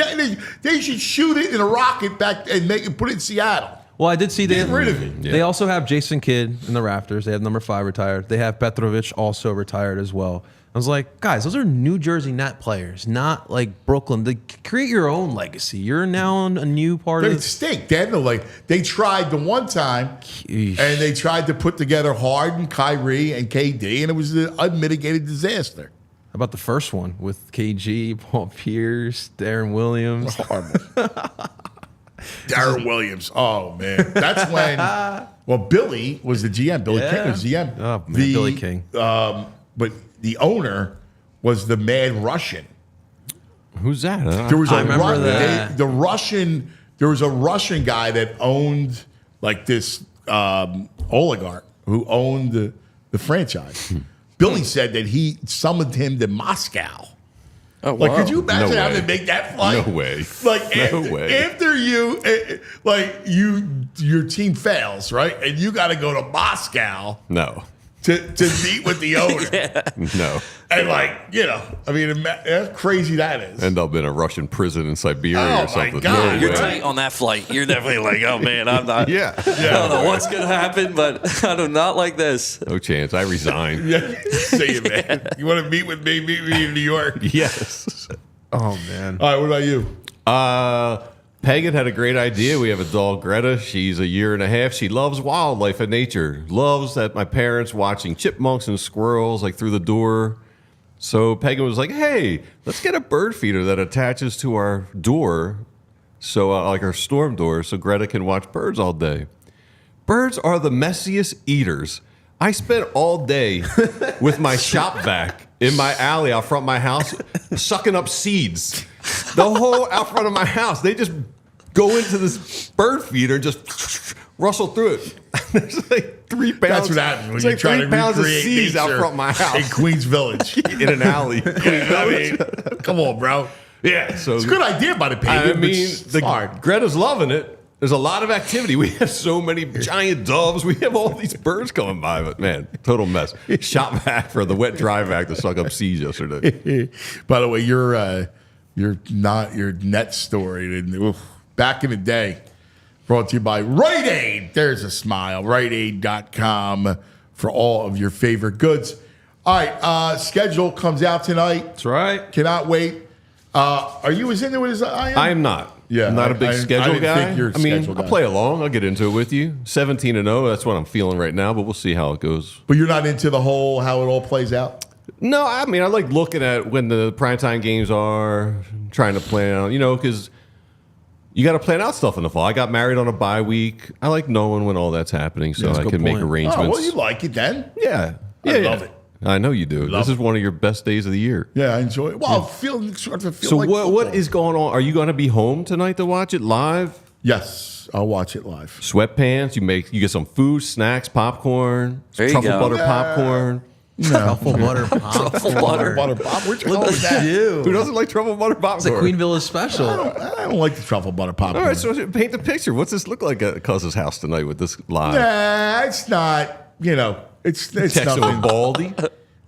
They should shoot it in a rocket back and put it in Seattle. Well, I did see Get rid of it. They also have Jason Kidd in the Raptors. They have number 5 retired. They have Petrovic also retired as well. I was like, guys, those are New Jersey Net players, not like Brooklyn. They create your own legacy. You're now a new part They of. stink. They tried the one time, and they tried to put together Harden, Kyrie, and KD, and it was an unmitigated disaster. How about the first one with KG, Paul Pierce, Darren Williams? Horrible. Darren Williams. Oh man, that's when. Well, Billy was the GM. Billy King was GM. Oh man, Billy King. But the owner was the Mad Russian. Who's that? There was I remember that. There was a Russian guy that owned like this oligarch who owned the franchise. Billy said that he summoned him to Moscow. Oh, Like, wow. could you imagine No having way. to make that flight? No way. Like, No way. after your team fails, right? And you got to go to Moscow No. to meet with the owner. No. And, I mean, that's crazy that is. End up in a Russian prison in Siberia Oh, or my something. God. No You're way. tight on that flight. You're definitely like, oh man, I'm not. Yeah. I don't know what's gonna happen, but I do not like this. No chance. I resign. Yeah. See you, man. You want to meet with me? Meet me in New York. Yes. Oh man. All right, what about you? Pagan had a great idea. We have a dog, Greta. She's a year and a half. She loves wildlife and nature. Loves that my parents watching chipmunks and squirrels like through the door. So Pagan was like, hey, let's get a bird feeder that attaches to our door. So like our storm door, so Greta can watch birds all day. Birds are the messiest eaters. I spent all day with my shop vac in my alley out front of my house, sucking up seeds. The whole out front of my house. They just go into this bird feeder and just rustle through it. There's like 3 pounds. That's what happens when It's you like try 3 to pounds of recreate seeds out nature front of my in house Queens Village. in an alley. I mean, come on, bro. Yeah, so It's a good idea by the Pagan. I but mean, it's hard. Greta's loving it. There's a lot of activity. We have so many giant doves. We have all these birds coming by, but man, total mess. Shot back for the wet dry vac to suck up seeds yesterday. By the way, your net story back in the day, brought to you by Rite Aid. There's a smile. RiteAid.com for all of your favorite goods. All right, schedule comes out tonight. That's right. Cannot wait. Are you as into it as I am? I am not. Yeah, I'm not a big I schedule didn't guy. think you're a I mean, schedule I'll guy. play along. I'll get into it with you. 17-0. That's what I'm feeling right now, but we'll see how it goes. But you're not into the whole how it all plays out? No, I mean, I like looking at when the primetime games are, trying to plan out, because you got to plan out stuff in the fall. I got married on a bye week. I like knowing when all that's happening so That's a I good can make point. arrangements. Oh, well, you like it then. Yeah. I love it. I know you do. Love This is one of your best days of the year. Yeah, I enjoy it. Well, sort of feel So like what football. is going on? Are you going to be home tonight to watch it live? Yes, I'll watch it live. Sweatpants. You get some food, snacks, popcorn, There you truffle go. butter popcorn. Truffle butter popcorn. Butter. Butter pop. Where'd you go Look with at that? you. Who doesn't like truffle butter popcorn? It's a Queen Village special. I don't like the truffle butter popcorn. All right, so paint the picture. What's this look like at Cuz's house tonight with this live? Nah, it's not. It's Texting nothing. with Baldy.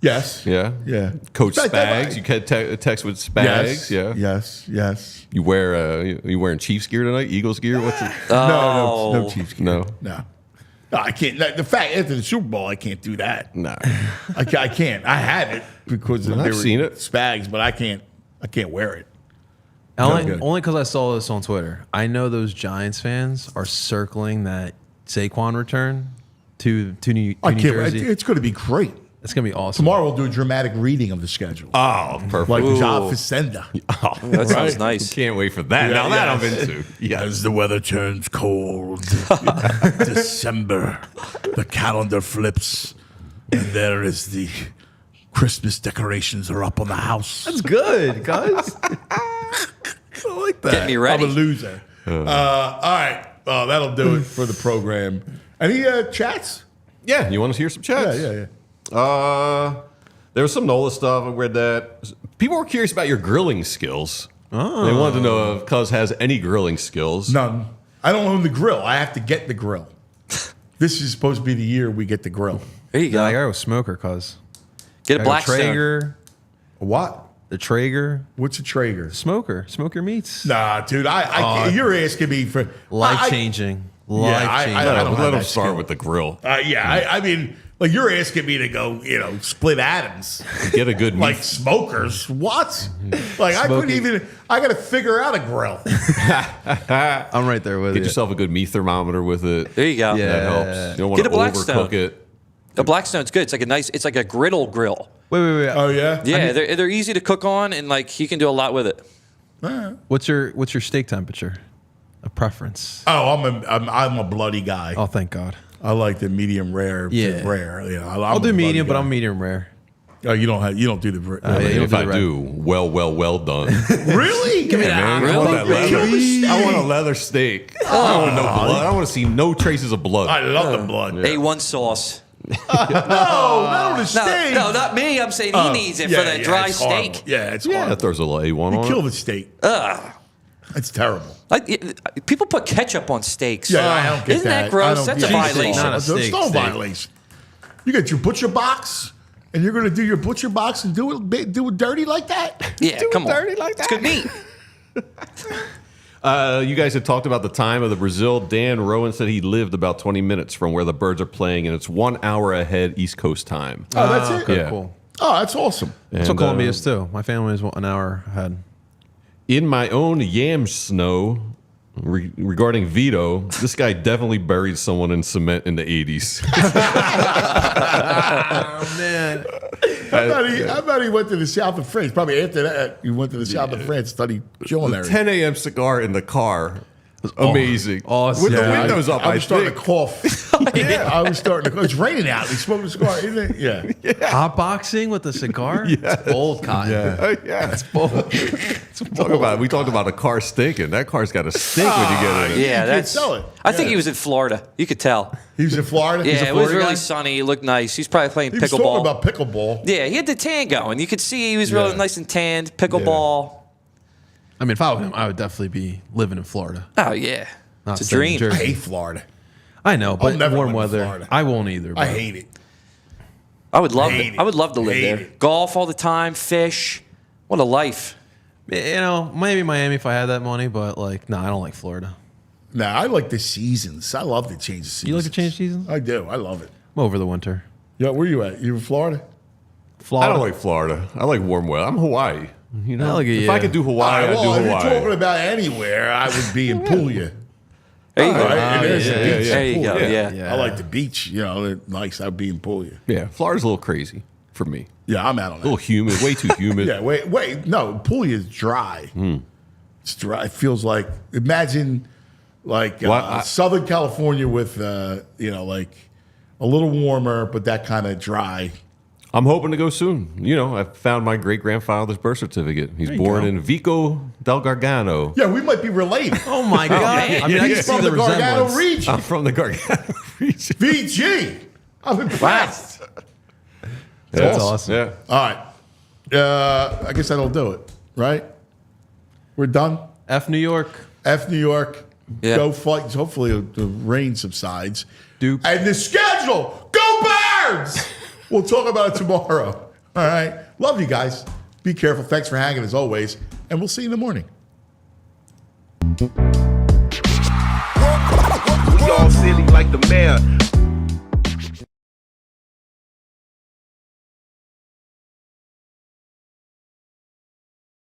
Yes. Yeah. Yeah. Coach But that- Spags. You can text with Spags. Yes. Yeah. Yes. You wearing Chiefs gear tonight? Eagles gear? What's it? No Chiefs. Gear. No. No, I can't. The fact after the Super Bowl, I can't do that. No. I can't. I have it because I've they were seen it. Spags, but I can't wear it. Only good. because I saw this on Twitter. I know those Giants fans are circling that Saquon return to New I can't. Jersey. It's going to be great. It's gonna be awesome. Tomorrow we'll do a dramatic reading of the schedule. Oh, perfect. Like Ooh. Job Facenda. That sounds nice. Can't wait for that. Now that I'm into. Yes. As the weather turns cold, December, the calendar flips, and there is the Christmas decorations are up on the house. That's good, guys. I like that. Get me ready. I'm a loser. All right. Well, that'll do it for the program. Any chats? Yeah. You want to hear some chats? Yeah. There was some Nola stuff. I read that. People were curious about your grilling skills. Oh. They wanted to know if Cuz has any grilling skills. None. I don't own the grill. I have to get the grill. this is supposed to be the year we get the grill. There you Yeah, I go. gotta go smoker, cuz. Get a Blackstone. Traeger. What? The Traeger. What's a Traeger? Smoker. Smoker meats. Nah, dude. You're asking me for Life changing. Life changing. I don't Let have him that start skill. with the grill. I mean, like you're asking me to go, split atoms. Get a good Like meat. smokers. What? Like I couldn't even. I got to figure out a grill. I'm right there with Get you. yourself a good meat thermometer with it. There you go. Yeah. That helps. You don't want Get to a Blackstone. overcook it. The Blackstone's good. It's like a griddle grill. Wait. Oh yeah. Yeah, they're easy to cook on, and like you can do a lot with it. What's your steak temperature? A preference? Oh, I'm a bloody guy. Oh, thank God. I like the medium rare. Yeah. Rare. Yeah. I'll do medium, but I'm medium rare. Oh, you don't do the. Yeah, you don't If do I the do, well done. Really? Give me Man, that. I want that leather. Really? I want a leather steak. I want no blood. I want to see no traces of blood. I love the blood. A1 sauce. No, not on the steak. No, not me. I'm saying he needs it for that dry it's horrible. steak. Yeah, it's That horrible. throws a little A1 You on kill it. the steak. It's terrible. People put ketchup on steaks. Yeah, I don't get Isn't that I gross? don't That's get a it. violation. Not a It's steak, no steak. violation. You got your butcher box, and you're going to do your butcher box and do it dirty like that? Yeah, do come it on. dirty like that? It's good meat. You guys had talked about the time of the Brazil. Dan Rowan said he lived about 20 minutes from where the Birds are playing, and it's 1 hour ahead East Coast time. Oh, that's it? Okay, Yeah. cool. Oh, that's awesome. So And, Columbia is too. My family is an hour ahead. In my own yam snow, regarding Vito, this guy definitely buried someone in cement in the 80s. Oh man. I bet he went to the south of France. Probably after that, he went to the south of France, studied culinary. 10 a.m. cigar in the car. Amazing. Awesome. With the Yeah, windows up, I was starting think. to cough. Yeah, I was starting to cough. It's raining out. He smoked a cigar, isn't it? Yeah. Hot boxing with a cigar? Yeah. It's bold, Cotton. Yeah. Yeah. It's bold. We talked about a car stinking. That car's got to stink when you get in it. Yeah, can't that's. sell it. I think Yeah. he was in Florida. You could tell. He was in Florida. He's Yeah, a it was Florida really guy? sunny. It looked nice. He's probably playing He was talking pickleball. about pickleball. Yeah, he had the tan going. You could see he was really Yeah. nice and tanned. Pickleball. I mean, if I were him, I would definitely be living in Florida. Oh yeah, Not it's a staying in dream. I Jersey. hate Florida. I know, but never warm live in weather. Florida. I won't either. I but- hate it. I would love Hate it. it. I would love to live Hate there. it. Golf all the time, fish. What a life. You know, maybe Miami if I had that money, but like, no, I don't like Florida. Nah, I like the seasons. I love to change the seasons. You like to change seasons? I do. I love it. I'm over the winter. Yeah, where you at? You in Florida? I Florida. don't like Florida. I like warm weather. I'm Hawaii. You know, I like it, if yeah. I could do Hawaii, well, I'd do if you're Hawaii. talking about anywhere, I would be in Puglia. There you go. Right? And there's a yeah, beach yeah, There you in go. Puglia. Yeah. Yeah. I like the beach. You know, it's nice. I'd be in Puglia. Yeah, Florida's a little crazy for me. Yeah, I'm out on A little that. humid, way too humid. Yeah, wait. No, Puglia is dry. It's dry. It feels like, imagine like Southern California with, like a little warmer, but that kind of dry. I'm hoping to go soon. You know, I found my great grandfather's birth certificate. He's born go. in Vico del Gargano. Yeah, we might be related. Oh my God. I mean, I He's can see from the the Gargano resemblance. region. I'm from the Gargano region. VG. I'm impressed. That's awesome. Yeah. All right. I guess that'll do it, right? We're done. F New York. F New York. Yeah. Go fight. Hopefully the rain subsides. Duke. And the schedule. Go Birds! We'll talk about it tomorrow. All right. Love you guys. Be careful. Thanks for hanging as always. And we'll see you in the morning. We all silly like the mayor.